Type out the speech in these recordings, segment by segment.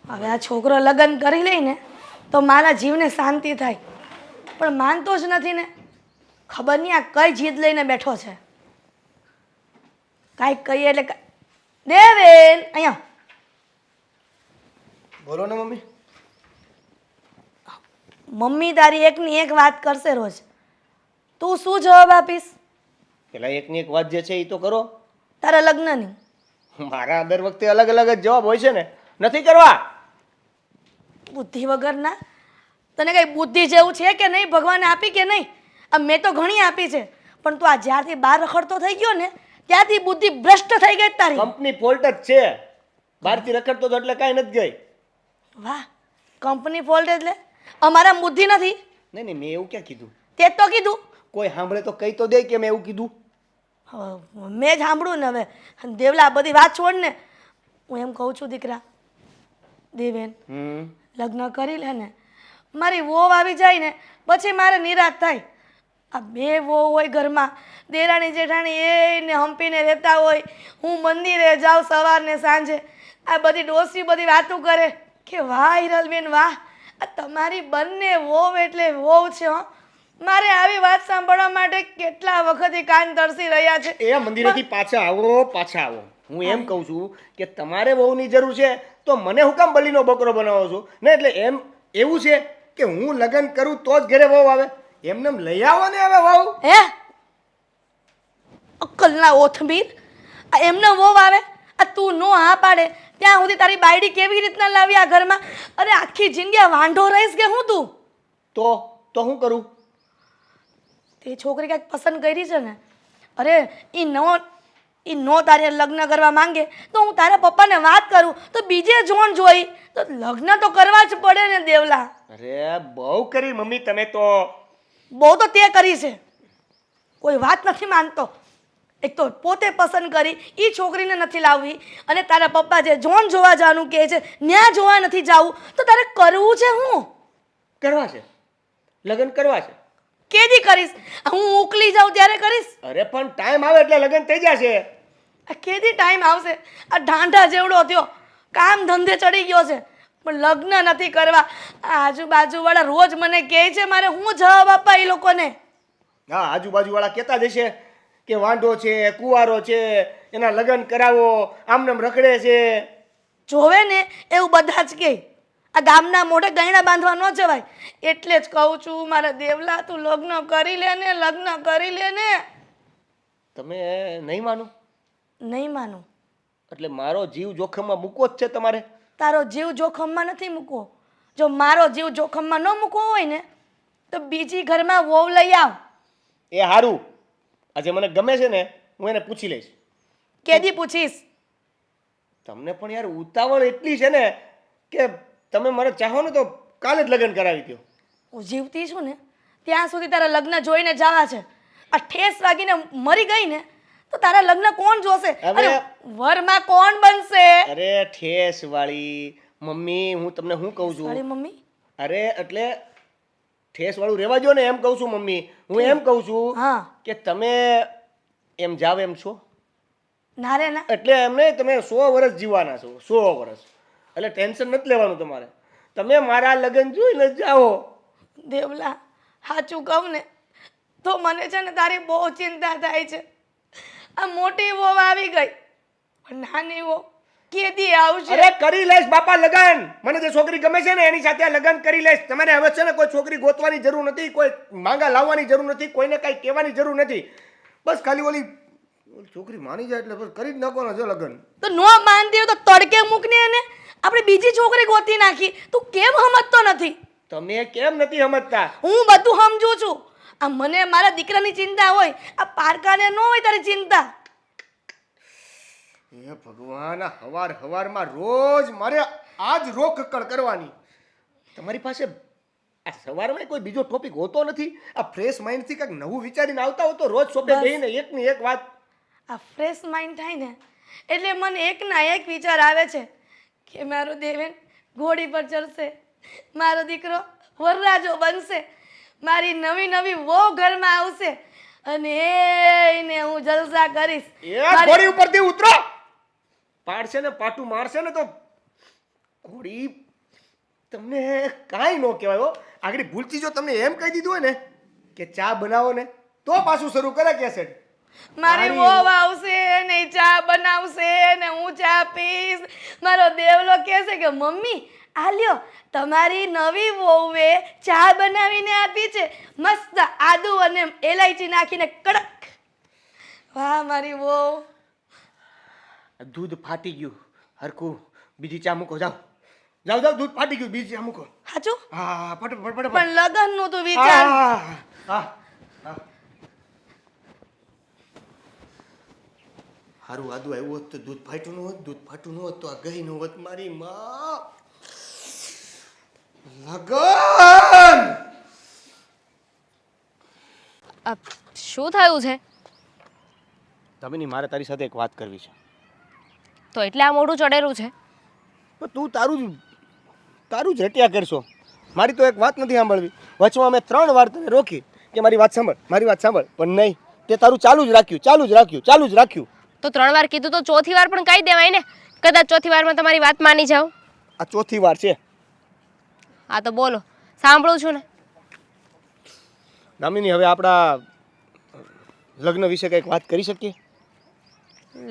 હવે આ છોકરો લગ્ન કરી લઈને તો મારા જીવને શાંતિ થાય, પણ માનતો જ નથી ને. ખબર નહીં આ કઈ જીદ લઈને બેઠો છે. કાંઈક કહીએ એટલે દેવેન અહીંયા બોલો ને મમ્મી. મમ્મી તારી એકની એક વાત કરશે રોજ, તું શું જવાબ આપીશ? પેલા એકની એક વાત જે છે એ તો કરો. તારા લગ્નની મારા દર વખતે અલગ અલગ જ જવાબ હોય છે ને, નથી કરવા. બુદ્ધિ વગરના, તને કઈ બુદ્ધિ જેવું છે કે નહીં? ભગવાને આપી કે નહીં? આ મેં તો ઘણી આપી છે, પણ તું આ જ્યારથી બહાર રખડતો થઈ ગયો ને ત્યાંથી બુદ્ધિ ભ્રષ્ટ થઈ ગઈ તારી. કંપની ફોલ્ટ જ છે. બહારથી રખડતો હતો એટલે કાંઈ નથી ગઈ. વાહ, કંપની ફોલ્ટ એટલે અમારા બુદ્ધિ નથી? નહીં નહીં, મેં એવું ક્યાં કીધું? તે તો કીધું. કોઈ સાંભળે તો કહી તો દે કે મેં એવું કીધું. મેં જ સાંભળ્યું ને. હવે દેવલા બધી વાત છોડ ને. હું એમ કહું છું દીકરા દેવેન, લગ્ન કરી લે ને, મારી વહુ આવી જાય ને પછી મારે નિરાશ થાય. આ બે વહુ હોય ઘરમાં, દેરાણી જેઠાણી એને હંપીને રહેતા હોય, હું મંદિરે જાઉં સવાર ને સાંજે, આ બધી ડોસી બધી વાતો કરે કે વાહ હિરલબેન વાહ, આ તમારી બંને વહુ એટલે વહુ છે. હો, મારે આવી વાત સાંભળવા માટે કેટલા વખતથી કાન તરસી રહ્યા છે. એ મંદિરેથી પાછા આવો, પાછા આવો. હું એમ કહું છું કે તમારે વહુની જરૂર છે તો મને હું કામ બલીનો બકરો બનાવો છો ને? એટલે એમ એવું છે કે હું લગ્ન કરું તો જ ઘરે વહુ આવે? એમને લઈ આવો ને હવે વહુ. હે અક્કલના ઓથમીર, આ એમને વહુ આવે? આ તું નો હા પાડે ત્યાં સુધી તારી બાયડી કેવી રીતના લાવી આ ઘરમાં? અરે આખી જિંદગી વાંઢો રહીશ કે હું તું? તો હું કરું? તે છોકરી કાંઈક પસંદ કરી છે ને? અરે ઈ નો તારે લગ્ન કરવા માંગે તો હું તારા પપ્પાને વાત કરું તો બીજે જોણ જોઈ તો લગ્ન તો કરવા જ પડે ને દેવલા. અરે બહુ કરી મમ્મી તમે તો. બહુ તો તે કરી છે, કોઈ વાત નથી માનતો. એક તો પોતે પસંદ કરી એ છોકરીને નથી લાવવી, અને તારા પપ્પા જે જોણ જોવા જવાનું કહે છે ન્યા જોવા નથી જવું, તો તારે કરવું છે હું? કરવા છે, લગ્ન કરવા છે. કેદી કરીશ? હું ઉકલી જાઉં ત્યારે કરીશ? અરે પણ ટાઈમ આવે એટલે લગ્ન થઈ જશે. આ કેદી ટાઈમ આવશે? આ ઢાંઢા જેવડો થયો, કામ ધંધે ચડી ગયો છે, પણ લગ્ન નથી કરવા. આ આજુબાજુવાળા રોજ મને કહે છે, મારે હું જવાબ આપવા એ લોકોને? હા, આજુબાજુવાળા કહેતા જ હશે કે વાંઢો છે, કુંવારો છે, એના લગ્ન કરાવો, આમનામ રખડે છે. જોવે ને એવું બધા જ કહે. આ ગામના મોઢે ગયણા બાંધવા ન જવાય. એટલે જ કહું છું મારા દેવલા, તું લગ્ન કરી લે ને, લગ્ન કરી લે ને. તમે નહીં માનો? નહીં માનું એટલે મારો જીવ જોખમમાં મૂકવો જ છે તમારે? તારો જીવ જોખમમાં નથી મૂકવો. જો મારો જીવ જોખમમાં ન મૂકવો હોય ને તો બીજી ઘરમાં વહુ લઈ આવ. એ સારું, આજે મને ગમે છે ને હું એને પૂછી લઈશ. કેદી પૂછીશ? તમને પણ યાર ઉતાવળ એટલી છે ને કે તમે મને ચાહો ને તો કાલે જ લગ્ન કરાવી દો. હું જીવતી છું ને ત્યાં સુધી તારા લગ્ન જોઈને જવા છે. આ ઠેસ વાગીને મરી ગઈ ને તો તારા લગ્ન કોણ જોશે? અરે વરમાં કોણ બનશે? અરે ઠેસ વાળી મમ્મી, હું તમને શું કહું છું? અરે મમ્મી, અરે એટલે ઠેસ વાળું રહેવા જો ને એમ કહું છું મમ્મી. હું એમ કહું છું કે તમે એમ જાવ એમ છો? ના રે ના. એટલે એમ નહીં, તમે 100 વર્ષ જીવવાના છો, 100 વર્ષ. એટલે ટેન્શન નથી લેવાનું તમારે. તમે મારા લગ્ન જોઈને જાઓ. દેવલા, સાચું કહું ને તો મને છે ને તારી બહુ ચિંતા થાય છે. આ મોટી વહુ આવી ગઈ, પણ નાની વહુ કેદી આવશે? અરે કરી લઈશ બાપા લગન. મને જે છોકરી ગમે છે ને એની સાથે લગન કરી લઈશ. તમારે હવે છે ને કોઈ છોકરી ગોતવાની જરૂર નથી, કોઈ માંગા લાવવાની જરૂર નથી, કોઈને કાંઈ કહેવાની જરૂર નથી. બસ ખાલી ઓલી છોકરી માની જાય એટલે બસ કરી જ નાખવાના છે લગન. તો નો માનતી હોય તો તડકે મૂકને એને આપણે બીજી છોકરી ગોતી નાખી. તું કેમ સમજતો નથી? તમે કેમ નથી સમજતા? હું બધું સમજુ છું. આ મને મારા દીકરાની ચિંતા હોય, આ પારકાને ન હોય તારી ચિંતા. હે ભગવાન, હવાર હવારમાં રોજ મારે આજ રોકકળ કરવાની. તમારી પાસે આ સવારમાં કોઈ બીજો ટોપિક હોતો નથી? આ ફ્રેશ માઇન્ડથી કંઈક નવું વિચારીને આવતા હો તો રોજ સોપે બેહીને એકની એક વાત. આ ફ્રેશ માઇન્ડ થાય ને એટલે મને એકના એક વિચાર આવે છે કે મારો દેવેન ઘોડી પર ચડશે, મારો દીકરો વરરાજો બનશે, મારી નવી નવી વહુ ઘરમાં આવશે અને એને હું જલસા કરીશ. એ ઘોડી ઉપરથી ઉતરો. પાડશે ને પાટું મારશે ને તો ઘોડી તમને કાંઈ ન કહેવાય હો. આગળ ભૂલથી જો તમને એમ કહી દીધું હોય ને કે ચા બનાવો ને તો પાછું શરૂ કરે કેસેટ. મારી વહુ આવશે ને ઈ ચા બનાવશે ને હું ચા પીશ. મારો દેવલો કહેશે કે મમ્મી આ લ્યો તમારી નવી વહુએ ચા બનાવીને આપી છે, મસ્ત આદુ અને એલાયચી નાખીને કડક. વાહ મારી વહુ. દૂધ ફાટી ગયું હરખું, બીજી ચા મૂકો. જાઓ જાઓ જાઓ, દૂધ ફાટી ગયું, બીજી ચા મૂકો. સાચું? હા ફટાફટ ફટાફટ. પણ લગનનું તું વિચાર. હા હારું આદુ આવ્યું હોત તો દૂધ ફાટ્યું ન હોત, દૂધ ફાટ્યું ન હોત તો આ ગઈ ન હોત. મારી માં લગન. શું થયું છે? તમેની મારે તારી સાથે એક વાત કરવી છે. તો એટલે આ મોઢું ચડેલું છે? પણ તું તારું જ રટ્યા કરશો. મારી તો એક વાત નથી સાંભળવી. વચમાં મેં 3 વાર તને રોકી કે મારી વાત સાંભળ, મારી વાત સાંભળ, પણ નહીં, તે તારું ચાલુ જ રાખ્યું. તો 3 વાર કીધું તો ચોથી વાર પણ કહી દેવાય ને. કદાચ ચોથી વારમાં તમારી વાત માની જાઓ. આ ચોથી વાર છે. હા તો બોલો, સાંભળું છું ને. દામિની, હવે આપણા લગ્ન વિશે કંઈક વાત કરી શકીએ?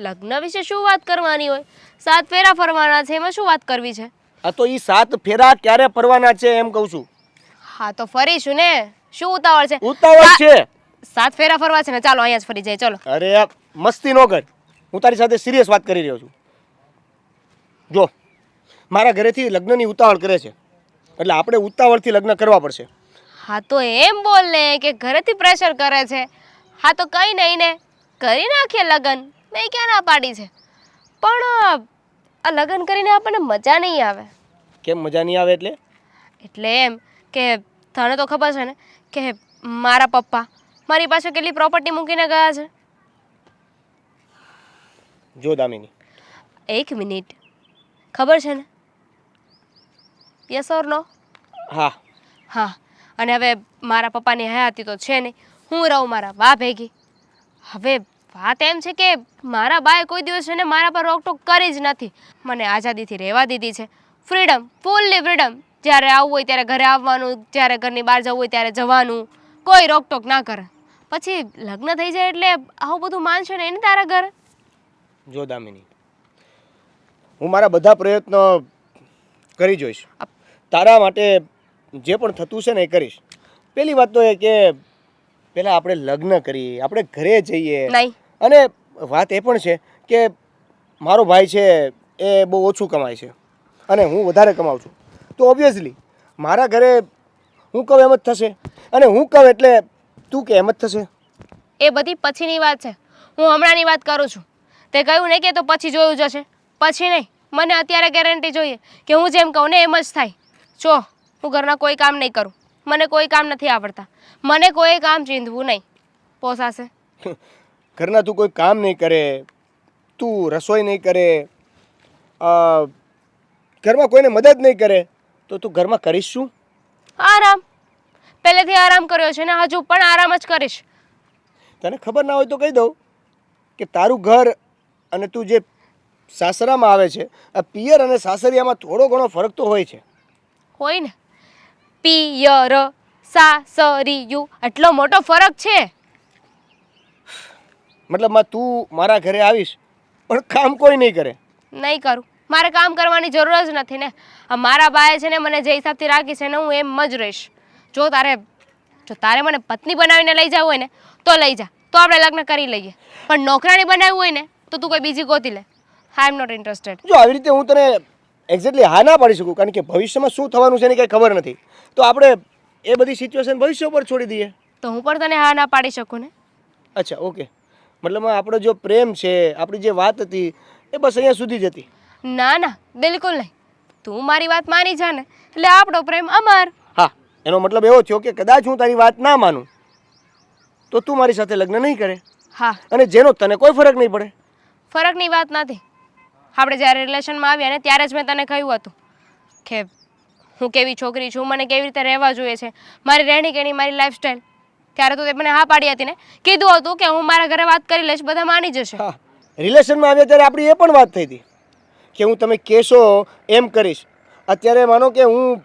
લગ્ન વિશે શું વાત કરવાની હોય? 7 ફેરા ફરવાના છે, એમાં શું વાત કરવી છે? આ તો ઈ 7 ફેરા ક્યારે ફરવાના છે એમ કહું છું. હા તો ફરીશું ને, શું ઉતાવળ છે? ઉતાવળ છે? 7 ફેરા ફરવા છે ને, ચાલો અહીંયા જ ફરી જાય. ચલો. અરે મસ્તી ન કર, હું તારી સાથે સિરિયસ વાત કરી રહ્યો છું. જો મારા ઘરેથી લગ્નની ઉતાવળ કરે છે, એટલે આપણે ઉતાવળથી લગ્ન કરવા પડશે. હા તો એમ બોલ ને કે ઘરેથી પ્રેશર કરે છે. હા તો કંઈ નહીં ને, કરી નાખીએ લગ્ન. મેં ક્યાં ના પાડી છે? પણ આ લગ્ન કરીને આપણને મજા નહીં આવે. કેમ મજા નહીં આવે? એટલે એમ કે તને તો ખબર છે ને કે મારા પપ્પા મારી પાસે કેટલી પ્રોપર્ટી મૂકીને ગયા છે. જો દામિની, 1 મિનિટ, ખબર છે ને? યસ ઓર નો? હા. હા. અને હવે મારા પપ્પાની હયાતી તો છે નહીં, હું રહું મારા બા ભેગી. હવે વાત એમ છે કે મારા બાએ કોઈ દિવસ છે ને મારા પર રોકટોક કરી જ નથી. મને આઝાદીથી રહેવા દીધી છે, ફ્રીડમ, ફૂલ્લી ફ્રીડમ. જ્યારે આવવું હોય ત્યારે ઘરે આવવાનું, જ્યારે ઘરની બહાર જવું હોય ત્યારે જવાનું, કોઈ રોકટોક ના કરે. પછી લગ્ન થઈ જાય એટલે આવું બધું માનશે ને એને તારા ઘરે? જો દામિની, હું મારા બધા પ્રયત્નો કરી જોઈશ. તારા માટે જે પણ થતું છે ને એ કરીશ. પહેલી વાત તો એ કે પહેલાં આપણે લગ્ન કરીએ, આપણે ઘરે જઈએ. નહીં. અને વાત એ પણ છે કે મારો ભાઈ છે એ બહુ ઓછું કમાય છે અને હું વધારે કમાઉં છું, તો ઓબ્વિયસલી મારા ઘરે હું કહું એમ જ થશે, અને હું કહું એટલે તું કે એમ જ થશે. એ બધી પછીની વાત છે, હું હમણાંની વાત કરું છું. તે કહ્યું ને કે તો પછી જોયું જશે. પછી નહીં, મને અત્યારે ગેરંટી જોઈએ કે હું જેમ કહું ને એમ જ થાય. જો હું ઘરના કોઈ કામ નહીં કરું, મને કોઈ કામ નથી આવડતા, મને કોઈ કામ ચીંધવું નહીં. પોસાશે? ઘરના તું કોઈ કામ નહીં કરે, તું રસોઈ નહીં કરે, ઘરમાં કોઈને મદદ નહીં કરે, તો તું ઘરમાં કરીશ શું? આરામ. પહેલેથી આરામ કર્યો છે ને હજુ પણ આરામ જ કરીશ. તને ખબર ના હોય તો કહી દઉં કે તારું ઘર અને તું જે સાસરામાં આવે છે, આ પિયર અને સાસરિયામાં થોડો ઘણો ફરક તો હોય છે. હોય ને, પિયર સાસરિયું એટલો મોટો ફરક છે. મતલબમાં તું મારા ઘરે આવીશ પણ કામ કોઈ નહીં કરે? નહીં કરું, મારે કામ કરવાની જરૂર જ નથી ને. આ મારા બાએ છે ને મને જે હિસાબથી રાખી છે ને હું એમ જ રહીશ. જો તારે મને પત્ની બનાવીને લઈ જવું હોય ને તો લઈ જા, તો આપણે લગ્ન કરી લઈએ. પણ નોકરાણી બનાવવું હોય ને તો તું કોઈ બીજી ગોતી લે. આઈ એમ નોટ ઇન્ટરેસ્ટેડ. જો આવી રીતે હું તને એક્ઝેક્ટલી હા ના પાડી શકું, કારણ કે ભવિષ્યમાં શું થવાનું છે એની કંઈ ખબર નથી. તો આપણે એ બધી સિચ્યુએશન ભવિષ્ય ઉપર છોડી દઈએ. તો હું પણ તને હા ના પાડી શકું ને? અચ્છા, ઓકે. મતલબમાં આપણો જો પ્રેમ છે, આપણી જે વાત હતી એ બસ અહીંયા સુધી જ હતી? ના ના, બિલકુલ નહીં. તું મારી વાત માની જા ને એટલે આપણો પ્રેમ અમર. હા, એનો મતલબ એવો થયો કે કદાચ હું તારી વાત ના માનું તો તું મારી સાથે લગ્ન નહીં કરે. હા. અને જેનો તને કોઈ ફરક નહીં પડે. ફરકની વાત નથી. આપણે જ્યારે રિલેશનમાં આવ્યા ને ત્યારે જ મેં તને કહ્યું હતું કે હું કેવી છોકરી છું, મને કેવી રીતે રહેવા જોઈએ છે, મારી રહેણી કેણી, મારી લાઈફસ્ટાઈલ. ત્યારે તો તે મને હા પાડી હતી ને, કીધું હતું કે હું મારા ઘરે વાત કરી લઈશ, બધા માની જશે. હા, રિલેશનમાં આવ્યા ત્યારે આપણી એ પણ વાત થઈ હતી કે હું તમે કહેશો એમ કરીશ, અત્યારે માનો કે હું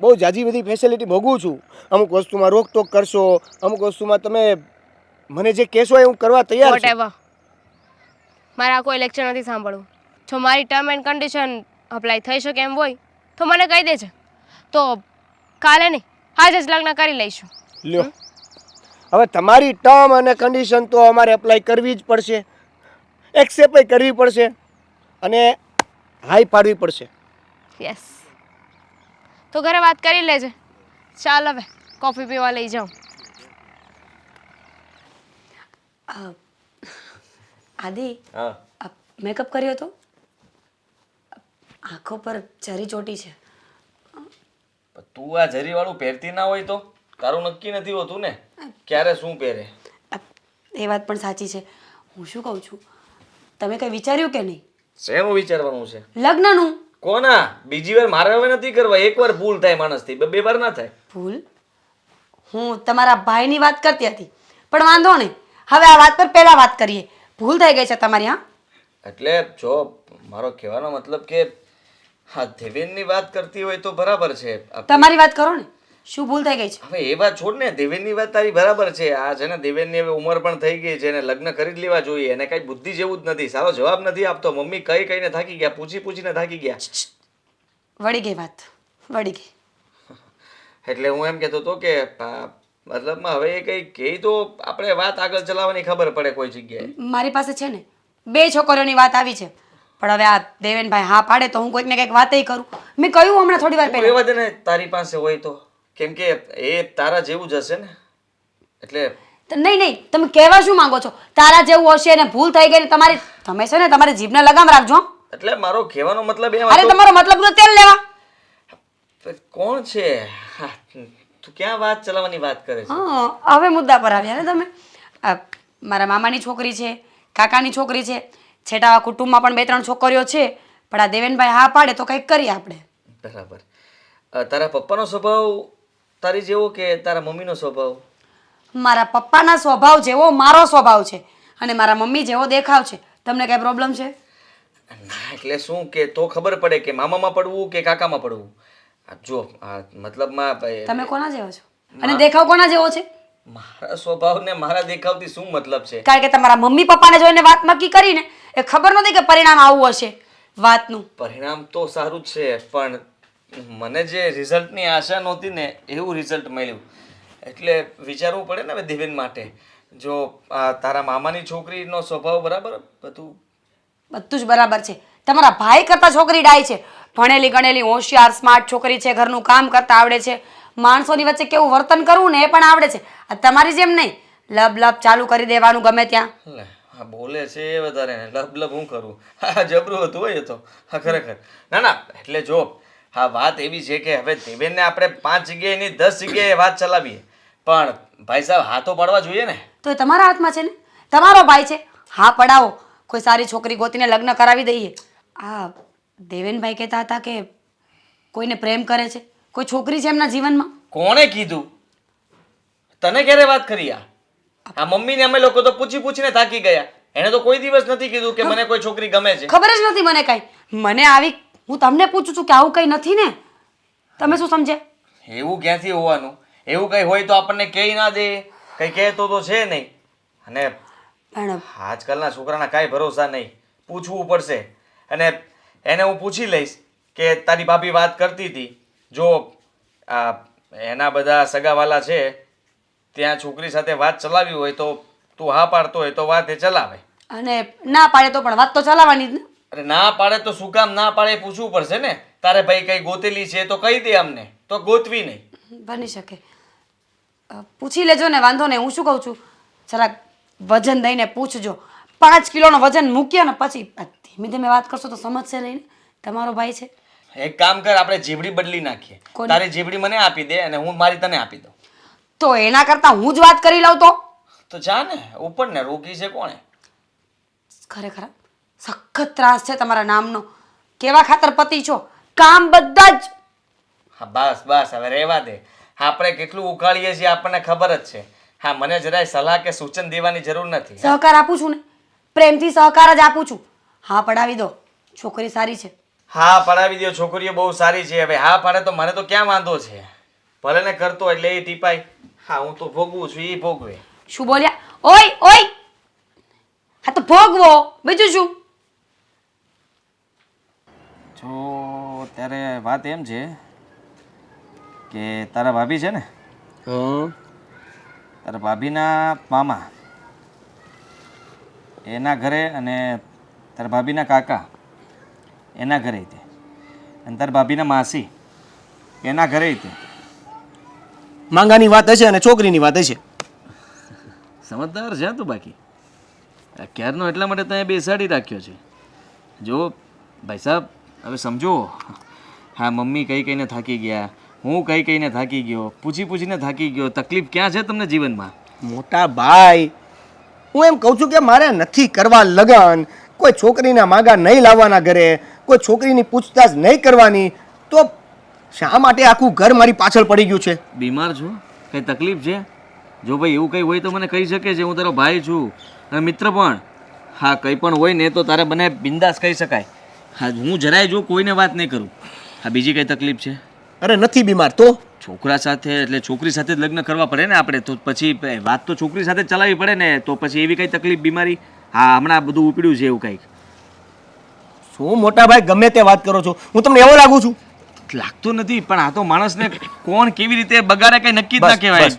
બહુ જાજી બધી ફેસિલિટી ભોગવું છું. અમુક વસ્તુમાં રોકટોક કરશો, અમુક વસ્તુમાં તમે મને જે કહેશો એ હું કરવા તૈયાર વોટ છું. એવર, મારા કોઈ લેક્ચર નથી સાંભળવું. જો મારી ટર્મ એન્ડ કન્ડિશન અપ્લાય થઈ શકે એમ હોય તો મને કહી દેજે, તો કાલે નહીં આજે જ લગ્ન કરી લઈશું. લ્યો, હવે તમારી ટર્મ અને કન્ડિશન તો અમારે એપ્લાય કરવી જ પડશે, એક્સેપ્ટ કરવી પડશે અને હાઈ પાડવી પડશે. યસ, તો ઘરે વાત કરી લેજે. ચાલ હવે કોફી પીવા લઈ જાઉં. આદિ, હા મેકઅપ કર્યો હતો? આંખો પર જરી ચોટી છે. પણ તું આ જરીવાળું પહેરતી ના હોય તો તારું નક્કી નથી હોતું ને ક્યારે શું પહેરે. એ વાત પણ સાચી છે. હું શું કહું છું, તમે કંઈ વિચાર્યું કે નહીં શેનું વિચારવાનું છે? લગ્નનું? કોના? બીજી વાર મારે હવે નથી કરવા. એકવાર ભૂલ થાય માણસથી, બે વાર ના થાય. ભૂલ? હું તમારા ભાઈની વાત કરતી હતી, પણ વાંધો નહીં, હવે આ વાત પર પહેલા વાત કરીએ. ભૂલ થઈ ગઈ છે તમારી? હા, એટલે જો મારો કહેવાનો મતલબ કે હા દેવેનની વાત કરતી હોય તો બરાબર છે. તમારી વાત કરો ને, શું ભૂલ થઈ ગઈ છે? હવે એ વાત છોડ ને, દેવેનની વાત તારી બરાબર છે. આ છે ને દેવેનની હવે ઉંમર પણ થઈ ગઈ છે, એને લગ્ન કરી જ લેવા જોઈએ. એને કઈ બુદ્ધિ જેવું જ નથી, સારો જવાબ નથી આપતો. મમ્મી કઈ કઈને થાકી ગયા, પૂછી પૂછીને થાકી ગયા. વળી ગઈ વાત, વળી ગઈ. એટલે હું એમ કહેતો હતો કે મતલબમાં હવે એ કંઈ કહે તો આપણે વાત આગળ ચલાવવાની ખબર પડે કોઈ જગ્યાએ. મારી પાસે છે ને 2 છોકરીઓની વાત આવી છે, પણ હવે આ દેવેનભાઈ હા પાડે તો હું કોઈક ને કંઈક વાતય કરું. મેં કહ્યું હમણાં થોડી વાર તું પહેલા. રહેવા દે ને તારી પાસે હોય તો, કેમ કે એ તારા જેવું જ હશે ને. એટલે નહીં નહીં, તમે કહેવા શું માંગો છો? તારા જેવું હશે ને ભૂલ થઈ ગઈ ને તમારી, તમે છે ને તમારી જીભને લગામ રાખજો. હો? એટલે મારો કહેવાનો મતલબ એમ અરે હતો. તમારો મતલબ તો તેલ લેવા. કોણ છે? હા, તું ક્યાં વાત ચલાવવાની વાત કરે છે? હા, હવે મુદ્દા પર આવ્યા ને તમે. મારા મામાની છોકરી છે, કાકાની છોકરી છે, છેટા કુટુંબમાં પણ 2-3 છોકરીઓ છે, પણ આ દેવેનભાઈ હા પાડે તો કંઈક કરીએ આપણે. બરાબર. તારા પપ્પાનો સ્વભાવ તારી જેવો કે તારા મમ્મીનો સ્વભાવ? મારા પપ્પાના સ્વભાવ જેવો મારો સ્વભાવ છે અને મારા મમ્મી જેવો દેખાવ છે. તમને કઈ પ્રોબ્લેમ છે? ના એટલે શું કે તો ખબર પડે કે મામામાં પડવું કે કાકામાં પડવું. જો મતલબમાં તમે કોના જેવા છો અને દેખાવ કોના જેવો છે? મારા સ્વભાવ ને મારા દેખાવથી શું મતલબ છે? કારણ કે તમારા મમ્મી પપ્પાને જોઈને વાત નક્કી કરીને એ ખબર નહોતી કે પરિણામ આવું હશે વાતનું. પરિણામ તો સારું જ છે, પણ મને જે રિઝલ્ટની આશા નહોતી ને એવું રિઝલ્ટ મળ્યું. એટલે વિચારવું પડે ને હવે દેવેન માટે. જો તારા મામાની છોકરીનો સ્વભાવ બરાબર બધું જ બરાબર છે. તમારા ભાઈ કરતા છોકરી ડાય છે, ભણેલી ગણેલી હોશિયાર સ્માર્ટ છોકરી છે, ઘરનું કામ કરતા આવડે છે, માણસોની વચ્ચે કેવું વર્તન કરવું ને એ પણ આવડે છે. આ તમારી જેમ નહીં લબ લબ ચાલુ કરી દેવાનું ગમે ત્યાં. લે હા બોલે છે એ વધારે ને લબ લબ હું કરું. હા જબરું હતું હોય એ તો. હા ખરેખર. ના ના એટલે જો હા વાત એવી છે કે હવે દેવેનને આપણે 5 જગ્યાએ નહીં 10 જગ્યાએ વાત ચલાવીએ, પણ ભાઈ સાહેબ હા તો પાડવા જોઈએ ને. તો એ તમારા હાથમાં છે ને, તમારો ભાઈ છે, હા પડાવો, કોઈ સારી છોકરી ગોતીને લગ્ન કરાવી દઈએ. આ દેવેનભાઈ કહેતા હતા કે કોઈને પ્રેમ કરે છે, કોઈ છોકરી છે એમના જીવનમાં. કોણે કીધું? તને ક્યારે વાત કરી? આ મમ્મીને અમે લોકો તો પૂછી પૂછીને થાકી ગયા. એને તો કોઈ દિવસ નથી કીધું કે મને કોઈ છોકરી ગમે છે. ખબર જ નથી મને કાંઈ. મને આવી હું તમને પૂછું છું કે આવું કંઈ નથી ને, તમે શું સમજ્યા? એવું ક્યાંથી હોવાનું? એવું કંઈ હોય તો આપણને કહી ના દે, કંઈ કહેતો તો છે નહીં. અને પણ આજકાલના છોકરાના કાંઈ ભરોસા નહીં, પૂછવું પડશે. અને એને હું પૂછી લઈશ કે તારી ભાભી વાત કરતી હતી, જો એના બધા સગાવાલા છે ત્યાં છોકરી સાથે વાત ચલાવી હોય તો તું હા પાડતો હોય તો વાત એ ચલાવે. અને ના પાડે તો પણ વાત તો ચલાવવાની જ ને. અરે ના પાડે તો શું કામ ના પાડે પૂછવું પડશે ને. તારે ભાઈ કઈ ગોતેલી છે તો કહી દે અમને, તો ગોતવી નહીં. બની શકે, પૂછી લેજો ને, વાંધો નહીં. હું શું કહું છું, જરાક વજન દઈને પૂછજો. 5 કિલોનો વજન મૂક્યો ને પછી ધીમે ધીમે વાત કરશો તો સમજશે નહીં ને. તમારો ભાઈ છે. એક કામ કર, આપણે જીબડી બદલી નાખીએ. કોની? તારી જીબડી મને આપી દે અને હું મારી તને આપી દઉં. તો એના કરતાં હું જ વાત કરી લઉં તો જા ને ઉપર ને, રોકી છે કોણે? ખરેખર સખત ત્રાસ છે તમારા નામનો. કેવા ખાતર પતિ છો, કામ બધા જ. હા બસ બસ હવે રહેવા દે. આપણે કેટલું ઉકાળીએ છીએ આપણને ખબર જ છે. હા મને જરાય સલાહ કે સૂચન દેવાની જરૂર નથી. સહકાર આપું છું ને, પ્રેમથી સહકાર જ આપું છું. હા પડાવી દો, છોકરી સારી છે. હા પડાવી દો, છોકરીઓ બહુ સારી છે. હવે હા પાડે તો મને તો ક્યાં વાંધો છે, ભલે ને કરતો એટલે એ ટીપાય. હા હું તો ભોગવું છું, એ ભોગવે. શું બોલ્યા? ઓય ઓય, હા તો ભોગવો, બીજું શું? જો ત્યારે વાત એમ છે કે તારા ભાભી છે ને, તારા ભાભીના મામા એના ઘરે અને તારા ભાભીના કાકા એના ઘરે તે, અને તારા ભાભીના માસી એના ઘરે તે. માંગાની વાત હશે અને છોકરીની વાત હશે. સમજદાર છે તું. બાકી આ ક્યારનો એટલા માટે ત્યાં બેસાડી રાખ્યો છે. જો ભાઈ સાહેબ હવે સમજો, હા મમ્મી કઈ કઈને થાકી ગયા, હું કઈ કઈને થાકી ગયો, પૂછી પૂછીને થાકી ગયો. તકલીફ ક્યાં છે તમને જીવનમાં? મોટા ભાઈ, હું એમ કહું છું કે મારે નથી કરવા લગન, કોઈ છોકરીના માગા નહીં લાવવાના ઘરે, કોઈ છોકરીની પૂછતાછ નહીં કરવાની, તો શા માટે આખું ઘર મારી પાછળ પડી ગયું છે? બીમાર છો? કઈ તકલીફ છે? જો ભાઈ એવું કંઈ હોય તો મને કહી શકે છે. હું તારો ભાઈ છું અને મિત્ર પણ. હા કંઈ પણ હોય ને તો તારે મને બિંદાસ કહી શકાય. હા હું જરાય જો કોઈને વાત નહીં કરું. હા બીજી કઈ તકલીફ છે? અરે નથી બીમાર તો છોકરા સાથે એટલે છોકરી સાથે જ લગ્ન કરવા પડે ને આપણે, તો પછી વાત તો છોકરી સાથે જ ચલાવવી પડે ને. તો પછી એવી કઈ તકલીફ બીમારી? હા હમણાં બધું ઉપડ્યું છે એવું કંઈક. શું મોટા ભાઈ ગમે તે વાત કરો છો? હું તમને એવો લાગુ છું? લાગતું નથી, પણ આ તો માણસને કોણ કેવી રીતે બગાડે કઈ નક્કી જ ના કહેવાય.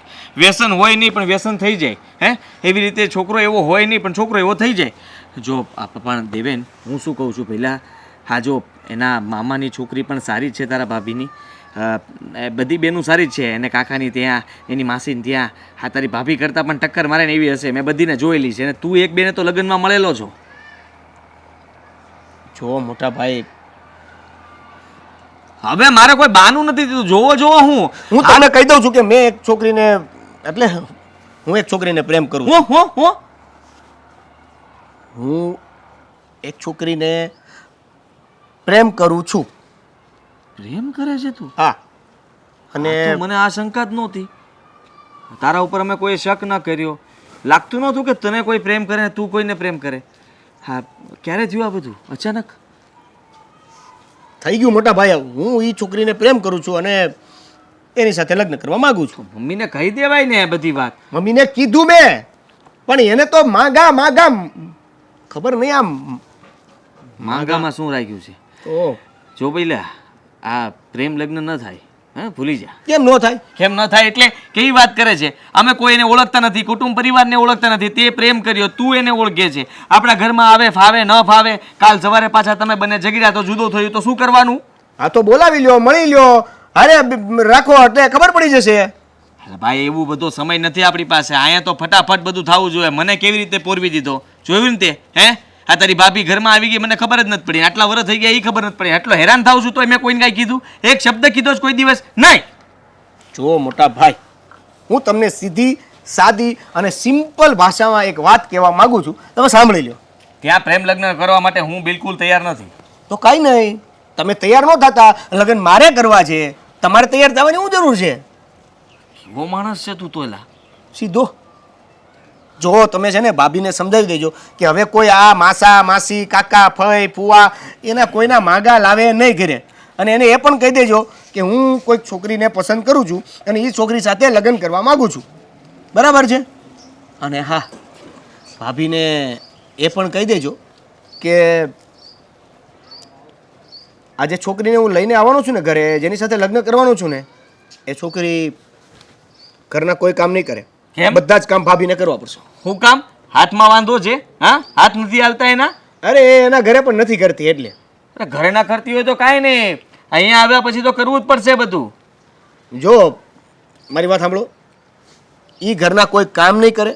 વ્યસન હોય નહીં પણ વ્યસન થઈ જાય. હે એવી રીતે છોકરો એવો હોય નહીં પણ છોકરો એવો થઈ જાય. જો પણ દેવેન, હું શું કહું છું પહેલાં, હા જો એના મામાની છોકરી પણ સારી જ છે, તારા ભાભીની બધી બેનું સારી જ છે. એને કાકાની ત્યાં, એની માસીની ત્યાં, હા તારી ભાભી કરતાં પણ ટક્કર મારે ને એવી હશે. મેં બધીને જોયેલી છે. અને તું એક બેને તો લગ્નમાં મળેલો છો. જો મોટા ભાઈ, હવે મારે કોઈ બાનું નથી દીધું. જોવો હું તમને કહી દઉં છું કે મેં એક છોકરીને, એટલે હું એક છોકરીને પ્રેમ કરું છું. હું એક છોકરીને પ્રેમ કરું છું. પ્રેમ કરે છે તું? હા. અને મને આ શંકા જ નહોતી. તારા ઉપર અમે કોઈ શક ન કર્યો. લાગતું નહોતું કે તને કોઈ પ્રેમ કરે ને તું કોઈને પ્રેમ કરે. હા ક્યારે થયું આ બધું અચાનક? થઈ ગયું મોટા ભાઈ. હું એ છોકરીને પ્રેમ કરું છું અને એની સાથે લગ્ન કરવા માંગુ છું. મમ્મીને કહી દેવાય ને બધી વાત. મમ્મીને કીધું મેં, પણ એને તો માગા ખબર નહીં આમ માંગામાં શું રાખ્યું છે. તો જો પેલા આ પ્રેમ લગ્ન ન થાય. હા ભૂલી જા. કેમ ન થાય? કેમ ન થાય એટલે કેવી વાત કરે છે? અમે કોઈ એને ઓળખતા નથી, કુટુંબ પરિવારને ઓળખતા નથી. તે પ્રેમ કર્યો, તું એને ઓળખે છે. આપણા ઘરમાં આવે ફાવે ન ફાવે, કાલ સવારે પાછા તમે બંને ઝઘડ્યા તો જુદો થયું તો શું કરવાનું? હા તો બોલાવી લ્યો, મળી લ્યો, અરે રાખો એટલે ખબર પડી જશે. ભાઈ એવું બધો સમય નથી આપણી પાસે. અહીંયા તો ફટાફટ બધું થવું જોઈએ. મને કેવી રીતે પોરવી દીધો જોયું ને તે? હે આ તારી ભાભી ઘરમાં આવી ગઈ, મને ખબર જ નથી પડી. આટલા વર્ષ થઈ ગયા એ ખબર નથી પડી. આટલો હેરાન થાઉં છું તો મેં કોઈને કાંઈ કીધું? એક શબ્દ કીધો જ કોઈ દિવસ નહીં? જો મોટા ભાઈ, હું તમને સીધી સાદી અને સિમ્પલ ભાષામાં એક વાત કહેવા માંગુ છું, તમે સાંભળી લો. ત્યાં પ્રેમ લગ્ન કરવા માટે હું બિલકુલ તૈયાર નથી. તો કાંઈ નહીં, તમે તૈયાર ન થતા, લગ્ન મારે કરવા છે, તમારે તૈયાર થવાની શું જરૂર છે? એવો માણસ છે તું તો એલા. સીધો જો તમે છે ને ભાભીને સમજાવી દેજો કે હવે કોઈ આ માસા માસી કાકા ફઈ ફુવા એના કોઈના માગા લાવે નહીં ઘરે. અને એને એ પણ કહી દેજો કે હું કોઈક છોકરીને પસંદ કરું છું અને એ છોકરી સાથે લગ્ન કરવા માગું છું. બરાબર છે? અને હા, ભાભીને એ પણ કહી દેજો કે આ જે છોકરીને હું લઈને આવવાનો છું ને ઘરે, જેની સાથે લગ્ન કરવાનું છું ને, એ છોકરી ઘરના કોઈ કામ નહીં કરે. કેમ? બધા જ કામ ભાભીને કરવા પડશે. શું કામ? હાથમાં વાંધો છે? હા હાથ નથી હાલતા એના? અરે એના ઘરે પણ નથી કરતી એટલે. અરે ઘરે ના કરતી હોય તો કાંઈ નહીં, અહીંયા આવ્યા પછી તો કરવું જ પડશે બધું. જો મારી વાત સાંભળો, એ ઘરના કોઈ કામ નહીં કરે,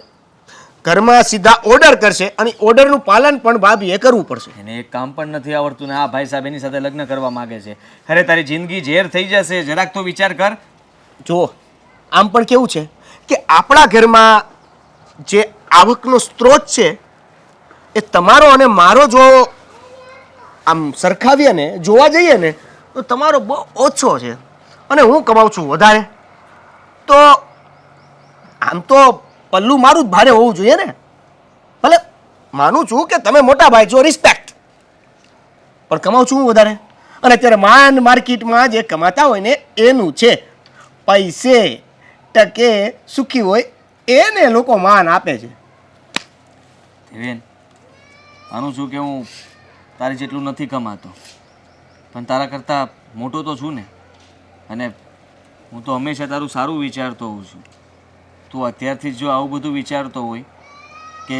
ઘરમાં સીધા ઓર્ડર કરશે અને ઓર્ડરનું પાલન પણ ભાભીએ કરવું પડશે. એને એક કામ પણ નથી આવડતું ને આ ભાઈ સાહેબ એની સાથે લગ્ન કરવા માંગે છે. અરે તારી જિંદગી ઝેર થઈ જશે. જરાક તો વિચાર કર. જો આમ પણ કેવું છે કે આપણા ઘરમાં જે આવકનો સ્ત્રોત છે એ તમારો અને મારો જો આમ સરખાવીએ ને, જોવા જઈએ ને, તો તમારો બહુ ઓછો છે અને હું કમાઉં છું વધારે. તો આમ તો પલ્લું મારું જ ભારે હોવું જોઈએ ને. ભલે માનું છું કે તમે મોટા ભાઈ છો, રિસ્પેક્ટ, પણ કમાઉં છું હું વધારે. અને અત્યારે માન માર્કેટમાં જે કમાતા હોય ને એનું છે. પૈસે ટકે સુખી હોય એને લોકો માન આપે છે. દેવેન, આનું છું કે હું તારી જેટલું નથી કમાતો, પણ તારા કરતાં મોટો તો છું ને. અને હું તો હંમેશા તારું સારું વિચારતો હોઉં છું. તું અત્યારથી જ જો આવું બધું વિચારતો હોય કે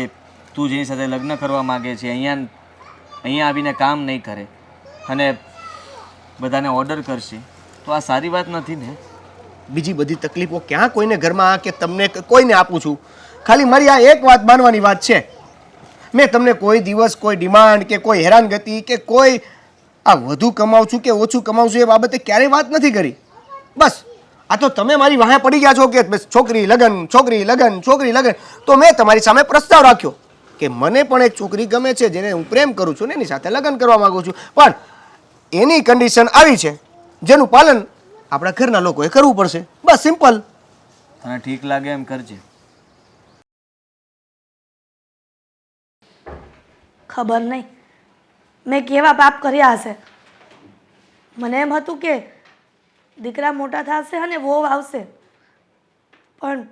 તું જેની સાથે લગ્ન કરવા માગે છે અહીંયા આવીને કામ નહીં કરે અને બધાને ઓર્ડર કરશે, તો આ સારી વાત નથી ને. બીજી બધી તકલીફો ક્યાં કોઈને ઘરમાં કે તમને કોઈને આપું છું. ખાલી મારી આ એક વાત માનવાની વાત છે. મેં તમને કોઈ દિવસ કોઈ ડિમાન્ડ કે કોઈ હેરાનગતિ કે કોઈ આ વધુ કમાઉં છું કે ઓછું કમાઉં છું એ બાબતે ક્યારેય વાત નથી કરી. બસ આ તો તમે મારી વાહે પડી ગયા છો કે બસ છોકરી લગન, છોકરી લગન, છોકરી લગન. તો મેં તમારી સામે પ્રસ્તાવ રાખ્યો કે મને પણ એક છોકરી ગમે છે જેને હું પ્રેમ કરું છું ને એની સાથે લગ્ન કરવા માંગુ છું, પણ એની કન્ડિશન આવી છે જેનું પાલન આપણા ઘરના લોકોએ કરવું પડશે. બસ સિમ્પલ. તને ઠીક લાગે એમ કરજે. ખબર નહીં મેં કેવા પાપ કર્યા હશે. મને એમ હતું કે દીકરા મોટા થશે અને વહુ આવશે, પણ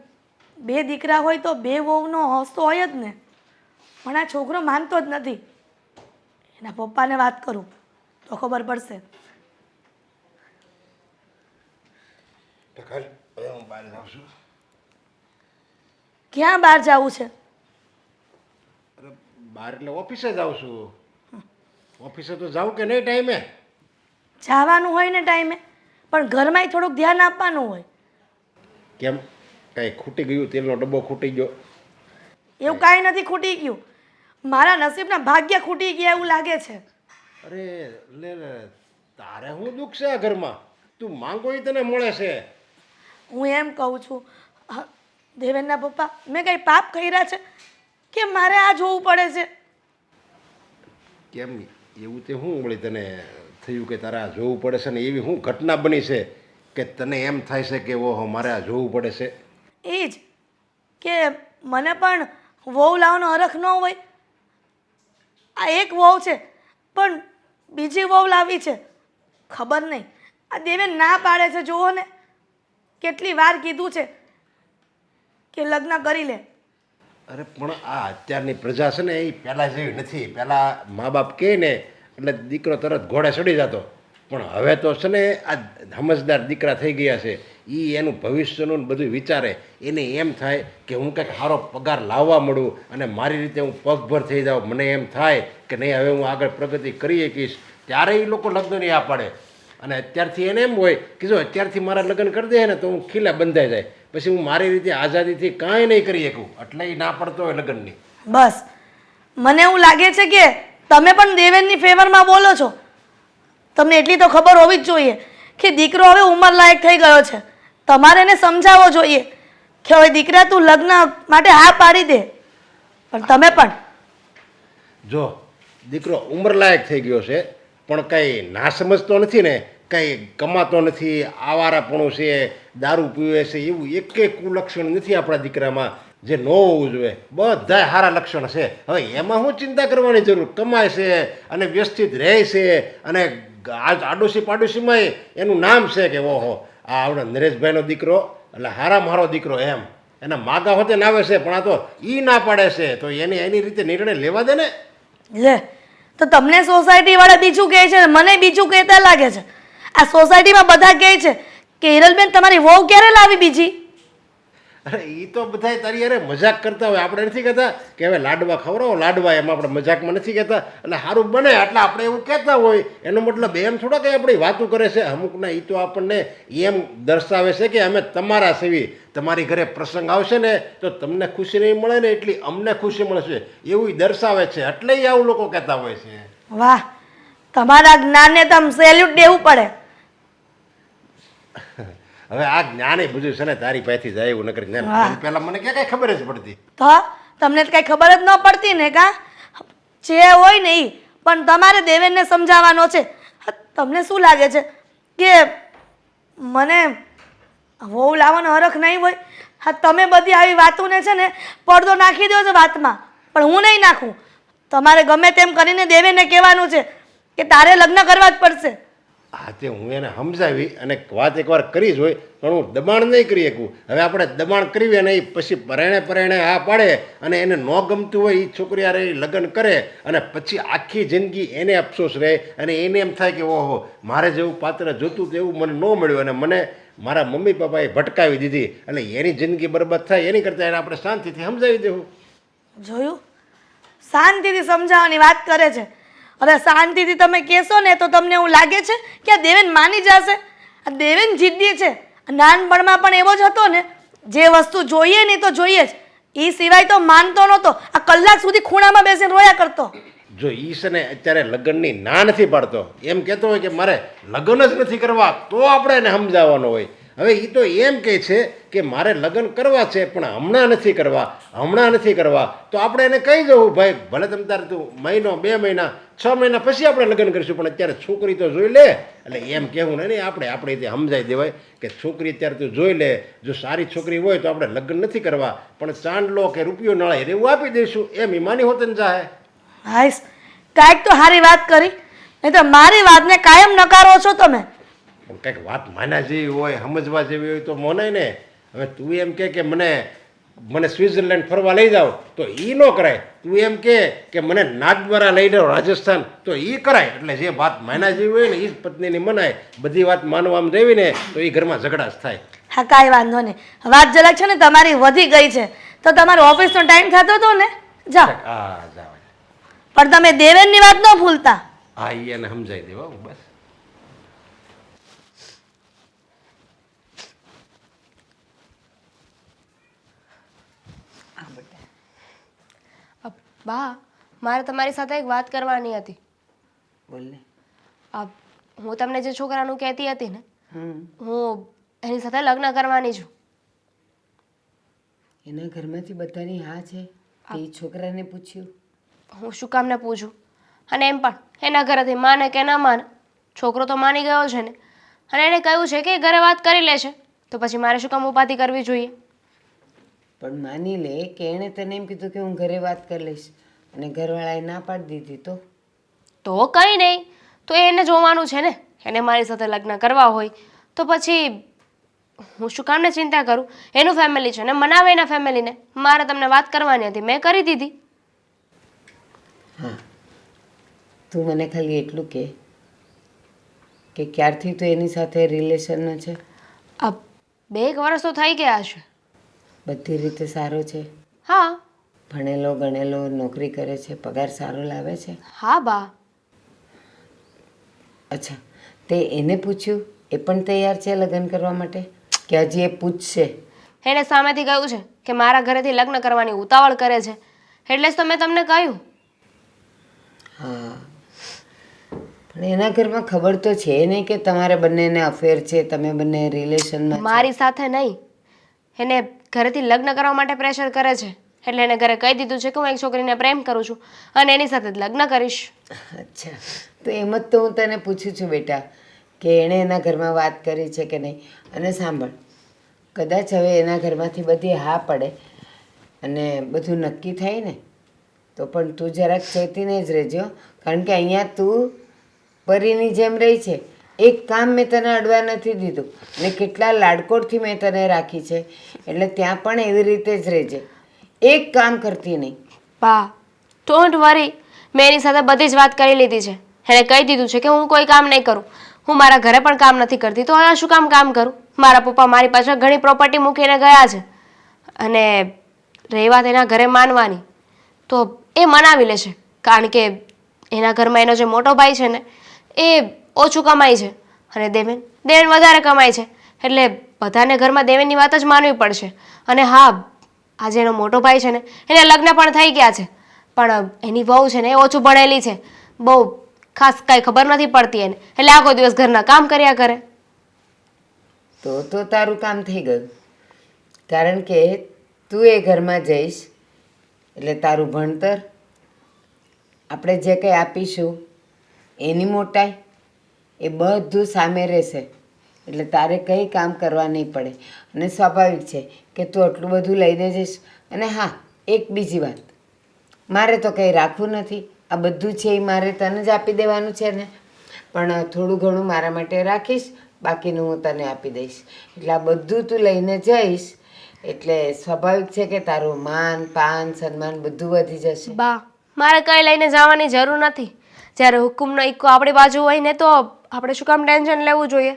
બે દીકરા હોય તો બે વહુનો હોશ તો હોય જ ને. પણ આ છોકરો માનતો જ નથી. એના પપ્પાને વાત કરું તો ખબર પડશે. ક્યાં બહાર જવું છે? બહાર એટલે ઓફિસે જ આવું છું. ઓફિસે તો જાઉં કે નહીં ટાઈમે? જવાનું હોય ને ટાઈમે, પણ ઘરમાંય થોડુંક ધ્યાન આપવાનું હોય. કેમ કાંઈ ખૂટી ગયું? તેલનો ડબ્બો ખૂટી ગયો? એવું કાંઈ નથી ખૂટી ગયું. મારા નસીબના ભાગ્ય ખૂટી ગયા એવું લાગે છે. અરે લે લે, તારે શું દુઃખ છે આ ઘરમાં? તું માંગો એ તને મળે છે. હું એમ કહું છું, દેવેનના પપ્પા, મેં કંઈ પાપ કર્યા છે કે મારે આ જોવું પડે છે? કેમ એવું તે શું વળી તને થયું કે તારે આ જોવું પડે છે ને? એવી શું ઘટના બની છે કે તને એમ થાય છે કે ઓહો મારે આ જોવું પડે છે? એ જ કે મને પણ વહુ લાવવાનો હરખ ન હોય. આ એક વહુ છે પણ બીજી વહુ લાવી છે. ખબર નહીં આ દેવેન ના પાડે છે. જુઓ ને કેટલી વાર કીધું છે કે લગ્ન કરી લે. અરે પણ આ અત્યારની પ્રજા છે ને એ પહેલાં જેવી નથી. પહેલાં મા બાપ કહે ને એટલે દીકરો તરત ઘોડે ચડી જતો, પણ હવે તો છે ને આ સમજદાર દીકરા થઈ ગયા છે. એ એનું ભવિષ્યનું બધું વિચારે. એને એમ થાય કે હું કંઈક સારો પગાર લાવવા મળું અને મારી રીતે હું પગભર થઈ જાઉં. મને એમ થાય કે નહીં હવે હું આગળ પ્રગતિ કરી શકીશ, ત્યારે એ લોકો લગ્નની આ પાડે. અને અત્યારથી એને એમ હોય કે જો અત્યારથી મારા લગ્ન કરી દે ને તો હું ખીલા બંધાઈ જાય, પછી હું મારી રીતે આઝાદીથી કાંઈ નહીં કરી શકું. એટલે એ ના પડતો હોય લગ્નની. બસ મને એવું લાગે છે કે તમે પણ દેવેનની ફેવરમાં બોલો છો. તમને એટલી તો ખબર હોવી જ જોઈએ કે દીકરો હવે ઉંમર લાયક થઈ ગયો છે. તમારે એને સમજાવવો જોઈએ કે હવે દીકરા તું લગ્ન માટે હા પાડી દે. પણ તમે પણ જો દીકરો ઉંમર લાયક થઈ ગયો છે પણ કંઈ ના સમજતો નથી ને, કંઈ કમાતો નથી, આવારાપણું છે, દારૂ પીવે છે, એવું એકે કુલક્ષણ નથી આપણા દીકરામાં જે ન હોવું જોઈએ. બધાય સારા લક્ષણ છે. હવે એમાં શું ચિંતા કરવાની જરૂર? કમાય છે અને વ્યવસ્થિત રહે છે અને આડોશી પાડોશીમાંય એનું નામ છે કે ઓહો આ આપણા નરેશભાઈનો દીકરો એટલે હારા મારો દીકરો. એમ એના માગા હોતે ના આવે છે, પણ આ તો એ ના પાડે છે. તો એને એની રીતે નિર્ણય લેવા દે ને. લે તો તમને સોસાયટી વાળા બીજું કહે છે, મને બીજું કહેતા લાગે છે. આ સોસાયટીમાં બધા કહે છે કે હિરલબેન તમારી વહુ ક્યારે લાવી બીજી? અરે એ તો બધા તારી યારે મજાક કરતા હોય. આપણે નથી કહેતા કે હવે લાડવા ખવડાવો લાડવા, એમાં આપણે મજાકમાં નથી કહેતા. એટલે સારું બને એટલે આપણે એવું કહેતા હોય. એનો મતલબ એમ થોડા કંઈ આપણી વાતો કરે છે અમુકના. એ તો આપણને એમ દર્શાવે છે કે અમે તમારા સેવી, તમારી ઘરે પ્રસંગ આવશે ને તો તમને ખુશી નહીં મળે ને એટલી અમને ખુશી મળશે, એવું દર્શાવે છે. એટલે આવું લોકો કહેતા હોય છે. વાહ, તમારા જ્ઞાનને તમે સેલ્યુટ દેવું પડે. હવે આ જ્ઞાન બધું છે ને તારી પાસેથી જાય એવું નકર જ્ઞાન પહેલા મને ક્યાં કાંઈ ખબર જ પડતી. તો તમને કઈ ખબર જ ન પડતી ને? કા જે હોય ને એ પણ તમારે દેવેનને સમજાવવાનો છે. તમને શું લાગે છે કે મને વહુ લાવવાનો હરખ નહીં હોય? હા, તમે બધી આવી વાતોને છે ને પડદો નાખી દો છો વાતમાં, પણ હું નહીં નાખું. તમારે ગમે તેમ કરીને દેવેનને કહેવાનું છે કે તારે લગ્ન કરવા જ પડશે. હા તે હું એને સમજાવી અને વાત એકવાર કરી જ હોય પણ હું દબાણ નહીં કરી શકું. હવે આપણે દબાણ કરીએ અને એ પછી પરાયણે હા પાડે અને એને ન ગમતું હોય એ છોકરી હારે ઈ લગ્ન કરે અને પછી આખી જિંદગી એને અફસોસ રહે અને એને એમ થાય કે ઓહો મારે જેવું પાત્ર જોતું હતું એવું મને ન મળ્યું અને મને મારા મમ્મી પપ્પાએ ભટકાવી દીધી એટલે એની જિંદગી બરબાદ થાય એની કરતાં એને આપણે શાંતિથી સમજાવી દેવું. જોયું, શાંતિથી સમજાવવાની વાત કરે છે. અરે શાંતિથી તમે કહેશો ને તો તમને એવું લાગે છે કે આ દેવેન માની જશે? આ દેવેન જિદ્દી છે. નાનપણમાં પણ એવો જ હતો ને, જે વસ્તુ જોઈએ ને તો જોઈએ જ, એ સિવાય તો માનતો નહોતો. આ કલાક સુધી ખૂણામાં બેસીને રોયા કરતો. જો ઈ છે ને અત્યારે લગ્નની ના નથી પાડતો, એમ કહેતો હોય કે મારે લગ્ન જ નથી કરવા, તો આપણે એને સમજાવવાનો હોય. હવે એ તો એમ કહે છે કે મારે લગ્ન કરવા છે પણ હમણાં નથી કરવા, તો આપણે એને કહી દઉં ભાઈ ભલે તમે તારે તું મહિનો 2 મહિના 6 મહિના પછી આપણે લગ્ન કરીશું પણ અત્યારે છોકરી તો જોઈ લે. એટલે એમ કહેવું નહીં, આપણે રીતે સમજાવી દેવાય કે છોકરી અત્યારે તું જોઈ લે, જો સારી છોકરી હોય તો આપણે લગ્ન નથી કરવા પણ ચાંદલો કે રૂપિયો નળે એવું આપી દઈશું, એમ એ માની હોતન જાહે. હાઈસ, કાંઈક તો સારી વાત કરી, નહીં તો મારી વાતને કાયમ નકારો છો તમે. પણ કંઈક વાત માના જેવી હોય, સમજવા જેવી હોય તો મોનાય ને. હવે તું એમ કે મને સ્વિટ્ઝરલેન્ડ ફરવા લઈ જાઓ તો એ ન કરાય. તું એમ કે મને નાગદ્વારા લઈ જાઓ રાજસ્થાન તો એ કરાય. એટલે જે વાત માના જેવી હોય ને એ જ પત્નીની મનાય. બધી વાત માનવામાં દેવી ને તો એ ઘરમાં ઝઘડા જ થાય. હા કાંઈ વાંધો નહીં. વાત જરાક છે ને તમારી વધી ગઈ છે, તો તમારો ઓફિસનો ટાઈમ થતો હતો ને, જાઓ. હા જાવ. પણ તમે દેવેનની વાત ન ભૂલતા. હા એ એને સમજાવી દેવા બસ. બા, મારે તમારી સાથે એક વાત કરવાની હતી. બોલને. હું તમને જે છોકરાનું કહેતી હતી ને, હું એની સાથે લગ્ન કરવાની છું. એના ઘરમાંથી બધાની હા છે કે એ છોકરાને પૂછ્યું? હું શું કામને પૂછું? અને એમ પણ એના ઘરેથી માને કે ના માને, છોકરો તો માની ગયો છે ને, અને એણે કહ્યું છે કે ઘરે વાત કરી લેશે, તો પછી મારે શું કામ ઉપાધિ કરવી જોઈએ? પણ માની લે કે એણે તને એમ કીધું કે હું ઘરે વાત કરી લઈશ અને ઘરવાળાએ ના પાડી દીધી તો કંઈ નહીં, તો એને જોવાનું છે ને, એને મારી સાથે લગ્ન કરવા હોય તો પછી હું શું કામને ચિંતા કરું? એનું ફેમિલી છે ને, મનાવે એના ફેમિલીને. મારે તમને વાત કરવાની હતી, મેં કરી દીધી. હા, તું મને ખાલી એટલું કે ક્યારથી તું એની સાથે રિલેશનનો છે? 2 વર્ષ તો થઈ ગયા હશે. બધી રીતે સારો છે? હા. ભણેલો ગણેલો, નોકરી કરે છે, પગાર સારો લાવે છે? હા બા. અચ્છા, તે એને પૂછ્યું? એ પણ તૈયાર છે લગ્ન કરવા માટે કે હજી એ પૂછશે? એણે સામેથી કહ્યું છે કે મારા ઘરેથી લગ્ન કરવાની ઉતાવળ કરે છે, એટલે જ તો મેં તમને કહ્યું. હા, પણ એના ઘરમાં ખબર તો છે નહીં કે તમારે બંનેને અફેર છે, તમે બંને રિલેશનમાં? મારી સાથે નહીં, એને ઘરેથી લગ્ન કરવા માટે પ્રેશર કરે છે, એટલે એને ઘરે કહી દીધું છે કે હું એક છોકરીને પ્રેમ કરું છું અને એની સાથે જ લગ્ન કરીશ. અચ્છા, તો એમ જ તો હું તને પૂછું છું બેટા કે એણે એના ઘરમાં વાત કરી છે કે નહીં. અને સાંભળ, કદાચ હવે એના ઘરમાંથી બધી હા પડે અને બધું નક્કી થાય ને તો પણ તું જરાક ચેતીને જ રહેજો, કારણ કે અહીંયા તું પરીની જેમ રહી છે. એક કામ મેં તને અડવા નથી દીધું અને કેટલા લાડકોડથી મેં તને રાખી છે, એટલે ત્યાં પણ એવી રીતે જ રહેજે, એક કામ કરતી નહીં. બા, ડોન્ટ વરી, મેં એની સાથે બધી જ વાત કરી લીધી છે. એણે કહી દીધું છે કે હું કોઈ કામ નહીં કરું. હું મારા ઘરે પણ કામ નથી કરતી, તો અહીંયા શું કામ કરું? મારા પપ્પા મારી પાછળ ઘણી પ્રોપર્ટી મૂકીને ગયા છે, અને રહી વાત એના ઘરે માનવાની, તો એ મનાવી લેશે, કારણ કે એના ઘરમાં એનો જે મોટો ભાઈ છે ને એ ઓછું કમાય છે અને દેવેન વધારે કમાય છે, એટલે બધાને ઘરમાં દેવેનની વાત જ માનવી પડશે. અને હા, આજે એનો મોટો ભાઈ છે ને એને લગ્ન પણ થઈ ગયા છે, પણ એની વહુ છે ને એ ઓછું ભણેલી છે, બહુ ખાસ કાંઈ ખબર નથી પડતી એને, એટલે આખો દિવસ ઘરના કામ કર્યા કરે. તો તારું કામ થઈ ગયું, કારણ કે તું એ ઘરમાં જઈશ એટલે તારું ભણતર, આપણે જે કંઈ આપીશું એની મોટાઈ, એ બધું સામે રહેશે, એટલે તારે કંઈ કામ કરવા નહીં પડે. અને સ્વાભાવિક છે કે તું આટલું બધું લઈને જઈશ. અને હા, એક બીજી વાત, મારે તો કંઈ રાખવું નથી, આ બધું છે એ મારે તને જ આપી દેવાનું છે ને. પણ થોડું ઘણું મારા માટે રાખીશ, બાકીનું હું તને આપી દઈશ. એટલે આ બધું તું લઈને જઈશ એટલે સ્વાભાવિક છે કે તારું માન પાન સન્માન બધું વધી જશે. બા મારે કંઈ લઈને જવાની જરૂર નથી. જ્યારે હુકુમનો ઇક્કો આપણી બાજુ હોય ને તો આપણે શું કામ ટેન્શન લેવું જોઈએ?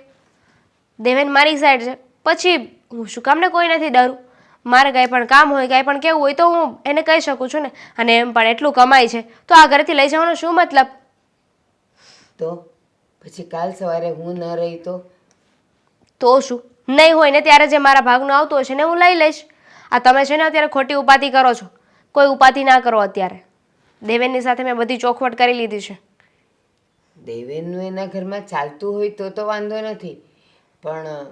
દેવેન મારી સાઈડ છે, પછી હું શું કામને કોઈ નથી ડરું. મારે કાંઈ પણ કામ હોય કાંઈ પણ કેવું હોય તો હું એને કહી શકું છું ને. અને એમ પણ એટલું કમાય છે તો આ ઘરેથી લઈ જવાનો શું મતલબ? તો પછી કાલ સવારે હું ન રહી તો શું નહીં હોય ને ત્યારે જે મારા ભાગનું આવતું હશે ને હું લઈ લઈશ. આ તમે છે ને અત્યારે ખોટી ઉપાધિ કરો છો. કોઈ ઉપાધિ ના કરો અત્યારે. દેવેનની સાથે મેં બધી ચોખવટ કરી લીધી છે. દેવેનનું એના ઘરમાં ચાલતું હોય તો વાંધો નથી, પણ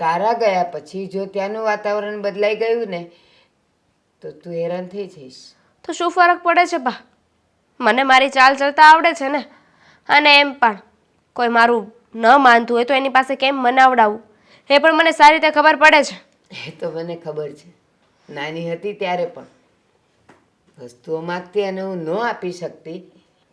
તારા ગયા પછી જો ત્યાંનું વાતાવરણ બદલાઈ ગયું ને તો તું હેરાન થઈ જઈશ. તો શું ફરક પડે છે બા? મને મારી ચાલ ચલતા આવડે છે ને. અને એમ પણ કોઈ મારું ન માનતું હોય તો એની પાસે કેમ મનાવડાવું એ પણ મને સારી રીતે ખબર પડે છે. એ તો મને ખબર છે. નાની હતી ત્યારે પણ વસ્તુઓ માગતી અને હું ન આપી શકતી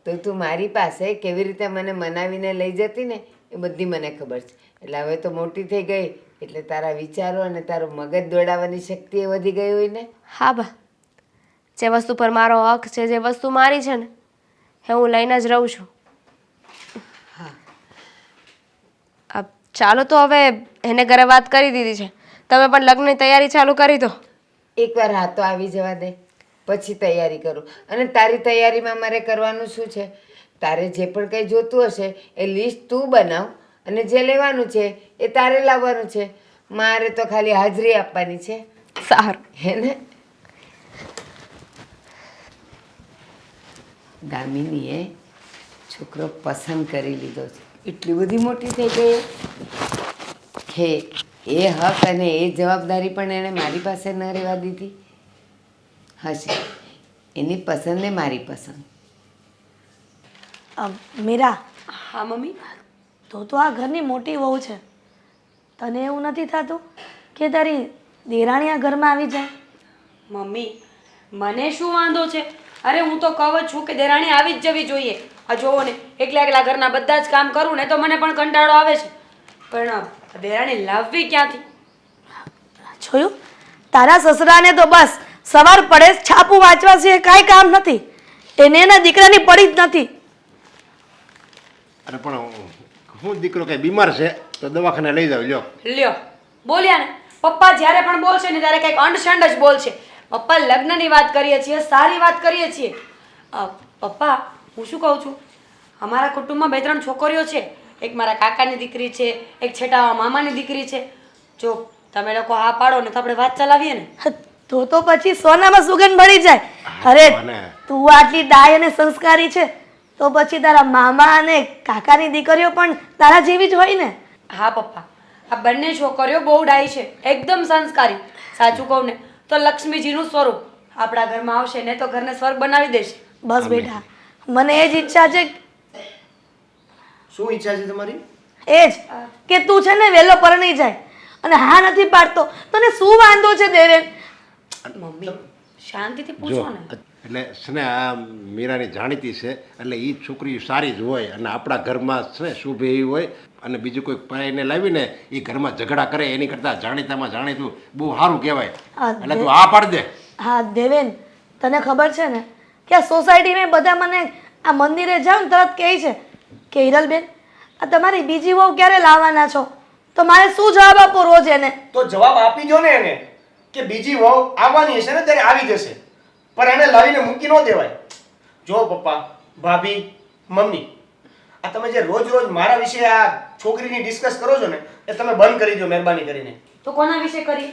તો તું મારી પાસે કેવી રીતે મને મનાવીને લઈ જતી ને એ બધી મને ખબર છે. એટલે હવે તો મોટી થઈ ગઈ એટલે તારા વિચારો અને તારું મગજ દોડાવવાની શક્તિ એ વધી ગઈ હોય ને. હા બા, જે વસ્તુ પર મારો હક છે, જે વસ્તુ મારી છે ને એ હું લઈને જ રહું છું. ચાલો તો હવે એને ઘરે વાત કરી દીધી છે, તમે પણ લગ્નની તૈયારી ચાલુ કરી દો. એકવાર હા તો આવી જવા દે, પછી તૈયારી કરું. અને તારી તૈયારીમાં મારે કરવાનું શું છે? તારે જે પણ કંઈ જોતું હશે એ લિસ્ટ તું બનાવ અને જે લેવાનું છે એ તારે લાવવાનું છે. મારે તો ખાલી હાજરી આપવાની છે. સારું. હે ને? દામિનીએ છોકરો પસંદ કરી લીધો છે. એટલી બધી મોટી થઈ ગઈ કે એ હક અને એ જવાબદારી પણ એણે મારી પાસે ન રહેવા દીધી હશે. એની પસંદ ને મારી પસંદ. મીરા, હા મમ્મી. તો આ ઘરની મોટી વહુ છે. તને એવું નથી થતું કે તારી દેરાણી આ ઘરમાં આવી જાય? મમ્મી મને શું વાંધો છે? અરે હું તો કહું જ છું કે દેરાણી આવી જ જવી જોઈએ. આ જોવો ને એકલા એકલા ઘરના બધા જ કામ કરું ને તો મને પણ કંટાળો આવે છે. પણ દેરાણી લાવવી ક્યાંથી? જોયું, તારા સસરાને તો બસ સવાર પડે છાપું વાંચવા છે કાંઈ કામ નથી. એને એના દીકરાની પડી જ નથી. અરે પણ હું દીકરો કઈ બીમાર છે તો દવાખાને લઈ જાવ. લ્યો લ્યો બોલ્યા ને. પપ્પા જ્યારે પણ બોલશે ને ત્યારે કંઈક અંડશંડ જ બોલશે. પપ્પા લગ્નની વાત કરીએ છીએ, સારી વાત કરીએ છીએ. પપ્પા હું શું કહું છું, અમારા કુટુંબમાં 2-3 છોકરીઓ છે. એક મારા કાકાની દીકરી છે, એક છેટા મામાની દીકરી છે. જો તમે લોકો હા પાડો ને તો આપણે વાત ચલાવીએ ને. તો પછી સોનામાં સુગંધ મળી જાય. અરે તું આટલી ડાય અને સંસ્કારી છે તો પછી તારા મામા અને કાકાની દીકરીઓ પણ તારા જેવી જ હોય ને. હા પપ્પા, આ બંને છોકરીઓ બહુ ડાઈ છે, એકદમ સંસ્કારી. સાચું કહું ને તો લક્ષ્મીજીનું સ્વરૂપ આપણા ઘરમાં આવશે ને તો ઘરને સ્વર્ગ બનાવી દેશે. બસ બેટા, મને એ જ ઈચ્છા છે. શું ઈચ્છા છે તમારી? એ જ કે તું છે ને વહેલો પરણી જાય. અને હા નથી પાડતો તને શું વાંધો છે દેવેન? મમ્મી શાંતિથી જો પૂછો ને. એટલે છે ને આ મીરાની જાણીતી છે એટલે એ છોકરી સારી જ હોય અને આપણા ઘરમાં છે ને શુભ એવી હોય. અને બીજું કોઈ પરાઈને લાવીને એ ઘરમાં ઝઘડા કરે એની કરતાં જાણીતામાં જાણીતું બહુ સારું કહેવાય. એટલે તું આ પાડ દે. હા દેવેન, તને ખબર છે ને કે આ સોસાયટીમાં બધા મને આ મંદિરે જાઉં ને તરત કહે છે કે હિરલબેન આ તમારી બીજી વહુ ક્યારે લાવવાના છો? તો મારે શું જવાબ આપો રોજ એને? તો જવાબ આપી દો ને એને કે બીજી વહુ આવવાની હશે ને ત્યારે આવી જશે, પણ એને લાવીને મૂકી ન દેવાય. જો પપ્પા, ભાભી, મમ્મી, આ તમે જે રોજ રોજ મારા વિશે આ છોકરીની ડિસ્કસ કરો છો ને એ તમે બંધ કરી દો મહેરબાની કરીને. તો કોના વિશે કરી?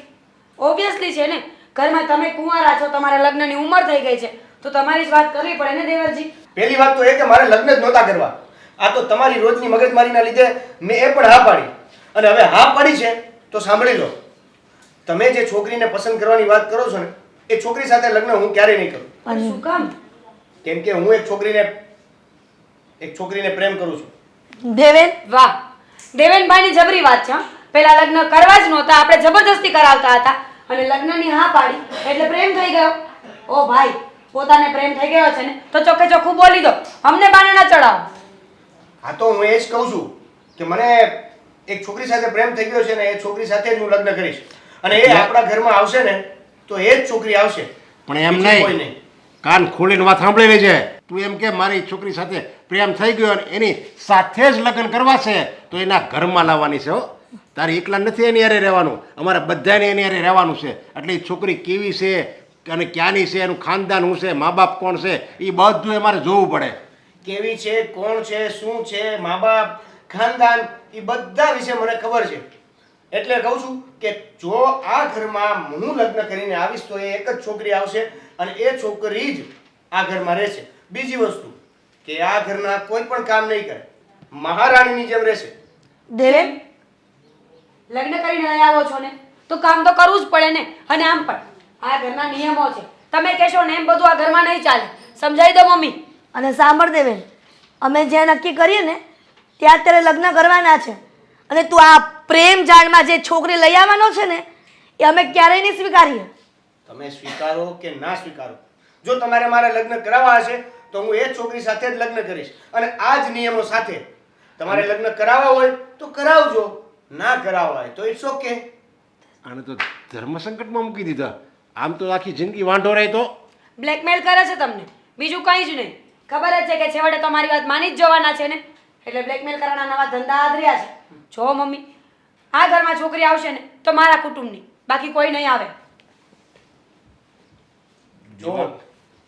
ઓબ્વિયસલી છે ને, ઘરમાં તમે કુંવારા છો, તમારા લગ્નની ઉંમર થઈ ગઈ છે તો તમારી જ વાત કરવી પડે ને દેવરજી. પહેલી વાત તો એ કે મારે લગ્ન જ નહોતા કરવા. આ તો તમારી રોજની મગજમારીના લીધે મેં એ પણ હા પાડી. અને હવે હા પાડી છે તો સાંભળી લો, તમે જે છોકરીને પસંદ કરવાની વાત કરો છો ને એ છોકરી સાથે લગ્ન હું ક્યારેય નહીં કરું. પણ શું કામ? કેમ કે હું એક છોકરીને પ્રેમ કરું છું. દેવેન, વાહ, દેવેનભાઈની જબરી વાત છે. પેલા લગ્ન કરવા જ નહોતા, આપણે જબરદસ્તી કરાવતા હતા અને લગ્નની હા પાડી એટલે પ્રેમ થઈ ગયો. ઓ ભાઈ, પોતાને પ્રેમ થઈ ગયો છે ને તો ચોખ્ખે ચોખ્ખું બોલી દો, અમને બાને ના ચડાવો. હા તો હું એ જ કહું છું કે મને એક છોકરી સાથે પ્રેમ થઈ ગયો છે ને એ છોકરી સાથે જ હું લગ્ન કરીશ અને એ આપણા ઘરમાં આવશે ને તો એ જ છોકરી આવશે પણ એમ બીજી કોઈ નહીં, કાન ખોલીને વાત સાંભળી લેજે. તું એમ કે મારી છોકરી સાથે પ્રેમ થઈ ગયો અને એની સાથે જ લગ્ન કરવા છે તો એના ઘરમાં લાવવાની છે હો. તારે એકલા નથી એની હારે રહેવાનું, અમારે બધાને એની હારે રહેવાનું છે. એટલે એ છોકરી કેવી છે અને ક્યાંની છે, એનું ખાનદાન શું છે, મા બાપ કોણ છે, એ બધું અમારે જોવું પડે. કેવી છે, કોણ છે, શું છે, મા બાપ, ખાનદાન, એ બધા વિશે મને ખબર છે. એટલે કહું છું કે જો આ ઘરમાં હું લગ્ન કરીને આવીશ તો એ એક જ છોકરી આવશે અને એ છોકરી જ આ ઘરમાં રહેશે. બીજી વસ્તુ કે આ ઘરના કોઈ પણ કામ નહીં કરે, મહારાણીની જેમ રહેશે. દેવેન, લગ્ન કરીને અહીં આવો છો ને તો કામ તો કરવું જ પડે ને. અને આમ પણ આ ઘરના નિયમો છે, તમે કહેશો ને એમ બધું આ ઘરમાં નહીં ચાલે. સમજાવી દો મમ્મી. અને સાંભળ દેવેન, અમે જ્યાં નક્કી કરીએ ને ત્યાં અત્યારે લગ્ન કરવાના છે. અને તું આ પ્રેમ જાળમાં જે છોકરી લઈ આવવાનો છે ને એ અમે ક્યારેય નહીં સ્વીકારીએ. તમે સ્વીકારો કે ના સ્વીકારો, જો તમારે મારે લગ્ન કરાવવા હશે તો હું એ જ છોકરી સાથે જ લગ્ન કરીશ અને આ જ નિયમો સાથે. તમારે લગ્ન કરાવવા હોય તો કરાવજો, ના કરાવવા હોય તો ઇટ્સ ઓકે. આને તો ધર્મ સંકટમાં મૂકી દીધા. આમ તો આખી જિંદગી વાંઢો રહે તો. બ્લેકમેલ કરે છે તમને, બીજું કંઈ જ નહીં. ખબર જ છે કે છેવટે તો મારી વાત માની જ જવાના છે ને, એટલે બ્લેકમેલ કરવાના નવા ધંધા આદર્યા છે. જો મમ્મી, આ ઘરમાં છોકરી આવશે ને તો મારા કુટુંબની, બાકી કોઈ નહીં આવે. જો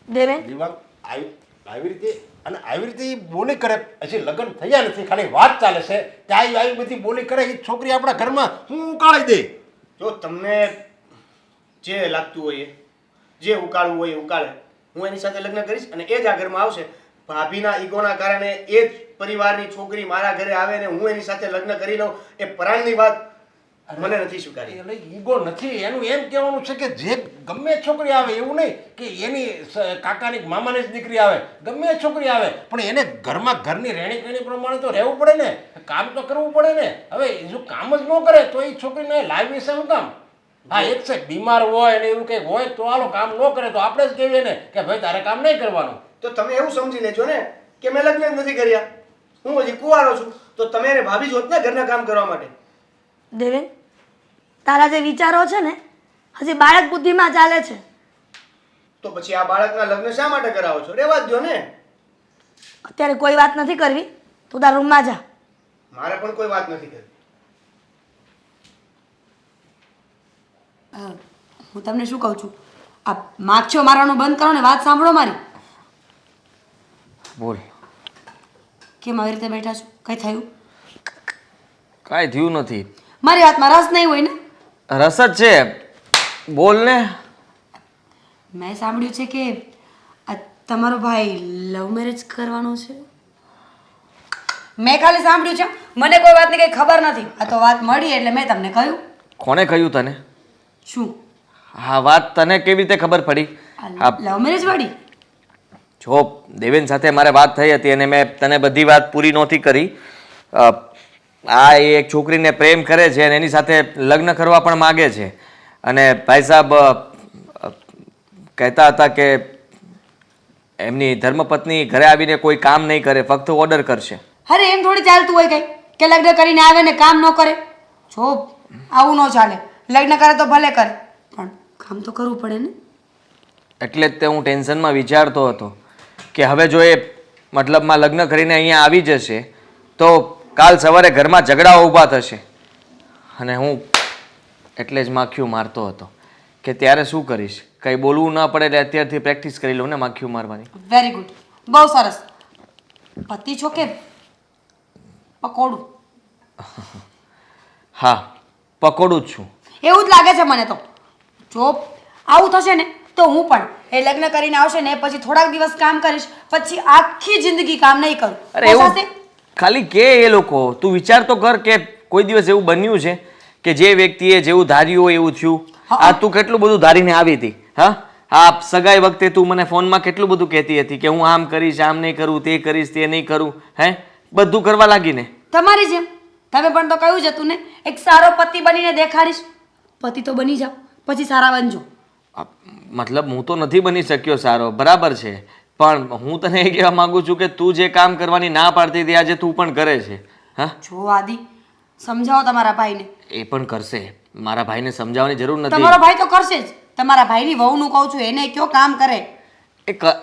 દેવેન, દિમાગ આવી રીતે અને આવી રીતે ઈ બોલી કરે. હજી લગ્ન થયા નથી, ખાલી વાત ચાલે છે ત્યાં આવી બધી બોલી કરે. એ છોકરી આપણા ઘરમાં હું ઉકાળી દે. જો તમને જે લાગતું હોય એ, જે ઉકાળવું હોય એ ઉકાળે. હું એની સાથે લગ્ન કરીશ અને એ જ આ ઘરમાં આવશે. ભાભીના ઈગોના કારણે એ જ પરિવારની છોકરી મારા ઘરે આવે ને હું એની સાથે લગ્ન કરી લઉં, એ પરાણની વાત મને નથી સ્વીકારી. એટલે ઈગો નથી, એનું એમ કહેવાનું છે કે જે ગમે એ છોકરી આવે એવું નહીં કે એની કાકાની મામાની જ દીકરી આવે, ગમે એ છોકરી આવે પણ એને ઘરમાં ઘરની રહેણી કહેણી પ્રમાણે તો રહેવું પડે ને, કામ તો કરવું પડે ને. હવે જો કામ જ ન કરે તો એ છોકરીને લાવી છે શું કામ? હા, એક છે બીમાર હોય અને એવું કંઈક હોય તો હાલો, કામ ન કરે તો આપણે જ કહીએ ને કે ભાઈ તારે કામ નહીં કરવાનું. તો તમે એવું સમજી લેજો ને કે મેં લગ્ન જ નથી કર્યા, હું હજી કુંવારો છું, તો તમે એને ભાભી જોત ને ઘરના કામ કરવા માટે. દેવેન, તારા જે વિચારો છે ને હજી બાળક બુદ્ધિમાં ચાલે છે. તો પછી આ બાળકના લગ્ન શા માટે કરાવો છો? રહેવા જ દો ને. અત્યારે કોઈ વાત નથી કરવી, તું તારા રૂમમાં જા. મારે પણ કોઈ વાત નથી કરવી. હું તમને શું કહું છું, આ માગછો મારવાનું બંધ કરો ને વાત સાંભળો મારી. બોલ. કેમ આવી રીતે બેઠા છો? કંઈ થયું? કાંઈ થયું નથી. મારી વાતમાં રસ નહીં હોય ને? રસ જ છે, બોલ ને. મેં સાંભળ્યું છે કે આ તમારો ભાઈ લવ મેરેજ કરવાનો છે. મેં ખાલી સાંભળ્યું છે, મને કોઈ વાતની કંઈ ખબર નથી. આ તો વાત મળી એટલે મેં તમને કહ્યું. કોને કહ્યું તને? શું? હા, વાત તને કેવી રીતે ખબર પડી? હા, લવ મેરેજ વાળી? જો દેવેન સાથે મારે વાત થઈ હતી અને મેં તને બધી વાત પૂરી નહોતી કરી. આ એક છોકરીને પ્રેમ કરે છે અને એની સાથે લગ્ન કરવા પણ માગે છે. અને ભાઈ સાહેબ કહેતા હતા કે એમની ધર્મપત્ની ઘરે આવીને કોઈ કામ નહીં કરે, ફક્ત ઓર્ડર કરશે. અરે એમ થોડી ચાલતું હોય કંઈ કે લગ્ન કરીને આવે ને કામ ન કરે. જો આવું ન ચાલે. લગ્ન કરે તો ભલે કરે પણ કામ તો કરવું પડે ને. એટલે જ તે હું ટેન્શનમાં વિચારતો હતો કે હવે જો એ મતલબમાં લગ્ન કરીને અહીંયા આવી જશે તો કાલ સવારે ઘરમાં ઝઘડાઓ ઊભા થશે. અને હું એટલે જ માખીયું મારતો હતો કે ત્યારે શું કરીશ, કંઈ બોલવું ન પડે એટલે અત્યારથી પ્રેક્ટિસ કરી લઉં ને માખીયું મારવાની. વેરી ગુડ, બહુ સરસ. પતિ છો કે પકોડું? હા, પકોડું જ છું. એવું જ લાગે છે મને તો. જો આવું થશે ને તો હું પણ એ લગ્ન કરીને આવશે ને પછી થોડાક દિવસ કામ કરીશ, પછી આખી જિંદગી કામ નહીં કરું. અરે એવું પોસાશે? ખાલી કે એ લોકો, તું વિચાર તો કર કે કોઈ દિવસ એવું બન્યું છે કે જે વ્યક્તિએ જેવું ધાર્યું હોય એવું થયું? આ તું કેટલું બધું ધારીને આવી હતી. હા, આ સગાઈ વખતે તું મને ફોનમાં કેટલું બધું કહેતી હતી કે હું આમ કરીશ, આમ નહીં કરું, તે કરીશ, તે નહીં કરું. હે, બધું કરવા લાગીને. તમારી જેમ તમે પણ તો કહ્યું જ હતું ને, એક સારો પતિ બનીને દેખાડીશ. પતિ તો બની જાઓ પછી સારા બનજો. મતલબ હું તો નથી બની શક્યો સારો, બરાબર છે, પણ હું તને એ કહેવા માંગુ છું કે તું જે કામ કરવાની ના પાડતી હતી આજે તું પણ કરે છે હા જો આદિ સમજાવો તમારા ભાઈને. એ પણ કરશે. મારા ભાઈને સમજાવવાની જરૂર નથી. તમારો ભાઈ તો કરશે જ. તમારા ભાઈની વહુનું કહું છું, એને કયો કામ કરે.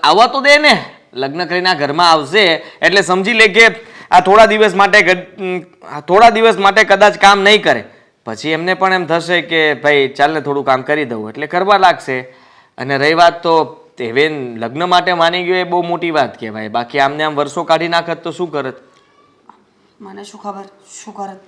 આવવા તો દે ને. લગ્ન કરીને આ ઘરમાં આવશે એટલે સમજી લે કે આ થોડા દિવસ માટે કદાચ કામ નહીં કરે, પછી એમને પણ એમ થશે કે ભાઈ ચાલ ને થોડું કામ કરી દઉં, એટલે કરવા લાગશે. અને રહી વાત તો દેવેન લગ્ન માટે માની ગયો એ બહુ મોટી વાત કહેવાય. બાકી આમને આમ વર્ષો કાઢી નાખત તો શું કરત? મને શું ખબર શું કરત.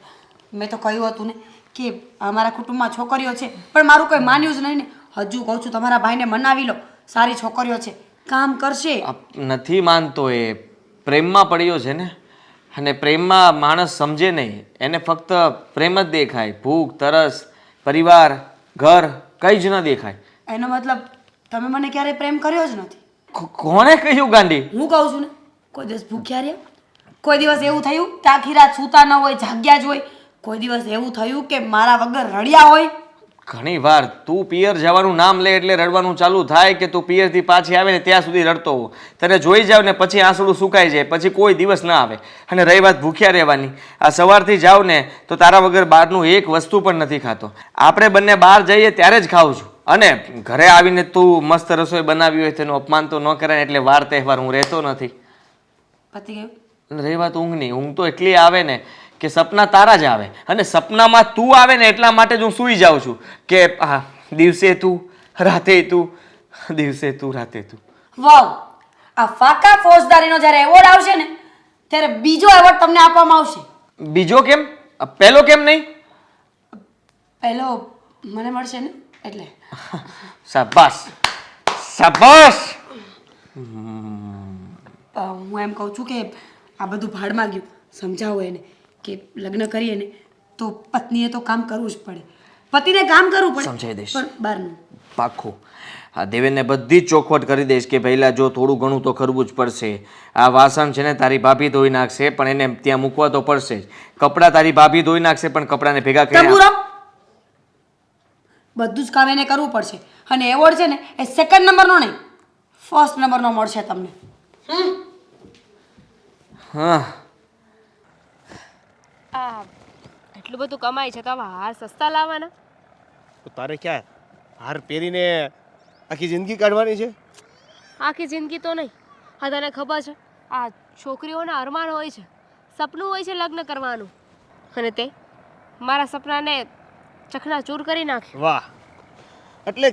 મેં તો કહ્યું હતું ને કે અમારા કુટુંબમાં છોકરીઓ છે, પણ મારું કોઈ માન્યું જ નહીં ને. હજુ કહું છું તમારા ભાઈને મનાવી લો, સારી છોકરીઓ છે, કામ કરશે. નથી માનતો. એ પ્રેમમાં પડ્યો છે ને, અને પ્રેમમાં માણસ સમજે નહીં. એને ફક્ત પ્રેમ જ દેખાય. ભૂખ, તરસ, પરિવાર, ઘર કંઈ જ ન દેખાય. એનો મતલબ તમે મને ક્યારેય પ્રેમ કર્યો જ નથી. કોણે કહ્યું ગાંડી? હું કહું છું ને, કોઈ દિવસ ભૂખ્યા રહ્યા? કોઈ દિવસ એવું થયું કે આખી રાત સૂતા ન હોય, જાગ્યા જ હોય? કોઈ દિવસ એવું થયું કે મારા વગર રડ્યા હોય? ઘણી વાર તું પિયર જવાનું નામ લે એટલે રડવાનું ચાલુ થાય કે તું પિયરથી પાછી આવે ને ત્યાં સુધી રડતો હો. તને જોઈ જાવ ને પછી આંસુડું સુકાઈ જાય, પછી કોઈ દિવસ ના આવે. અને રહી વાત ભૂખ્યા રહેવાની, આ સવારથી જાવ ને તો તારા વગર બહારનું એક વસ્તુ પણ નથી ખાતો. આપણે બંને બહાર જઈએ ત્યારે જ ખાઉં છું, અને ઘરે આવીને તું મસ્ત રસોઈ બનાવી હોય તેનું અપમાન તો ન કરાય. એટલે વાર તહેવાર હું રહેતો નથી. પતી ગયું. અને રહી વાત ઊંઘની, ઊંઘ તો એટલી આવે ને કે સપના તારા જ આવે, અને સપનામાં તું આવે ને એટલા માટે જ હું સૂઈ જાઉં છું કે દિવસે તું રાતે તું, દિવસે તું રાતે તું. વાવ, આ ફાકા ફોજદારીનો જ્યારે એવોર્ડ આવશે ને ત્યારે બીજો એવોર્ડ તમને આપવામાં આવશે. બીજો કેમ? પહેલો કેમ નહીં? પહેલો મને મળશે ને એટલે. શાબાશ શાબાશ. હું એમ કહું છું કે આ બધું ભાડમાં ગયું. સમજાવો એને કે લગ્ન કરીએ ને તો પત્નીએ તો કામ કરવું જ પડે, પતિને કામ કરવું પડે. સમજાવી દઈશ. પણ બહારનું પાક્કું. આ દેવેનને બધી જ ચોખવટ કરી દઈશ કે પહેલાં જો થોડું ઘણું તો કરવું જ પડશે. આ વાસણ છે ને તારી ભાભી ધોઈ નાખશે, પણ એને ત્યાં મૂકવા તો પડશે જ. કપડાં તારી ભાભી ધોઈ નાખશે, પણ કપડાને ભેગા કરી તંબુરો, બધું જ કામ એને કરવું પડશે. અને એવોર્ડ છે ને એ સેકન્ડ નંબરનો નહીં, ફર્સ્ટ નંબરનો મળશે તમને. હા. આ એટલું બધું કમાય છે તો આવા હાર સસ્તા લાવવાના? તો તારે ક્યાં હાર પહેરીને આખી જિંદગી કાઢવાની છે? આખી જિંદગી તો નહીં. હા તને ખબર છે આ છોકરીઓના અરમાન હોય છે, સપનું હોય છે લગ્ન કરવાનું, અને તે મારા સપનાને ચકનાચૂર કરી નાખે. વાહ, એટલે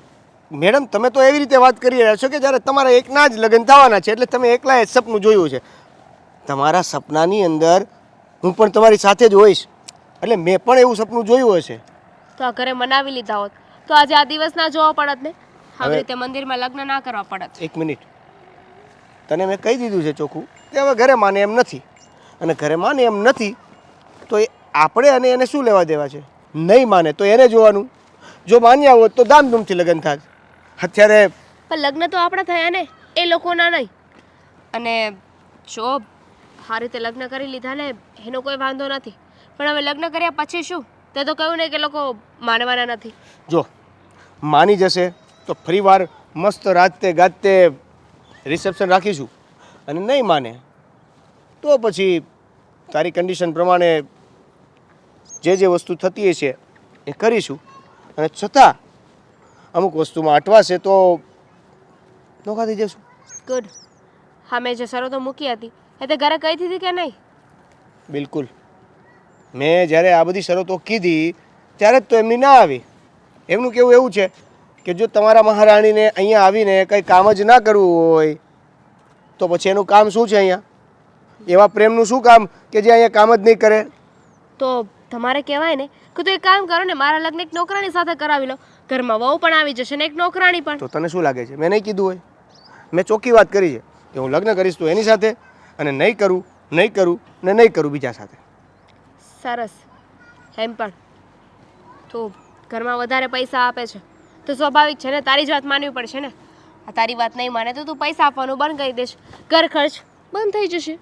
મેડમ તમે તો એવી રીતે વાત કરી રહ્યા છો કે જ્યારે તમારા એકના જ લગ્ન થવાના છે એટલે તમે એકલાએ જ સપનું જોયું છે. તમારા સપનાની અંદર હું પણ તમારી સાથે જ હોઈશ, એટલે મેં પણ એવું સપનું જોયું હશે. તો આ ઘરે મનાવી લીધા હોત તો આજે આ દિવસ ના જોવા પડત ને, આવી રીતે મંદિરમાં લગ્ન ના કરવા પડત. એક મિનિટ, તને મેં કહી દીધું છે ચોખ્ખું કે હવે ઘરે માને એમ નથી, અને ઘરે માને એમ નથી તો એ આપણે અને એને શું લેવા દેવા છે? નહીં માને તો એને જોવાનું, જો માન્યા હોત તો ધામધૂમથી લગ્ન થાય. અત્યારે પણ લગ્ન તો આપણા થયા ને, એ લોકોના નહીં. અને જો આ રીતે લગ્ન કરી લીધા ને એનો કોઈ વાંધો નથી, પણ હવે લગ્ન કર્યા પછી શું? તે તો કહ્યું ને કે લોકો માનવાના નથી. જો માની જશે તો ફરીવાર મસ્ત રાતે ગાતે રિસેપ્શન રાખીશું, અને નહીં માને તો પછી તારી કન્ડિશન પ્રમાણે જે જે વસ્તુ થતી હશે એ કરીશું. અને છતાં અમુક વસ્તુમાં અટવાશે તો નોખા થઈ જશું. ગુડ. હા, મેં જે શરતો મૂકી હતી એ તે ઘરે કહી દીધી કે નહીં? બિલકુલ. મેં જ્યારે આ બધી શરતો કીધી ત્યારે જ તો એમની ના આવી. એમનું કહેવું એવું છે કે જો તમારા મહારાણીને અહીંયા આવીને કંઈ કામ જ ના કરવું હોય તો પછી એનું કામ શું છે અહીંયા? એવા પ્રેમનું શું કામ કે જે અહીંયા કામ જ નહીં કરે? તો તમારે કહેવાય ને કે તું એક કામ કરો ને, મારા લગ્ન એક નોકરાણી સાથે કરાવી લો. ઘરમાં વહુ પણ આવી જશે ને એક નોકરાણી પણ. તો તને શું લાગે છે મેં નહીં કીધું હોય? મેં ચોખ્ખી વાત કરી છે કે હું લગ્ન કરીશ તો એની સાથે, અને નહીં કરું ને નહીં કરું બીજા સાથે. સરસ. એમ પણ તું ઘરમાં વધારે પૈસા આપે છે તો સ્વાભાવિક છે ને તારી જ વાત માનવી પડશે ને. આ તારી વાત નહીં માને તો તું પૈસા આપવાનું બંધ કરી દેશ, ઘર ખર્ચ બંધ થઈ જશે.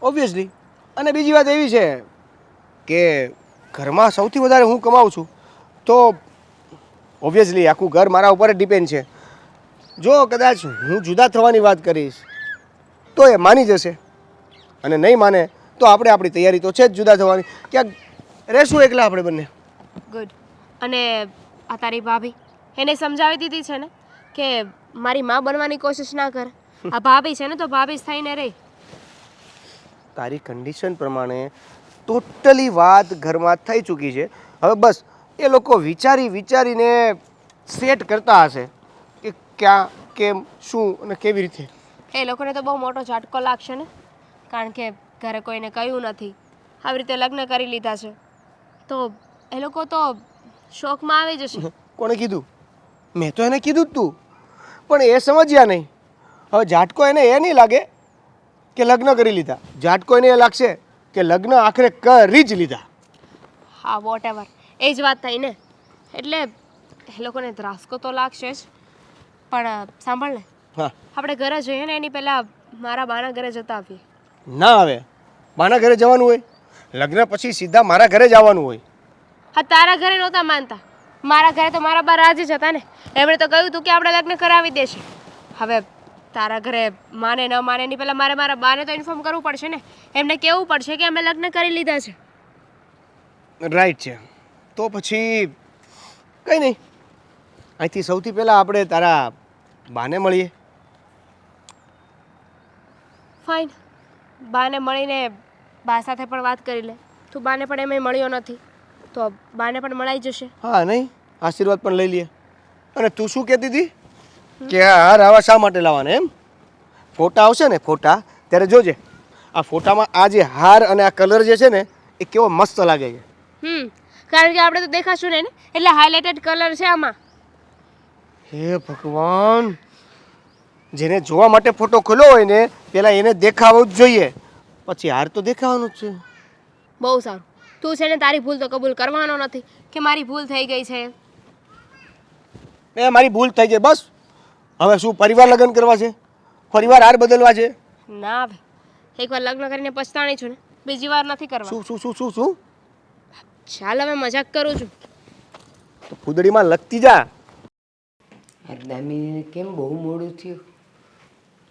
ઓબ્વિયસલી. અને બીજી વાત એવી છે કે ઘરમાં સૌથી વધારે હું કમાઉં છું તો ઓબ્વિયસલી આખું ઘર મારા ઉપર જ ડિપેન્ડ છે. જો કદાચ હું જુદા થવાની વાત કરીશ તો એ માની જશે, અને નહીં માને તો આપણે આપણી તૈયારી તો છે જ જુદા થવાની. ક્યાંક રહેશું એકલા આપણે બંને. ગુડ. અને આ તારી ભાભી એને સમજાવી દીધી છે ને કે મારી માં બનવાની કોશિશ ના કરે. આ ભાભી છે ને તો ભાભી જ થઈને રહી. તારી કન્ડિશન પ્રમાણે ટોટલી વાત ઘરમાં થઈ ચૂકી છે. હવે બસ એ લોકો વિચારીને સેટ કરતા હશે કે ક્યાં, કેમ, શું અને કેવી રીતે. એ લોકોને તો બહુ મોટો ઝટકો લાગશે ને, કારણ કે ઘરે કોઈને કહ્યું નથી, આવી રીતે લગ્ન કરી લીધા છે, તો એ લોકો તો શોકમાં આવી જશે. કોણે કીધું? મેં તો એને કીધું જ તું, પણ એ સમજ્યા નહીં. હવે ઝાટકો એને એ નહીં લાગે કે લગ્ન કરી લીધા, ઝાટકો એને એ લાગશે કે લગ્ન આખરે કરી જ લીધા. હા, વોટ એવર, એ જ વાત થઈ ને. એટલે એ લોકોને ધ્રાસકો તો લાગશે જ. પણ સાંભળ ને, હા, આપણે ઘરે જઈએ ને એની પહેલાં મારા બાના ઘરે જતા આવીએ. ના આવે, બાના ઘરે જવાનું હોય, લગ્ન પછી સીધા મારા ઘરે જ આવવાનું હોય. હા, તારા ઘરે નહોતા માનતા, મારા ઘરે તો મારા બા રાજી જ હતા ને. એમણે તો કહ્યું હતું કે આપણે લગ્ન કરાવી દેશે. હવે તારા ઘરે માને ન માને એની પહેલાં મારે મારા બાને તો ઇન્ફોર્મ કરવું પડશે ને. એમને કહેવું પડશે કે અમે લગ્ન કરી લીધા છે. રાઈટ છે. તો પછી કંઈ નહીં, અહીંથી સૌથી પહેલાં આપણે તારા બાને મળીએ. ફાઇન, બાને મળીને બા સાથે પણ વાત કરી લે. તું બાને પણ એમ મળ્યો નથી તો બાને પણ મળાઈ જશે. હા, નહીં, આશીર્વાદ પણ લઈ લઈએ. અને તું શું કહેતી હતી કે આ હાર આવા શા માટે લાવવાના? એમ ફોટા આવશે ને, ફોટા ત્યારે જોજે, આ ફોટામાં આ જે હાર અને આ કલર જે છે ને એ કેવો મસ્ત લાગે છે. કારણ કે આપણે તો દેખાશું ને એટલે હાઇલાઇટેડ કલર છે આમાં. હે ભગવાન, જેને જોવા માટે ફોટો ખોલ્યો હોય ને પેલા એને દેખાવું જ જોઈએ, પછી હાર તો દેખાવાનું જ છે. બહુ સારું. તું છે ને તારી ભૂલ તો કબૂલ કરવાનો નથી કે મારી ભૂલ થઈ ગઈ છે. એ મારી ભૂલ થઈ ગઈ, બસ. હવે શું પરિવાર લગ્ન કરવા છે? ફરીવાર હાર બદલવા છે? ના હવે, એકવાર લગ્ન કરીને પછતાણી છું ને, બીજી વાર નથી કરવા. શું શું શું શું શું? ચાલ, હવે મજાક કરું છું. તો ફૂદડીમાં લગતી જા. આ દામિનીને કેમ બહુ મોડું થયું?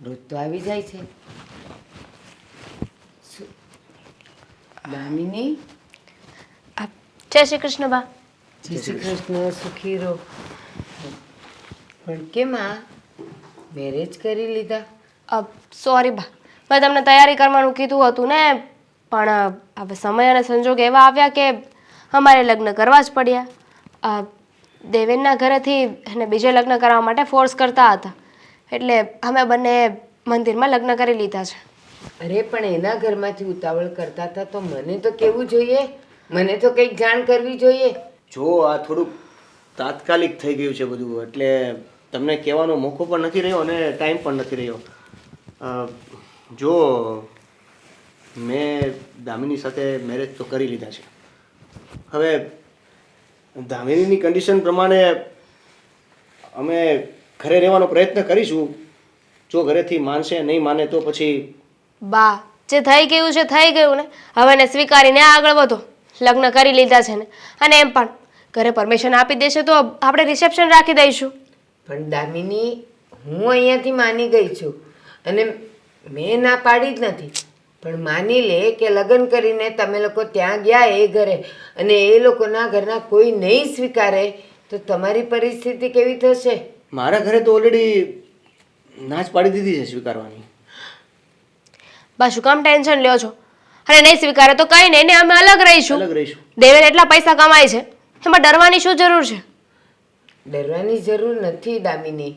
રોજ તો આવી જાય છે. દામિની, જય શ્રી કૃષ્ણ બા. જય શ્રી કૃષ્ણ, સુખી રહો. પણ કેમ આ મેરેજ કરી લીધા? સોરી બા, મેં તમને તૈયારી કરવાનું કીધું હતું ને, પણ હવે સમય અને સંજોગ એવા આવ્યા કે અમારે લગ્ન કરવા જ પડ્યા. દેવેનના ઘરેથી એને બીજે લગ્ન કરવા માટે ફોર્સ કરતા હતા, એટલે અમે બંને મંદિરમાં લગ્ન કરી લીધા છે. અરે પણ એના ઘરમાંથી ઉતાવળ કરતા હતા તો મને તો કહેવું જોઈએ, મને તો કંઈક જાણ કરવી જોઈએ. જો આ થોડુંક તાત્કાલિક થઈ ગયું છે બધું, એટલે તમને કહેવાનો મોકો પણ નથી રહ્યો અને ટાઈમ પણ નથી રહ્યો. જો મેં દામિની સાથે મેરેજ તો કરી લીધા છે. હવે દામિનીની કન્ડિશન પ્રમાણે અમે ઘરે રહેવાનો પ્રયત્ન કરીશું. જો ઘરેથી માનશે, નહીં માને તો પછી બા, જે થઈ ગયું છે થઈ ગયું ને, હવે એને સ્વીકારીને આગળ વધો. લગ્ન કરી લીધા છે ને, અને એમ પણ ઘરે પરમિશન આપી દેશે તો આપણે રિસેપ્શન રાખી દઈશું. પણ દામિની, હું અહીંયાથી માની ગઈ છું અને મેં ના પાડી જ નથી, પણ માની લે કે લગ્ન કરીને તમે લોકો ત્યાં ગયા એ ઘરે અને એ લોકોના ઘરના કોઈ નહીં સ્વીકારે તો તમારી પરિસ્થિતિ કેવી થશે? મારા ઘરે તો ઓલરેડી ના જ પાડી દીધી છે સ્વીકારવાની. બસ શું કામ ટેન્શન લ્યો છો? અને નહીં સ્વીકારે તો કંઈ નહીં ને, અમે અલગ રહીશું. અલગ રહીશું. દેવેન એટલા પૈસા કમાય છે, એમાં ડરવાની શું જરૂર છે? ડરવાની જરૂર નથી દામિની,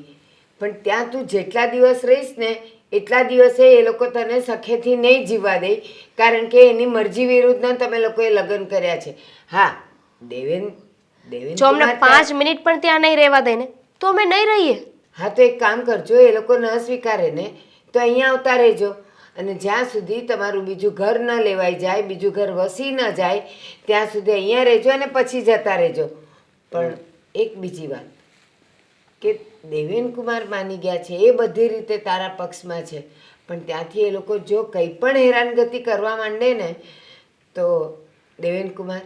પણ ત્યાં તું જેટલા દિવસ રહીશ ને એટલા દિવસે એ લોકો તને સખેથી નહીં જીવવા દે, કારણ કે એની મરજી વિરુદ્ધના તમે લોકોએ લગ્ન કર્યા છે. હા, દેવેન જો અમને 5 મિનિટ પણ ત્યાં નહીં રહેવા દે ને તો અમે નહીં રહીએ. હા, તો એક કામ કરજો, એ લોકો ન સ્વીકારે ને તો અહીંયા આવતા રહેજો અને જ્યાં સુધી તમારું બીજું ઘર ન લેવાઈ જાય, બીજું ઘર વસી ન જાય ત્યાં સુધી અહીંયા રહેજો અને પછી જતા રહેજો. પણ એક બીજી વાત કે દેવેન કુમાર માની ગયા છે એ બધી રીતે તારા પક્ષમાં છે, પણ ત્યાંથી એ લોકો જો કંઈ પણ હેરાનગતિ કરવા માંડે ને તો દેવેન કુમાર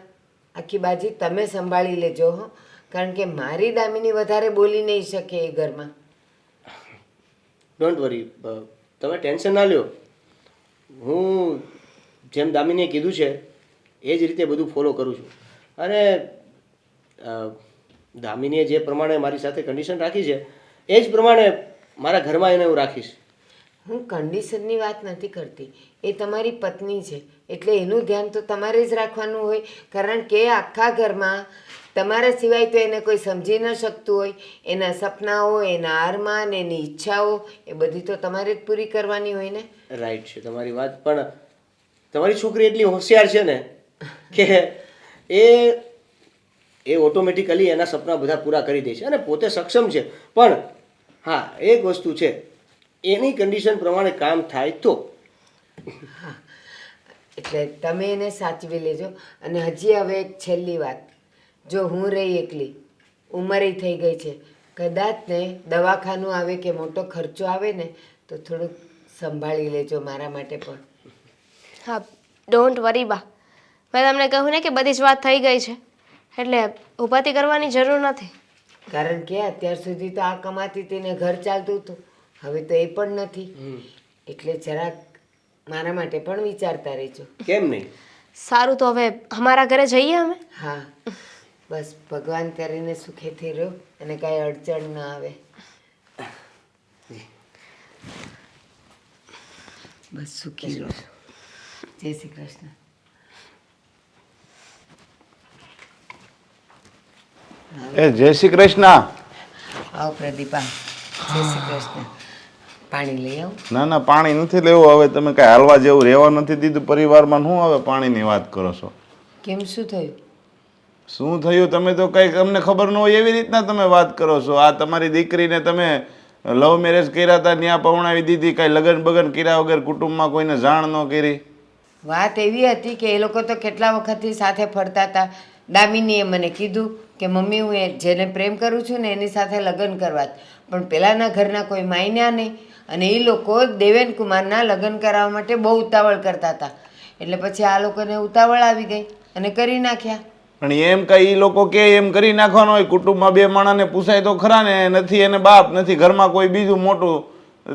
આખી બાજી તમે સંભાળી લેજો હો, કારણ કે મારી દામિની વધારે બોલી નહીં શકે એ ઘરમાં. ડોન્ટ વરી, તમે ટેન્શન ના લ્યો. હું જેમ દામિનીએ કીધું છે એ જ રીતે બધું ફોલો કરું છું. અને દામિનીએ જે પ્રમાણે મારી સાથે કન્ડિશન રાખી છે એ જ પ્રમાણે મારા ઘરમાં એને હું રાખીશ. હું કન્ડિશનની વાત નથી કરતી. એ તમારી પત્ની છે એટલે એનું ધ્યાન તો તમારે જ રાખવાનું હોય, કારણ કે આખા ઘરમાં તમારા સિવાય તો એને કોઈ સમજી ન શકતું હોય. એના સપનાઓ, એના અરમાન, એની ઈચ્છાઓ એ બધી તો તમારે જ પૂરી કરવાની હોય ને. રાઈટ છે તમારી વાત, પણ તમારી છોકરી એટલી હોશિયાર છે ને કે એ ઓટોમેટિકલી એના સપના બધા પૂરા કરી દે છે અને પોતે સક્ષમ છે. પણ હા, એક વસ્તુ છે, એની કન્ડિશન પ્રમાણે કામ થાય તો. એટલે તમે એને સાચવી લેજો. અને હજી હવે એક છેલ્લી વાત, જો હું રહી એકલી, ઉંમરે થઈ ગઈ છે, કદાચ ને દવાખાનું આવે કે મોટો ખર્ચો આવે ને તો થોડુંક સંભાળી લેજો મારા માટે પણ. હા, ડોન્ટ વરી બા. મેં તમને કહ્યું ને કે બધી જ વાત થઈ ગઈ છે, એટલે ઉપાધિ કરવાની જરૂર નથી. કારણ કે અત્યાર સુધી તો આ કમાતી હતી ને ઘર ચાલતું હતું, હવે તો એ પણ નથી. એટલે જરાક મારા માટે પણ વિચારતા રહેજો. કેમ નહીં? સારું, તો હવે અમારા ઘરે જઈએ અમે. હા, બસ ભગવાન કરીને સુખેથી રહ્યો અને કાંઈ અડચણ ન આવે. બસ સુખી રહો. જય શ્રી કૃષ્ણ. એ જય શ્રી કૃષ્ણ. આવો પ્રદીપા. જય શ્રી કૃષ્ણ. પાણી લઈ આવું? ના ના, પાણી નથી લેવું. હવે તમે કાંઈ હાલવા જેવું રહેવા નથી દીધું પરિવારમાં. શું હવે પાણીની વાત કરો છો? કેમ, શું થયું? શું થયું? તમે તો કંઈક અમને ખબર ન હોય એવી રીતના તમે વાત કરો છો. આ તમારી દીકરીને તમે લવ મેરેજ કર્યા હતા, ત્યાં પહોંચાવી દીધી, કાંઈ લગ્ન બગન કર્યા વગર, કુટુંબમાં કોઈને જાણ ન કરી. વાત એવી હતી કે એ લોકો તો કેટલા વખતથી સાથે ફરતા હતા. દામિનીએ મને કીધું કે મમ્મી, હું જેને પ્રેમ કરું છું ને એની સાથે લગ્ન કરવા, પણ પેલાના ઘરના કોઈ માન્યા નહીં. અને એ લોકો દેવેન કુમારના લગ્ન કરાવવા માટે બહુ ઉતાવળ કરતા હતા. એટલે પછી આ લોકોને ઉતાવળ આવી ગઈ અને કરી નાખ્યા. પણ એમ કઈ ઈ લોકો કે એમ કરી નાખવાનું હોય? કુટુંબમાં બે માણસને પૂછાય તો ખરા ને. નથી એને બાપ, નથી ઘરમાં કોઈ બીજું મોટું,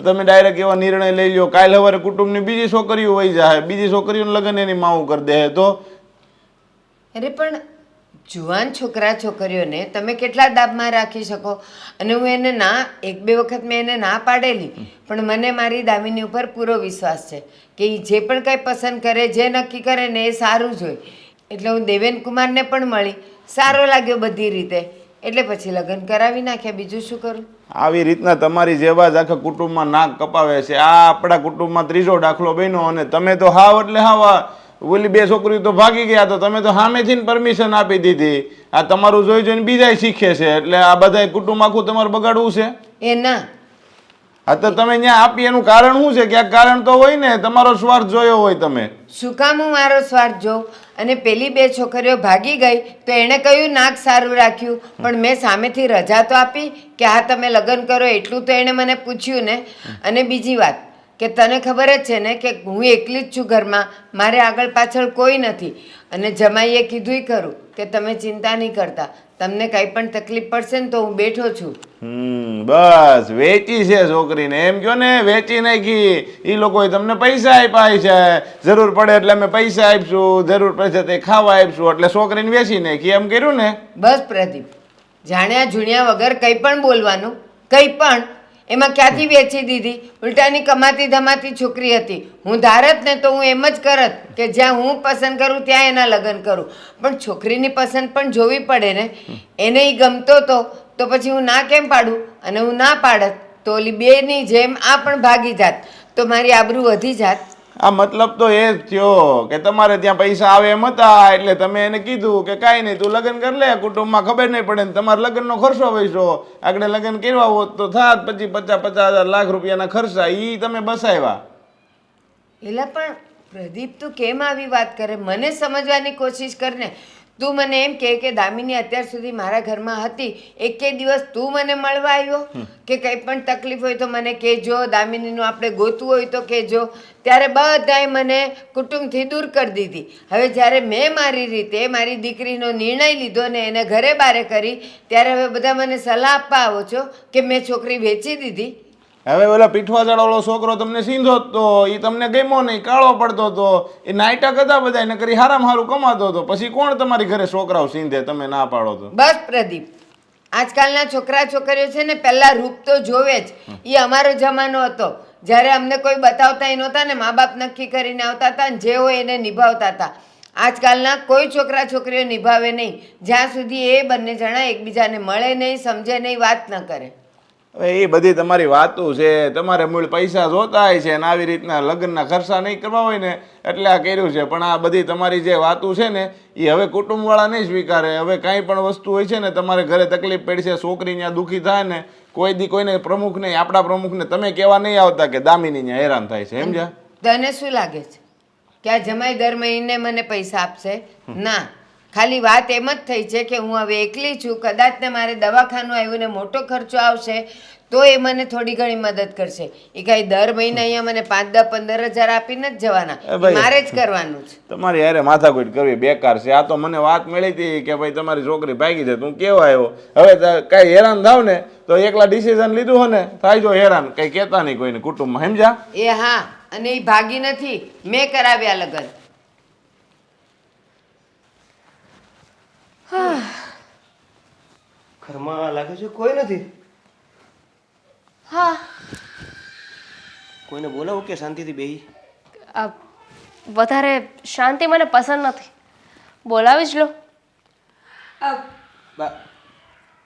તમે ડાયરેક્ટ એવા નિર્ણય લઈ લો. કાલ સવારે કુટુંબની બીજી છોકરીઓ વહી જાય, બીજી છોકરીઓને લગ્ન એની માવું કરી દે તો? અરે પણ જુવાન છોકરા છોકરીઓને તમે કેટલા દાબમાં રાખી શકો? અને હું એને ના, એક બે વખત મેં એને ના પાડેલી, પણ મને મારી દામિની ઉપર પૂરો વિશ્વાસ છે કે એ જે પણ કંઈ પસંદ કરે, જે નક્કી કરે ને એ સારું જ હોય. એટલે હું દેવેન કુમારને પણ મળી, સારો લાગ્યો બધી રીતે, એટલે પછી લગ્ન કરાવી નાખ્યા. બીજું શું કરું? આવી રીતના તમારી જેવા જ આખા કુટુંબમાં નાક કપાવે છે. આ આપણા કુટુંબમાં ત્રીજો દાખલો બન્યો. અને તમે તો હાવ એટલે હાવ, ઓલી બે છોકરીઓ તો ભાગી ગયા, તો તમે તો સામેથી પરમિશન આપી દીધી. આ તમારું જોઈ જોઈને બીજા શીખે છે, એટલે આ બધા કુટુંબ આખું તમારે બગાડવું છે? એ ના. હા, તો તમે ત્યાં આપી એનું કારણ શું છે? ક્યાંક કારણ તો હોય ને. તમારો સ્વાર્થ જોયો હોય તમે. શું કામ હું મારો સ્વાર્થ જોઉં? અને પેલી બે છોકરીઓ ભાગી ગઈ તો એણે કહ્યું નાક સારું રાખ્યું, પણ મેં સામેથી રજા તો આપી કે હા તમે લગ્ન કરો, એટલું તો એણે મને પૂછ્યું ને. અને બીજી વાત કે તને ખબર જ છે ને કે હું એકલી જ છું ઘરમાં, મારે આગળ પાછળ કોઈ નથી. અને જમાઈએ કીધું ખરું કે તમે ચિંતા નહીં કરતા, તમને કાંઈ પણ તકલીફ પડશે ને તો હું બેઠો છું. બસ વેચી છે છોકરીને, એમ કયો ને, વેચી નાખી. એ લોકોએ તમને પૈસા આપ્યા છે, જરૂર પડે એટલે અમે પૈસા આપીશું, જરૂર પડશે તે ખાવા આપીશું, એટલે છોકરીને વેચી નાખી, એમ કર્યું ને? બસ પ્રદીપ, જાણ્યા જુણ્યા વગર કંઈ પણ બોલવાનું, કંઈ પણ. એમાં ક્યાંથી વેચી દીધી? ઉલટાની કમાતી ધમાતી છોકરી હતી. હું ધારત ને તો હું એમ જ કરત કે જ્યાં હું પસંદ કરું ત્યાં એના લગ્ન કરું. પણ છોકરીની પસંદ પણ જોવી પડે ને. એને એ ગમતો તો પછી હું ના કેમ પાડું? અને હું ના પાડત તો ઓલી બેની જેમ આ પણ ભાગી જાત, તો મારી આબરૂ વધી જાત. આ મતલબ તો એ જ થયો કે તમારે ત્યાં પૈસા આવે એમ હતા, એટલે તમે એને કીધું કે કાંઈ નહીં, તું લગ્ન કરી લે, કુટુંબમાં ખબર નહીં પડે ને તમારે લગ્નનો ખર્ચો વહીશો. આગળ લગ્ન કરવા હોત તો થાત પછી 50,000 લાખ રૂપિયાના ખર્ચા, એ તમે બસાવ્યા. એલા પણ પ્રદીપ, તું કેમ આવી વાત કરે? મને સમજવાની કોશિશ કર ને. તું મને એમ કે દામિની અત્યાર સુધી મારા ઘરમાં હતી, એકે દિવસ તું મને મળવા આવ્યો કે કંઈ પણ તકલીફ હોય તો મને કહેજો, દામિનીનું આપણે ગોતવું હોય તો કહેજો? ત્યારે બધાએ મને કુટુંબથી દૂર કરી દીધી. હવે જ્યારે મેં મારી રીતે મારી દીકરીનો નિર્ણય લીધો ને એને ઘરે બારે કરી, ત્યારે હવે બધા મને સલાહ આપવા આવો છો કે મેં છોકરી વેચી દીધી. હવે ઓલા પીઠવાચાળો છોકરો તમને સીંધો જ તો એ તમને ગમ્યો નહીં, કાળો પડતો હતો, એ નાટક હતા બધા એને કરી હારામાં હારું કમાતો હતો, પછી કોણ તમારી ઘરે છોકરાઓ સીંધે, તમે ના પાડો તો? બસ પ્રદીપ, આજકાલના છોકરા છોકરીઓ છે ને પહેલા રૂપ તો જોવે જ. એ અમારો જમાનો હતો જ્યારે અમને કોઈ બતાવતા નહોતા ને મા બાપ નક્કી કરીને આવતા હતા ને જે હોય એને નિભાવતા હતા. આજકાલના કોઈ છોકરા છોકરીઓ નિભાવે નહીં જ્યાં સુધી એ બંને જણા એકબીજાને મળે નહીં, સમજે નહીં, વાત ન કરે. હવે એ બધી તમારી વાતો છે, તમારે મૂળ પૈસા જોતા હોય છે અને આવી રીતના લગ્નના ખર્ચા નહીં કરવા હોય ને એટલે આ કર્યું છે. પણ આ બધી તમારી જે વાતો છે ને એ હવે કુટુંબવાળા નહીં સ્વીકારે. હવે કાંઈ પણ વસ્તુ હોય છે ને તમારે ઘરે તકલીફ પડશે, છોકરી ત્યાં દુઃખી થાય ને કોઈ દી કોઈને પ્રમુખ નહીં, આપણા પ્રમુખને તમે કહેવા નહીં આવતા કે દામિની ત્યાં હેરાન થાય છે, સમજ્યા? તને શું લાગે છે કે આ જમાઈ દર મહિને મને પૈસા આપશે? ના, ખાલી વાત એમ જ થઈ છે કે હું હવે એકલી છું, કદાચ ને મારે દવાખાનું આવ્યું ને મોટો ખર્ચો આવશે તો એ મને થોડી ઘણી મદદ કરશે. એ કાંઈ દર મહિને અહીંયા મને 5, 10, 15 હજાર આપીને જ જવાના, મારે જ કરવાનું છે. તમારી યારે માથાકૂટ કરવી બેકાર છે. આ તો મને વાત મળી હતી કે ભાઈ તમારી છોકરી ભાગી છે, તું કેવા આવ્યો. હવે કાંઈ હેરાન થાવ ને તો એકલા ડિસિઝન લીધું હોય ને થાય જો હેરાન, કંઈ કહેતા નહીં કોઈને કુટુંબમાં, સમજ્યા? એ હા, અને એ ભાગી નથી, મેં કરાવ્યા લગ્ન. ઘરમાં લાગે છે કોઈ નથી. હા, કોઈને બોલાવો કે શાંતિથી બેહી? આ વધારે શાંતિ મને પસંદ નથી, બોલાવી જ લો. બા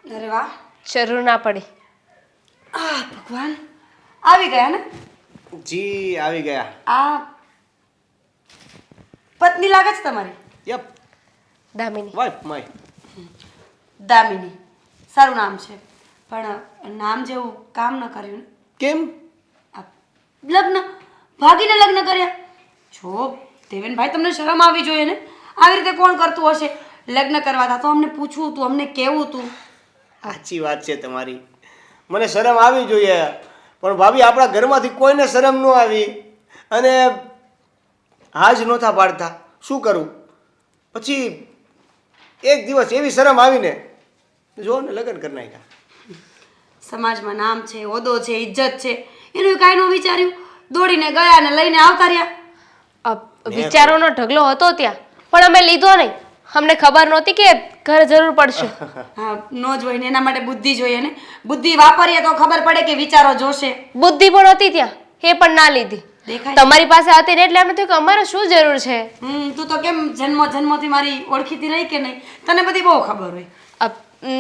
અરે વાહ, જરૂર ના પડી. ભગવાન, આવી ગયા ને? જી આવી ગયા. આ પત્ની લાગે છે તમારી? Yup, Damini. Wife my. Damini સારું નામ છે, પણ નામ જેવું કામ ન કર્યું ને. કેમ? આ લગ્ન ભાગીને લગ્ન કર્યા? જો દેવેનભાઈ, તમને શરમ આવી જોઈએ ને. આવી રીતે કોણ કરતું હશે? લગ્ન કરવા હતા તો અમને પૂછવું તું, અમને કહેવું તું. સાચી વાત છે તમારી, મને શરમ આવી જોઈએ, પણ ભાભી આપણા ઘરમાંથી કોઈને શરમ ન આવી અને હાજ નહોતા પાડતા. શું કરું? પછી એક દિવસ એવી શરમ આવીને જો ને લગ્ન કરી નાખ્યા. સમાજમાં નામ છે, હોદ્દો છે, ઇજ્જત છે, એનું કાંઈ ન વિચાર્યું, દોડીને ગયા ને લઈને આવતા રહ્યા. વિચારોનો ઢગલો હતો ત્યાં, પણ અમે લીધો નહીં. અમને ખબર નહોતી કે ઘરે જરૂર પડશે. હા, નો જોઈએ ને એના માટે બુદ્ધિ જોઈએ ને. બુદ્ધિ વાપરીએ તો ખબર પડે કે વિચારો જોશે. બુદ્ધિ પણ હતી ત્યાં, એ પણ ના લીધી. દેખાય તમારી પાસે હતી ને એટલે એમ થયું કે અમારે શું જરૂર છે. તું તો કેમ જન્મોથી મારી ઓળખીતી રહી કે નહીં? તને બધી બહુ ખબર હોય.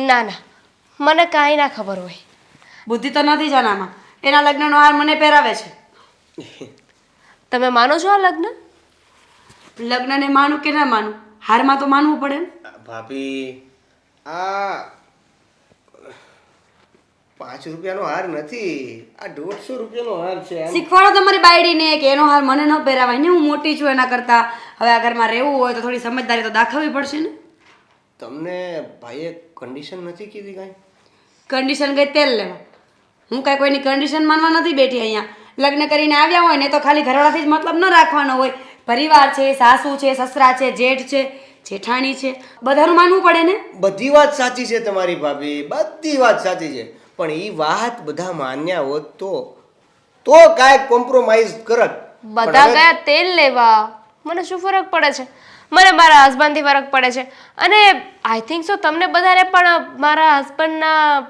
ના ના, મને કાંઈ ના ખબર હોય. બુદ્ધિ તો નથી જનામાં. એના લગ્નનો હાર મને પહેરાવે છે. તમે માનો છો આ લગ્ન? લગ્નને માનું કે ના માનું, હારમાં તો માનવું પડે ને. ભાભી, આ 5 રૂપિયાનો હાર નથી, આ 150 રૂપિયાનો હાર છે. શીખવાડો તમારી બાયડીને કે એનો હાર મને ન પહેરાવાય ને. હું મોટી છું એના કરતાં. હવે આ ઘરમાં રહેવું હોય તો થોડી સમજદારી તો દાખવવી પડશે ને. તમને ભાઈએ કન્ડિશન નથી કીધી કાંઈ? કન્ડિશન ગઈ તેલ લેવા. હું કાંઈ કોઈની કન્ડિશન માનવા નથી બેઠી અહીંયા. લગ્ન કરીને આવ્યા હોય ને તો ખાલી ઘરવાળાથી જ મતલબ ન રાખવાનો હોય. પરિવાર છે, સાસુ છે, સસરા છે, જેઠ છે, જેઠાણી છે, બધાનું માનવું પડે ને. બધી વાત સાચી છે તમારી ભાભી, બધી વાત સાચી છે, પણ એ વાત બધા માન્યા હોત તો કાંઈક કોમ્પ્રોમાઇઝ કરત. બધા ગયા તેલ લેવા, મને શું ફરક પડે છે? મને મારા હસબન્ડથી ફરક પડે છે. અને આઈ થિંક સો તમને બધાને પણ મારા હસબન્ડના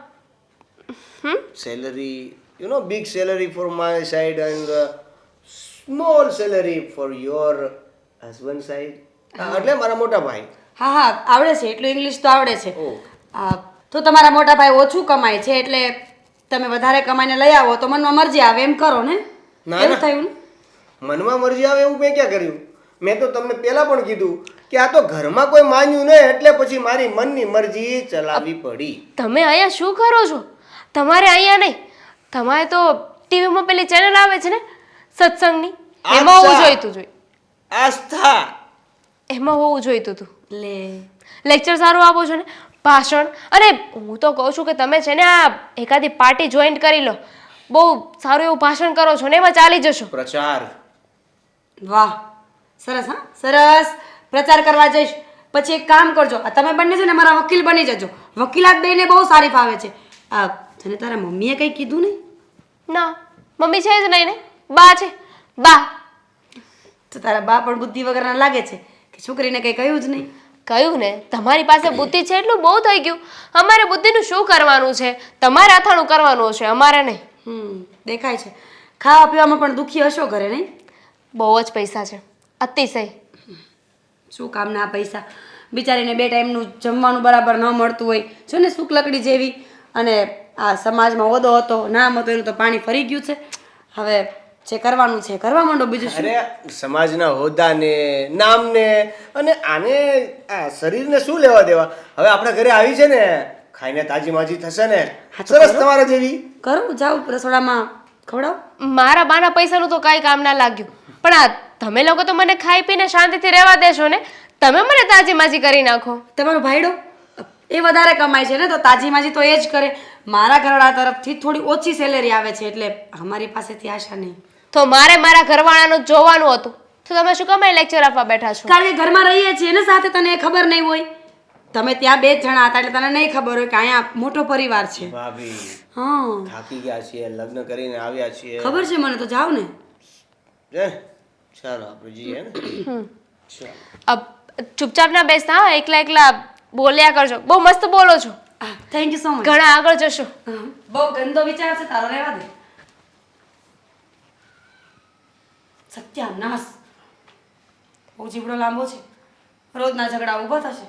salary, big salary for my side and small salary for your husband side. એટલે મારા મોટા ભાઈ. હા હા, આવડે છે, એટલું ઇંગ્લિશ તો આવડે છે. ઓહ. તો તમારા મોટા ભાઈ ઓછું કમાય છે એટલે તમે વધારે કમાઈને લઈ આવો તો મનમાં મરજી આવે એમ કરો ને. ના, એવું ના. થયું ને? મનમાં મરજી આવે એવું મેં ક્યાં કર્યું? મેં તો તમને પહેલા પણ કીધું કે આ તો ઘરમાં કોઈ માન્યું ને એટલે પછી મારી મનની મરજી ચલાવવી પડી. તમે અહીંયા શું કરો છો? તમારે અહીંયા નહીં, તમારે તો ટીવીમાં પેલી ચેનલ આવે છે ને સત્સંગની, એમાં હોવું જોઈતું હતું. આસ્થા. એમાં હોવું જોઈતું હતું. લે, લેક્ચર સારું આપો છો ને, ભાષણ. અને હું તો કહું છું કે તમે છે ને આ એકાદી પાર્ટી જોઈન કરી લો. બહુ સારું એવું ભાષણ કરો છો ને, એમાં ચાલી જશો. પ્રચાર. વાહ, સરસ. હા, સરસ. પ્રચાર કરવા જઈશ. પછી એક કામ કરજો, આ તમે બંને છે ને મારા વકીલ બની જજો. વકીલાત બેને બહુ સારી ફાવે છે. તને તારા મમ્મીએ કંઈ કીધું નહીં? ના, મમ્મી છે જ નહીં ને, બા છે. બા તો તારા બા પણ બુદ્ધિ વગરના લાગે છે કે છોકરીને કંઈ કહ્યું જ નહીં. કહ્યું ને, તમારી પાસે બુદ્ધિ છે એટલું બહુ થઈ ગયું. અમારે બુદ્ધિનું શું કરવાનું છે? તમારે અથાણું કરવાનું હશે, અમારે નહીં. દેખાય છે. ખાવા પીવામાં પણ દુખી હશો ઘરે, નહીં? બહુ જ પૈસા છે, અતિશય. શું કામના આ પૈસા? બિચારીને 2 ટાઈમનું જમવાનું બરાબર ન મળતું હોય, જો ને સૂક લકડી જેવી. અને આ સમાજમાં હોદ્દો હતો, નામ હતો, એનું તો પાણી ફરી ગયું છે. હવે જે કરવાનું છે કરવા માંડો, બીજું શું? અરે સમાજના હોદ્દાને, નામને અને આને આ શરીરને શું લેવા દેવા? હવે આપણા ઘરે આવી છે ને, ખાઈને તાજી માજી થશે ને, સરસ તમારા જેવી. કરું, જાઉં રસોડામાં ખવડાવ. મારા બાના પૈસાનું તો કાંઈ કામ ના લાગ્યું. પણ આ તમે લોકો તો મને ખાઈ પીને શાંતિથી રહેવા દેશો ને? તમે મને તાજી માજી કરી નાખો. તમારો ભાઈડો એ વધારે કમાય છે ને, તો તાજી માજી તો એ જ કરે. મારા ઘરવાળા તરફથી થોડી ઓછી સેલેરી આવે છે, એટલે અમારી પાસેથી આશા નહીં. તો મારે મારા ઘરવાળાનું જોવાનું હતું, તો તમે શું કમાઈ લેક્ચર આપવા બેઠા છો? કારણ કે ઘરમાં રહીએ છીએ ને સાથે, તને એ ખબર નહીં હોય. તમે ત્યાં 2 જ જણા હતા એટલે તને નહીં ખબર હોય કે અહીંયા મોટો પરિવાર છે. ભાભી હા, થાકી ગયા છીએ, લગ્ન કરીને આવ્યા છીએ. ખબર છે મને, તો જાઓ ને. ચાલો આપણે જઈએ ને. અબ ચૂપચાપ ના બેસતા, હા? એકલા એકલા બોલ્યા કરજો. બહુ મસ્ત બોલો છો. Thank you so much. ઘણા આગળ જશો. બહુ ગંદો વિચાર છે તારો, રહેવા દે. સત્યાનાશ, બહુ જીવડો લાંબો છે, રોજના ઝઘડા ઊભા થશે.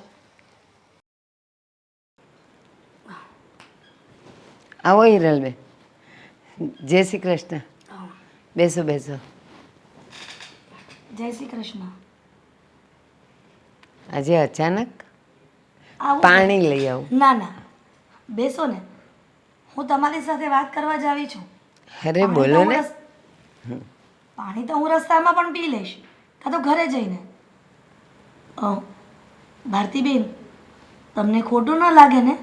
આવો હિરલબેન, જય શ્રી કૃષ્ણ. બેસો બેસો. જય શ્રી કૃષ્ણ. આજે અચાનક આવું? પાણી લઈ આવું. ના ના, બેસો ને, હું તમારી સાથે વાત કરવા જ આવી છું. અરે બોલો ને. પાણી તો હું રસ્તામાં પણ પી લઈશ, કાં તો ઘરે જઈને. ભારતીબેન, તમને ખોટું ન લાગે ને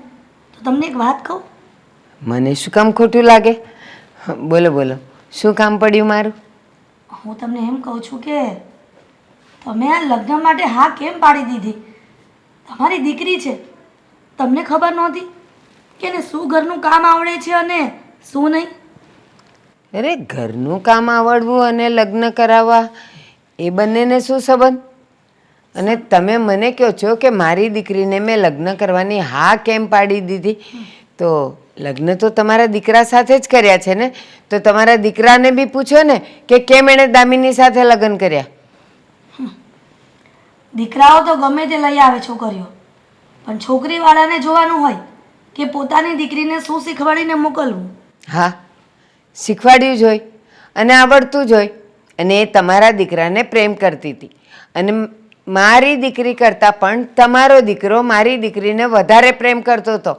તો તમને એક વાત કહું? મને શું કામ ખોટું લાગે? બોલો બોલો, શું કામ પડ્યું મારું? હું તમને એમ કહું છું કે તમે આ લગ્ન માટે હા કેમ પાડી દીધી? તમારી દીકરી છે, તમને ખબર નહોતી કે એને શું ઘરનું કામ આવડે છે અને શું નહીં? અરે ઘરનું કામ આવડવું અને લગ્ન કરાવવા એ બંનેને શું સંબંધ? અને તમે મને કહો છો કે મારી દીકરીને મેં લગ્ન કરવાની હા કેમ પાડી દીધી? તો લગ્ન તો તમારા દીકરા સાથે જ કર્યા છે ને, તો તમારા દીકરાને બી પૂછો ને કે કેમ એણે દામિની સાથે લગ્ન કર્યા. દીકરાઓ તો ગમે તે લઈ આવે છોકરીઓ, પણ છોકરીવાળાને જોવાનું હોય કે પોતાની દીકરીને શું શીખવાડીને મોકલવું. હા, શીખવાડ્યું જ હોય અને આવડતું જ હોય. અને એ તમારા દીકરાને પ્રેમ કરતી હતી, અને મારી દીકરી કરતાં પણ તમારો દીકરો મારી દીકરીને વધારે પ્રેમ કરતો હતો.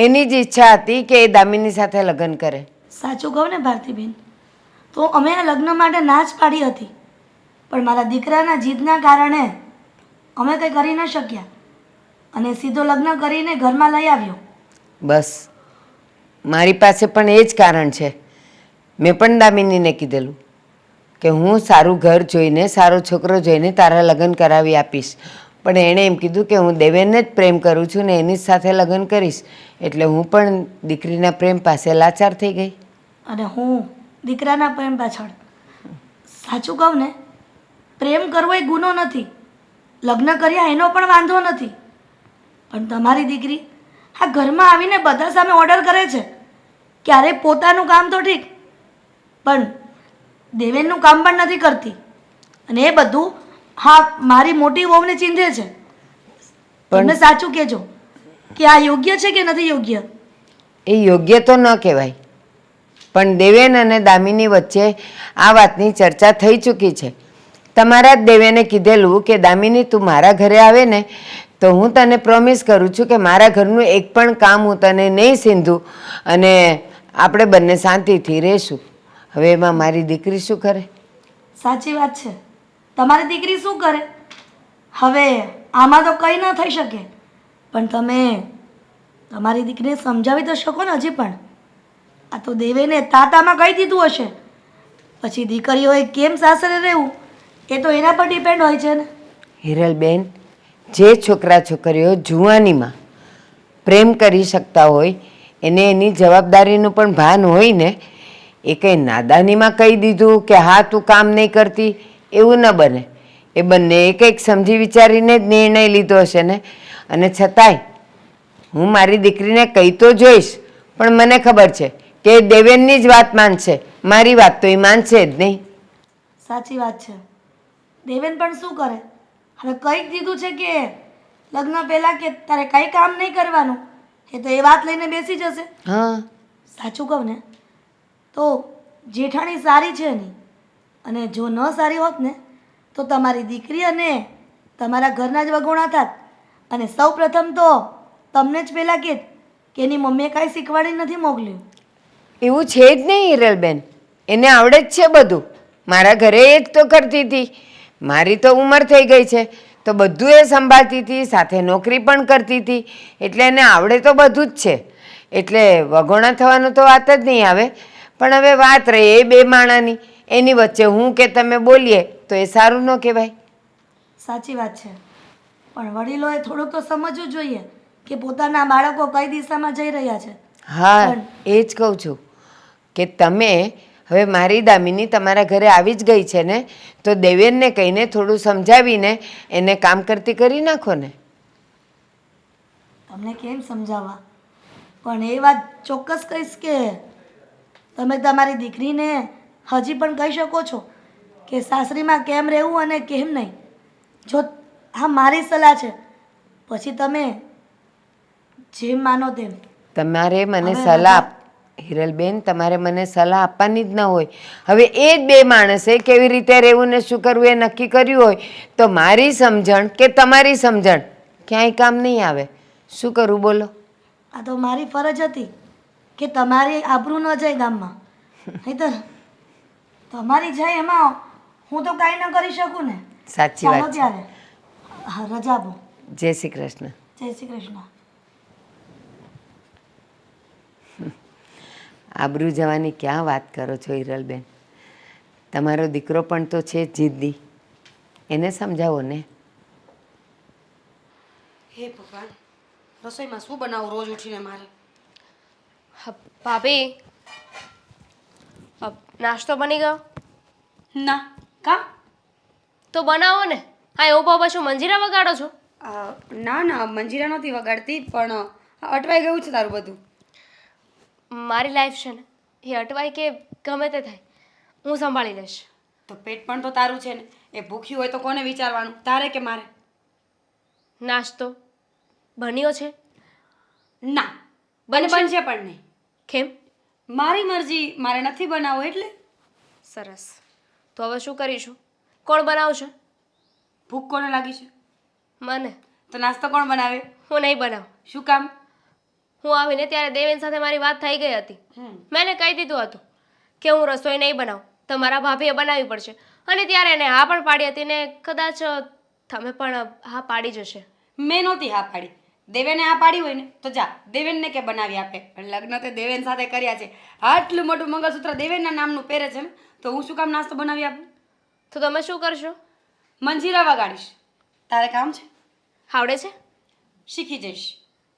એની જ ઈચ્છા હતી કે એ દામિની સાથે લગ્ન કરે. સાચું કહું ને ભારતીબેન, તો અમે આ લગ્ન માટે ના જ પાડી હતી, પણ મારા દીકરાના જીદના કારણે અમે કંઈ કરી ન શક્યા અને સીધો લગ્ન કરીને ઘરમાં લઈ આવ્યો. બસ મારી પાસે પણ એ જ કારણ છે. મેં પણ દામિનીને કીધેલું કે હું સારું ઘર જોઈને, સારો છોકરો જોઈને તારા લગ્ન કરાવી આપીશ, પણ એણે એમ કીધું કે હું દેવેનને જ પ્રેમ કરું છું ને એની જ સાથે લગ્ન કરીશ. એટલે હું પણ દીકરીના પ્રેમ પાસે લાચાર થઈ ગઈ. અને હું દીકરાના પ્રેમ પાછળ. સાચું કહું ને, પ્રેમ કરવો એ ગુનો નથી, લગ્ન કર્યા એનો પણ વાંધો નથી, પણ તમારી દીકરી આ ઘરમાં આવીને બધા સામે ઓર્ડર કરે છે. ક્યારેક પોતાનું કામ તો ઠીક, પણ દેવેનનું કામ પણ નથી કરતી, અને એ બધું હા મારી મોટી વહુને ચીંધે છે. તમને સાચું કહેજો કે આ યોગ્ય છે કે નથી યોગ્ય? એ યોગ્ય તો ન કહેવાય, પણ દેવેન અને દામિની વચ્ચે આ વાતની ચર્ચા થઈ ચૂકી છે. તમારા જ દેવેને કીધેલું કે દામિની તું મારા ઘરે આવે ને તો હું તને પ્રોમિસ કરું છું કે મારા ઘરનું એક પણ કામ હું તને નહીં સીંધું અને આપણે બંને શાંતિથી રહીશું. હવે એમાં મારી દીકરી શું કરે? સાચી વાત છે, તમારી દીકરી શું કરે? હવે આમાં તો કંઈ ન થઈ શકે, પણ તમે તમારી દીકરીને સમજાવી તો શકો ને હજી પણ. આ તો દેવેને તાતામાં કહી દીધું હશે, પછી દીકરીઓએ કેમ સાસરે રહેવું એ તો એના પર ડિપેન્ડ હોય છે ને. હિરલબેન, જે છોકરા છોકરીઓ જુવાનીમાં પ્રેમ કરી શકતા હોય એને એની જવાબદારીનું પણ ભાન હોય ને, એ કંઈ નાદાનીમાં કહી દીધું કે હા તું કામ નહીં કરતી, એવું ન બને. એ બંનેએ કંઈક સમજી વિચારીને જ નિર્ણય લીધો હશે ને. અને છતાંય હું મારી દીકરીને કહી તો જોઈશ, પણ મને ખબર છે કે એ દેવેનની જ વાત માનશે, મારી વાત તો એ માનશે જ નહીં. સાચી વાત છે. દેવેન પણ શું કરે? હવે કંઈક દીધું છે કે લગ્ન પહેલાં કે તારે કંઈ કામ નહીં કરવાનું, એ તો એ વાત લઈને બેસી જશે. હા, સાચું કહું ને તો જેઠાણી સારી છે નહીં, અને જો ન સારી હોત ને તો તમારી દીકરી અને તમારા ઘરના જ વગોણા થાત. અને સૌ પ્રથમ તો તમને જ પહેલાં કહેત કે એની મમ્મીએ કાંઈ શીખવાડી નથી મોકલ્યું. એવું છે જ નહીં હિરલબેન, એને આવડે જ છે બધું. મારા ઘરે એ જ તો કરતી હતી. મારી તો ઉંમર થઈ ગઈ છે તો બધું એ સંભાળતી હતી, સાથે નોકરી પણ કરતી હતી, એટલે એને આવડે તો બધું જ છે. એટલે વગોણા થવાનું તો વાત જ નહીં આવે. પણ હવે વાત રહે એ બે માણાની, એની વચ્ચે હું કે તમે બોલીએ તો એ સારું ન કહેવાય. સાચી વાત છે, પણ વડીલોએ થોડુંક તો સમજવું જોઈએ કે પોતાના બાળકો કઈ દિશામાં જઈ રહ્યા છે. હા, એ જ કહું છું કે તમે હવે મારી દામિની તમારા ઘરે આવી જ ગઈ છે ને, તો દેવેનને કહીને થોડું સમજાવીને એને કામ કરતી કરી નાખો ને. તમને કેમ સમજાવવા, પણ એ વાત ચોક્કસ કહીશ કે તમે તમારી દીકરીને હજી પણ કહી શકો છો કે સાસરીમાં કેમ રહેવું અને કેમ નહીં. જો હા મારી સલાહ છે, પછી તમે જેમ માનો તેમ. તમારે મને હવે સલાહ હિરલબેન, તમારે મને સલાહ આપવાની જ ન હોય. હવે એ જ બે માણસે કેવી રીતે રહેવું ને શું કરવું એ નક્કી કર્યું હોય તો મારી સમજણ કે તમારી સમજણ ક્યાંય કામ નહીં આવે. શું કરું બોલો? આ તો મારી ફરજ હતી કે તમારી આબરૂ ન જાય ગામમાં, નહીંતર તમારી જાય એમાં હું તો કાંઈ ન કરી શકું ને. સાચી ચાલો વાત છે. ત્યારે હા, રજા આપો. જય શ્રી કૃષ્ણ. જય શ્રી કૃષ્ણ. આબરૂ જવાની ક્યાં વાત કરો છો હિરલબેન? તમારો દીકરો પણ તો છે જિદ્દી, એને સમજાવો ને. હે ભગવાન, રસોઈમાં શું બનાવું રોજ ઉઠીને મારે? ભાભી, નાસ્તો બની ગયો? ના. કા? તો બનાવો ને. હા, ઊભા ઊભા શું મંજીરા વગાડો છો? ના ના, મંજીરા નહોતી વગાડતી, પણ અટવાઈ ગયું છે તારું બધું. મારી લાઈફ છે ને એ અટવાય કે ગમે તે થાય, હું સંભાળી લઈશ. તો પેટ પણ તો તારું છે ને, એ ભૂખ્યું હોય તો કોને વિચારવાનું, તારે કે મારે? નાસ્તો બન્યો છે? ના, બનશે પણ નહીં. કેમ? મારી મરજી, મારે નથી બનાવવો એટલે. સરસ. તો હવે શું કરીશું? કોણ બનાવશે? ભૂખ કોને લાગી છે? મને. તો નાસ્તો કોણ બનાવે? હું નહીં બનાવું. શું કામ? હું આવીને ત્યારે દેવેન સાથે મારી વાત થઈ ગઈ હતી. મેં એને કહી દીધું હતું કે હું રસોઈ નહીં બનાવું, તમારા ભાભીએ બનાવવી પડશે. અને ત્યારે એને હા પણ પાડી હતી ને કદાચ તમે પણ હા પાડી જશે. મેં નહોતી હા પાડી. દેવેને હા પાડી હોય ને તો જા દેવેનને કે બનાવી આપે. પણ લગ્ન તે દેવેન સાથે કર્યા છે, આટલું મોટું મંગળસૂત્ર દેવેનના નામનું પહેરે છે ને, તો હું શું કામ નાસ્તો બનાવી આપું? તો તમે શું કરશો? મંજીરા વગાડીશ. તારે કામ છે? આવડે છે? શીખી જઈશ.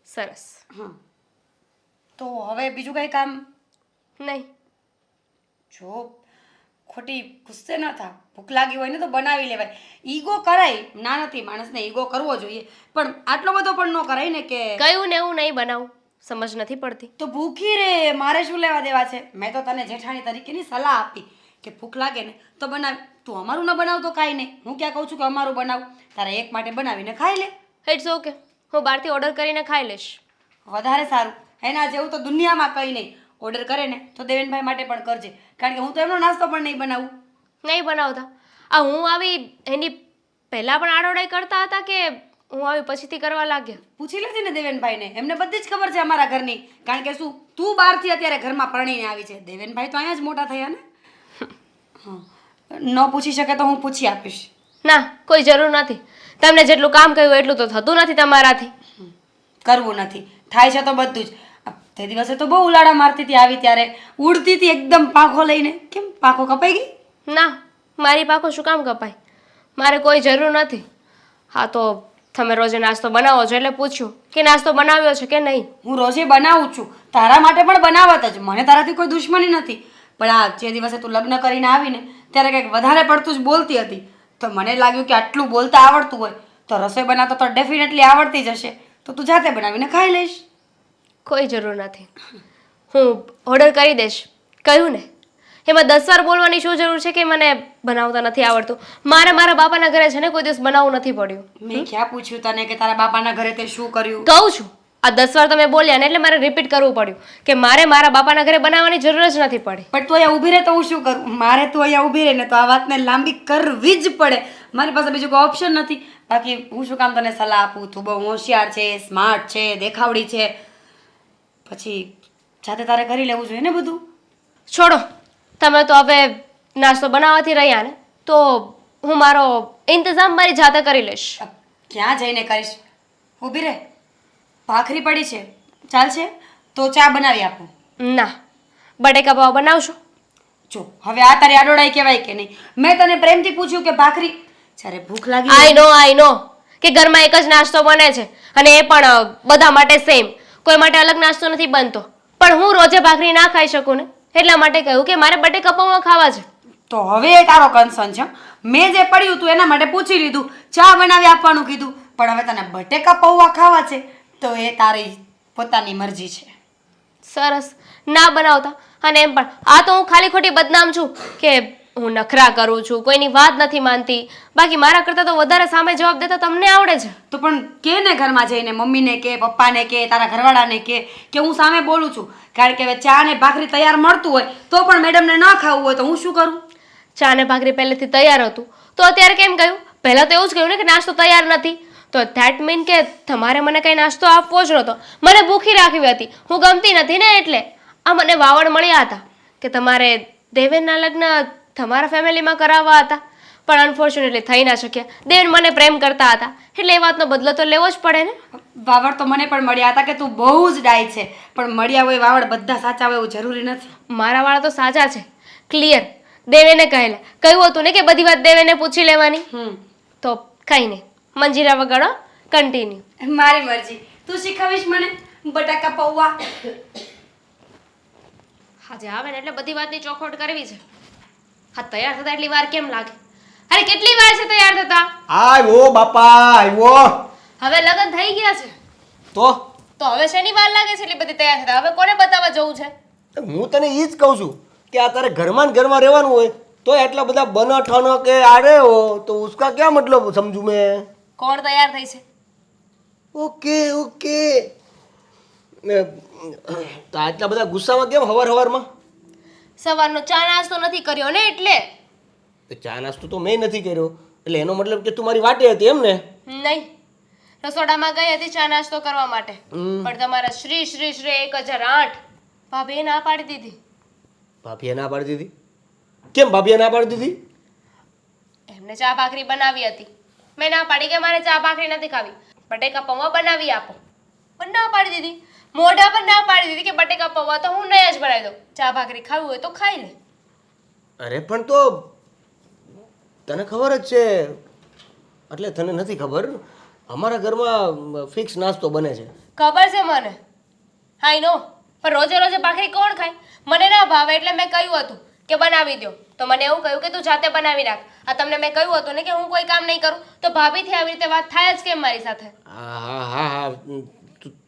સરસ. હા, તો હવે બીજું કંઈ કામ નહીં. જો ખોટી ગુસ્સે ન થા. ભૂખ લાગી હોય ને તો બનાવી લેવાય. ઈગો કરાય ના નથી, માણસને ઈગો કરવો જોઈએ, પણ આટલો બધો પણ ન કરાય ને કે કયું ને એવું નહીં બનાવું. સમજ નથી પડતી. તો ભૂખી રે, મારે શું લેવા દેવા છે? મેં તો તને જેઠાણી તરીકેની સલાહ આપી કે ભૂખ લાગે ને તો બનાવ. તું અમારું ન બનાવ તો કાંઈ નહીં, હું ક્યાં કહું છું કે અમારું બનાવ. તારા એક માટે બનાવીને ખાઈ લે. ઇટ્સ ઓકે, હું બહારથી ઓર્ડર કરીને ખાઈ લઈશ. વધારે સારું. એના જેવું તો દુનિયામાં કંઈ નહીં. ઓર્ડર કરે ને તો દેવેનભાઈ માટે પણ કરજે, કારણ કે હું તો એમનો નાસ્તો પણ નહીં બનાવું. નહીં બનાવતા. આ હું આવી એની પહેલાં પણ આડોડાઈ કરતા હતા કે હું આવી પછીથી કરવા લાગ્યા? પૂછી લેજે ને દેવેનભાઈને, એમને બધી જ ખબર છે અમારા ઘરની. કારણ કે શું, તું બહારથી અત્યારે ઘરમાં પરણીને આવી છે, દેવેનભાઈ તો અહીંયા જ મોટા થયા ને. હા, ન પૂછી શકે તો હું પૂછી આપીશ. ના, કોઈ જરૂર નથી. તમને જેટલું કામ કહ્યું એટલું તો થતું નથી તમારાથી. કરવું નથી, થાય છે તો બધું જ. તે દિવસે તો બહુ ઉલાડા મારતી હતી, આવી ત્યારે ઉડતી હતી એકદમ પાંખો લઈને. કેમ, પાંખો કપાઈ ગઈ? ના, મારી પાંખો શું કામ કપાય? મારે કોઈ જરૂર નથી. હા, તો તમે રોજે નાસ્તો બનાવો છો એટલે પૂછ્યું કે નાસ્તો બનાવ્યો છે કે નહીં. હું રોજે બનાવું છું, તારા માટે પણ બનાવત જ. મને તારાથી કોઈ દુશ્મની નથી, પણ આ જે દિવસે તું લગ્ન કરીને આવીને ત્યારે કંઈક વધારે પડતું જ બોલતી હતી, તો મને લાગ્યું કે આટલું બોલતા આવડતું હોય તો રસોઈ બનાવતા તો ડેફિનેટલી આવડતી જ હશે, તો તું જાતે બનાવીને ખાઈ લઈશ. કોઈ જરૂર નથી, હું ઓર્ડર કરી દઈશ. કહ્યું ને, એમાં 10 વાર બોલવાની શું જરૂર છે કે મને બનાવતા નથી આવડતું? મારે મારા બાપાના ઘરે છે ને કોઈ દિવસ બનાવવું નથી પડ્યું. મેં ક્યાં પૂછ્યું તને કે તારા બાપાના ઘરે તે શું કર્યું? કહું છું, આ 10 વાર તમે બોલ્યા ને એટલે મારે રિપીટ કરવું પડ્યું કે મારે મારા બાપાના ઘરે બનાવવાની જરૂર જ નથી પડી. પણ તું અહીંયા ઊભી રહે તો હું શું કરું? મારે તું અહીંયા ઊભી રહે ને તો આ વાતને લાંબી કરવી જ પડે. મારી પાસે બીજું કોઈ ઓપ્શન નથી. બાકી હું શું કામ તને સલાહ આપું? તું બહુ હોશિયાર છે, સ્માર્ટ છે, દેખાવડી છે, પછી જાતે તારે કરી લેવું જોઈએ ને બધું. છોડો, તમે તો હવે નાસ્તો બનાવવાથી રહ્યા ને, તો હું મારો ઇંતજામ મારી જાતે કરી લઈશ. ક્યાં જઈને કરીશ? ઊભી રહે, ભાખરી પડી છે, ચાલશે? તો ચા બનાવી આપું. ના, બટેકા પાવ બનાવશો? જો હવે આ તારી આડોડાઈ કહેવાય કે નહીં? મેં તને પ્રેમથી પૂછ્યું કે ભાખરી, જ્યારે ભૂખ લાગી આઈ નો કે ઘરમાં એક જ નાસ્તો બને છે અને એ પણ બધા માટે સેમ, કોઈ માટે અલગ નાસ્તો નથી બનતો. પણ હું રોજે ભાખરી ના ખાઈ શકું ને, એટલા માટે કહ્યું કે મારે બટેકા પૌવા ખાવા છે. તો હવે એ તારો કન્સર્ન છે. મેં જે પડ્યું તું એના માટે પૂછી લીધું, ચા બનાવી આપવાનું કીધું, પણ હવે તને બટેકા પૌવા ખાવા છે તો એ તારી પોતાની મરજી છે. સરસ, ના બનાવતા. અને એમ પણ આ તો હું ખાલી ખોટી બદનામ છું કે હું નખરા કરું છું, કોઈની વાત નથી માનતી. બાકી મારા કરતાં તો વધારે સામે જવાબ દેતા તમને આવડે છે. તો પણ કે ને ઘરમાં જઈને, મમ્મીને કે, પપ્પાને કે, તારા ઘરવાળાને કે હું સામે બોલું છું. કારણ કે હવે ચા ને ભાખરી તૈયાર મળતું હોય તો પણ મેડમને ન ખાવું હોય તો હું શું કરું? ચા ને ભાખરી પહેલેથી તૈયાર હતું તો અત્યારે કેમ કહ્યું? પહેલાં તો એવું જ કહ્યું ને કે નાસ્તો તૈયાર નથી, તો ધેટ મીન કે તમારે મને કંઈ નાસ્તો આપવો જ નહોતો. મને ભૂખી રાખવી હતી, હું ગમતી નથી ને એટલે. આ મને વાવડ મળ્યા હતા કે તમારે દેવેનના લગ્ન તમારા ફેમિલીમાં કરાવવા હતા, પણ અનફોર્ચ્યુનેટલી થઈ ના શક્યા. દેવેન મને પ્રેમ કરતા હતા એટલે એ વાતનો બદલો તો લેવો જ પડે ને. વાવડ તો મને પણ મળ્યા હતા કે તું બહુ જ ડાય છે, પણ મળ્યા હોય વાવડ બધા સાચા હોય એવું જરૂરી નથી. મારા વાળા તો સાચા છે, ક્લિયર. દેવેને કહ્યું હતું ને કે બધી વાત દેવેને પૂછી લેવાની. તો કંઈ નહીં, મંજીરા વગાડો, કન્ટિન્યુ. મારી મરજી. તું શીખવીશ મને બટાકા પૌવા? આજે આવે ને એટલે બધી વાતની ચોખવટ કરવી છે. હા, તૈયાર થતા એટલી વાર કેમ લાગે? અરે કેટલી વાર છે તૈયાર થતા? આવ્યો બાપા, આવ્યો. હવે લગ્ન થઈ ગયા છે તો હવે શેની વાર લાગે છે એટલી બધી તૈયાર થતા? હવે કોને બતાવવા જવું છે? હું તને એ જ કહું છું કે આ તારે ઘરમાં ને ઘરમાં રહેવાનું હોય તો એટલા બધા બનો ઠનો કે આરે હો તો ઉસકા क्या मतलब समझू मैं? કોણ તૈયાર થઈ છે? Okay okay. તો આટલા બધા ગુસ્સામાં કેમ હવારમાં? સવારનો ચા નાસ્તો નથી કર્યો ને એટલે. તો ચા નાસ્તો તો મેં નથી કર્યો, એટલે એનો મતલબ કે તું મારી વાટે હતી એમ ને? નહીં, રસોડામાં ગઈ હતી ચા નાસ્તો કરવા માટે, પણ તમારા શ્રી શ્રી શ્રી 1008 ભાભીએ ના પાડી દીધી. ભાભીએ ના પાડી દીધી? કેમ ભાભીએ ના પાડી દીધી? એમને ચા ભાખરી બનાવી હતી, મેં ના પાડી કે મારે ચા ભાખરી નથી ખાવી, બટેકા પૌવા બનાવી આપો, પણ ના પાડી દીધી. મોઢા પર ના પાડી દીધી કે બટેકા પૌવા તો હું નહીં જ બનાવી દઉં, ચા ભાખરી ખાવી હોય તો ખાઈ લે. અરે પણ તો તને ખબર જ છે, એટલે તને નથી ખબર, અમારા ઘરમાં ફિક્સ નાસ્તો બને છે. ખબર છે મને, હાઈ નો, પણ રોજે રોજે ભાખરી કોણ ખાય? મને ના ભાવે એટલે મેં કહ્યું હતું કે બનાવી દો, તો મને એવું કહ્યું કે તું જાતે બનાવી નાખ. આ તમને મેં કહ્યું હતું ને કે હું કોઈ કામ નહીં કરું, તો ભાભીથી આવી રીતે વાત થાય જ કેમ મારી સાથે? હા,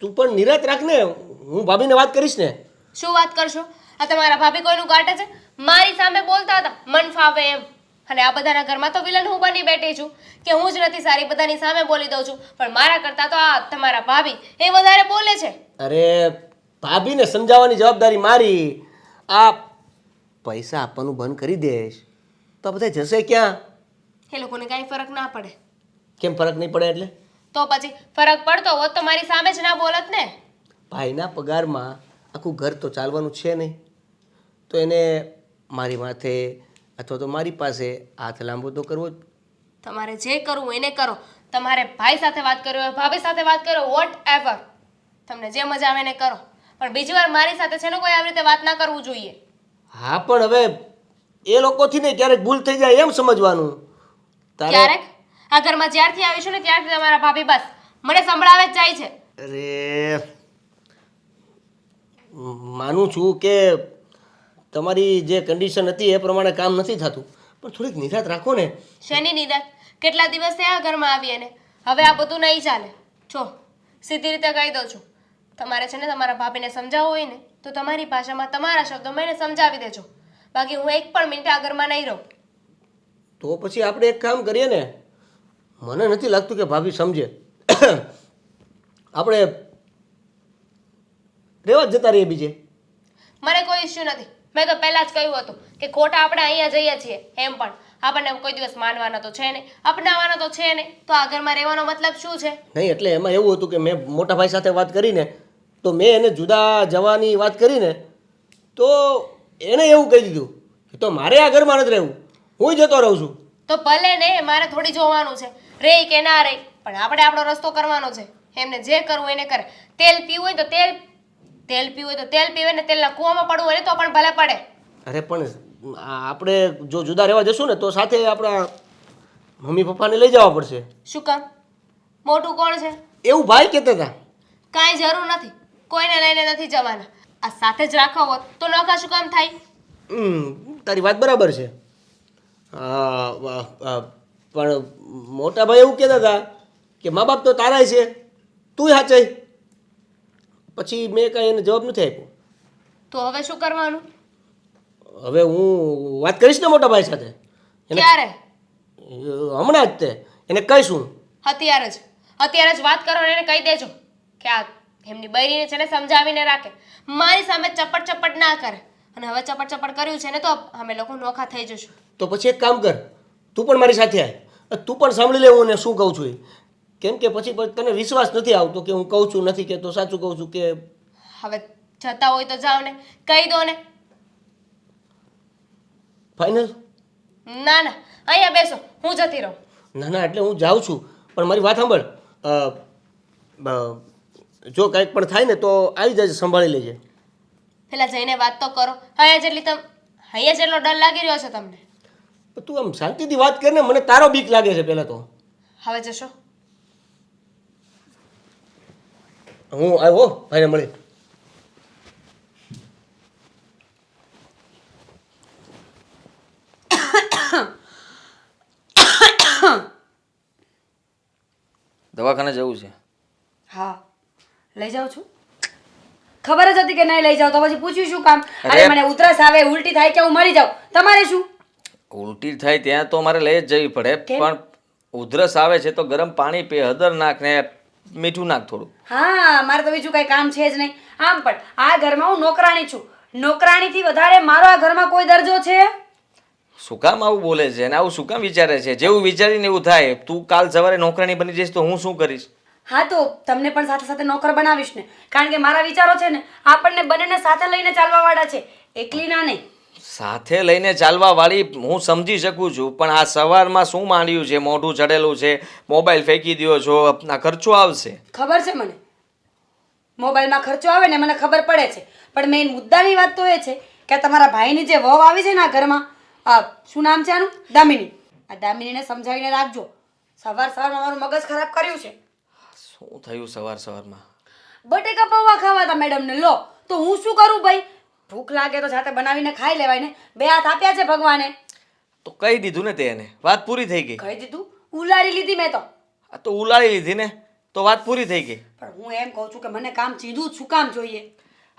તું પણ નિરાત રાખ ને, હું ભાભીને વાત કરીશ ને. શું વાત કરશો? આ તમારા ભાભી કોઈનું કાઢે છે? મારી સામે બોલતા હતા મન ફાવે એમ, અને આ બધાના ઘરમાં તો વિલન હું બની બેઠી છું કે હું જ નથી સારી, બધાની સામે બોલી દઉં છું, પણ મારા કરતાં તો આ તમારા ભાભી એ વધારે બોલે છે. અરે ભાભીને સમજાવવાની જવાબદારી મારી. આ પૈસા આપવાનું બંધ કરી દેશ તો બધા જશે ક્યાં? એ લોકોને કાંઈ ફરક ના પડે. કેમ ફરક નહીં પડે એટલે? તો પછી ફરક પડતો હોત તો મારી સામે જ ના બોલત ને. ભાઈના પગારમાં આખું ઘર તો ચાલવાનું છે નહીં, તો એને મારી માથે અથવા તો મારી પાસે હાથ લાંબો તો કરવો જ. તમારે જે કરવું એને કરો, તમારે ભાઈ સાથે વાત કરવી હોય, ભાભી સાથે વાત કરો, વોટ એવર, તમને જે મજા આવે એને કરો, પણ બીજી વાર મારી સાથે છે ને કોઈ આવી રીતે વાત ના કરવું જોઈએ. હા પણ હવે એ લોકોથી ને ક્યારેક ભૂલ થઈ જાય એમ સમજવાનું. ક્યારેક આ ઘરમાં જ્યારથી આવીશું ને ત્યારથી તમારા ભાભી બસ મને સંભળાવે જ જાય છે. અરે માનું છું કે તમારી જે કન્ડિશન હતી એ પ્રમાણે કામ નથી થતું, પણ થોડીક નિરાત રાખો ને. શેની નિદાન? કેટલા દિવસ થયા ઘરમાં આવી એને. હવે આ બધું નહીં ચાલે. જો સીધી રીતે કહી દઉં છું, તમારે છે ને તમારા ભાભીને સમજાવવું હોય ને તો તમારી ભાષામાં તમારા શબ્દોમાં એને સમજાવી દેજો. બાકી હું એક પણ મિનિટ આ ઘરમાં નહીં રહું. તો પછી આપણે એક કામ કરીએ ને, મને નથી લાગતું કે ભાભી સમજે. આપણે રેવા જ જતા રહીએ બીજે. મને કોઈ ઇશ્યુ નથી. મેં તો પહેલાં જ કહ્યું હતું કે ખોટા આપણે અહીંયા જઈએ છીએ એમ પણ આપણને કોઈ દિવસ માનવાના તો છે નહીં, અપનાવવાના તો છે નહીં, તો આ ઘરમાં રહેવાનો મતલબ શું છે? નહીં, એટલે એમાં એવું હતું કે મેં મોટા ભાઈ સાથે વાત કરીને તો મેં એને જુદા જવાની વાત કરીને તો એને એવું કહી દીધું કે તો મારે આ ઘરમાં નથી રહેવું, હું જતો રહું છું. તો ભલે ને, મારે થોડી જોવાનું છે રે કે ના રે, પણ આપણે આપણો રસ્તો કરવાનો છે. એમને જે કરવું એને કરે. તેલ પીવું હોય તો તેલ પીવું હોય તો તેલ પીવે ને તેલના કૂવામાં પડવું હોય ને તો પણ ભલે પડે. અરે પણ આપણે જો જુદા રહેવા જશું ને તો સાથે આપણા મમ્મી પપ્પાને લઈ જવા પડશે. શું કામ? મોટું કોણ છે? એવું ભાઈ કહેતા હતા. કાંઈ જરૂર નથી, કોઈને લઈને નથી જવાના. આ સાથે જ રાખો હોત તો નોખા શું કામ થાય? તારી વાત બરાબર છે. પણ મોટા ભાઈ એવું કહેતા હતા કે મા બાપ તો તારા છે, તું સાચાઈ. પછી મેં કાંઈ એને જવાબ નથી આપ્યો. તો હવે શું કરવાનું? હવે હું વાત કરીશ ને મોટા ભાઈ સાથે. ક્યારે? હમણાં જ તે એને કહીશું. અત્યારે જ વાત કરો ને એને કહી દેજો કે આ એમની બૈરીને છે ને સમજાવીને રાખે, મારી સામે ચપટ ચપટ ના કરે. અને હવે ચપટ ચપટ કર્યું છે ને તો અમે લોકો નોખા થઈ જશું. તો પછી એક કામ કર, તું પણ મારી સાથે આવ, તું પણ સાંભળી લે હું એને શું કહું છું. કેમ કે પછી તને વિશ્વાસ નથી આવતો કે હું કહું છું નથી કે તો સાચું કહું છું કે. હવે જતા હોય તો જાઓ ને, કહી દો ને. ફાઇનલ? ના ના, અહીંયા બેસો, હું જતી રહું. ના ના, એટલે હું જાઉં છું, પણ મારી વાત સાંભળ. જો કંઈક પણ થાય ને તો આવી જજે, સંભાળી લેજે. પેલા જઈને વાત તો કરો. અહીંયા જેટલો ડર લાગી રહ્યો છે તમને. તું આમ શાંતિથી વાત કરીને, મને તારો બીક લાગે છે પહેલાં તો. હવે જશો? હું આવ્યો ભાઈને મળી. દવાખાને જવું છે. હા, લઈ જાઉં છું. ખબર જ હતી કે નહીં લઈ જાવ તો પછી પૂછ્યું શું કામ? અરે મને ઉધરસ આવે, ઉલટી થાય કે હું મરી જાઉં, તમારે શું? ઉલટી થાય ત્યાં તો મારે લઈ જ જવી પડે, પણ ઉધરસ આવે છે તો ગરમ પાણી પી, હળદર નાખ ને મીઠું નાખ થોડું. હા, મારે તો બીજું કઈ કામ છે જ નહીં. આમ પણ આ ઘરમાં હું નોકરાણી છું. નોકરાણીથી વધારે મારો આ ઘરમાં કોઈ દરજ્જો છે? શું કામ આવું બોલે છે અને આવું શું કામ વિચારે છે? જેવું વિચારીને એવું થાય. તું કાલ સવારે નોકરાણી બની જઈશ તો હું શું કરીશ? હા, તો તમને પણ સાથે સાથે નોકર બનાવીશ ને, કારણ કે મારા વિચારો છે ને આપણને બંનેને સાથે લઈને ચાલવા વાળા છે, એકલી ના નહીં. સાથે લઈને ચાલવા વાળી હું સમજી શકું છું, પણ આ સવારમાં શું માંડ્યું છે? મોઢું ચડેલું છે, મોબાઈલ ફેંકી દ્યો છો, આ ખર્ચો આવશે. ખબર છે મને, મોબાઈલમાં ખર્ચો આવે ને મને ખબર પડે છે, પણ મેઇન મુદ્દાની વાત તો એ છે કે તમારા ભાઈની જે વહુ આવી છે ને આ ઘરમાં, શું નામ છે આનું? દામિની. આ દામિનીને સમજાવીને રાખજો. સવારમાં મારું મગજ ખરાબ કર્યું છે. શું થયું સવારમાં? બટેકા પૌવા ખાવા હતા મેડમને. લો તો હું શું કરું ભાઈ? ભૂખ લાગે તો જાતે બનાવીને ખાઈ લેવાય ને. 2 હાથ આપ્યા છે ભગવાને. તો કહી દીધું ને તે એને, વાત પૂરી થઈ ગઈ. કહી દીધું? ઉલારી લીધી મેં તો. આ તો ઉલાળી લીધી ને તો વાત પૂરી થઈ ગઈ. પણ હું એમ કહું છું કે મને કામ સીધું જ શું કામ જોઈએ?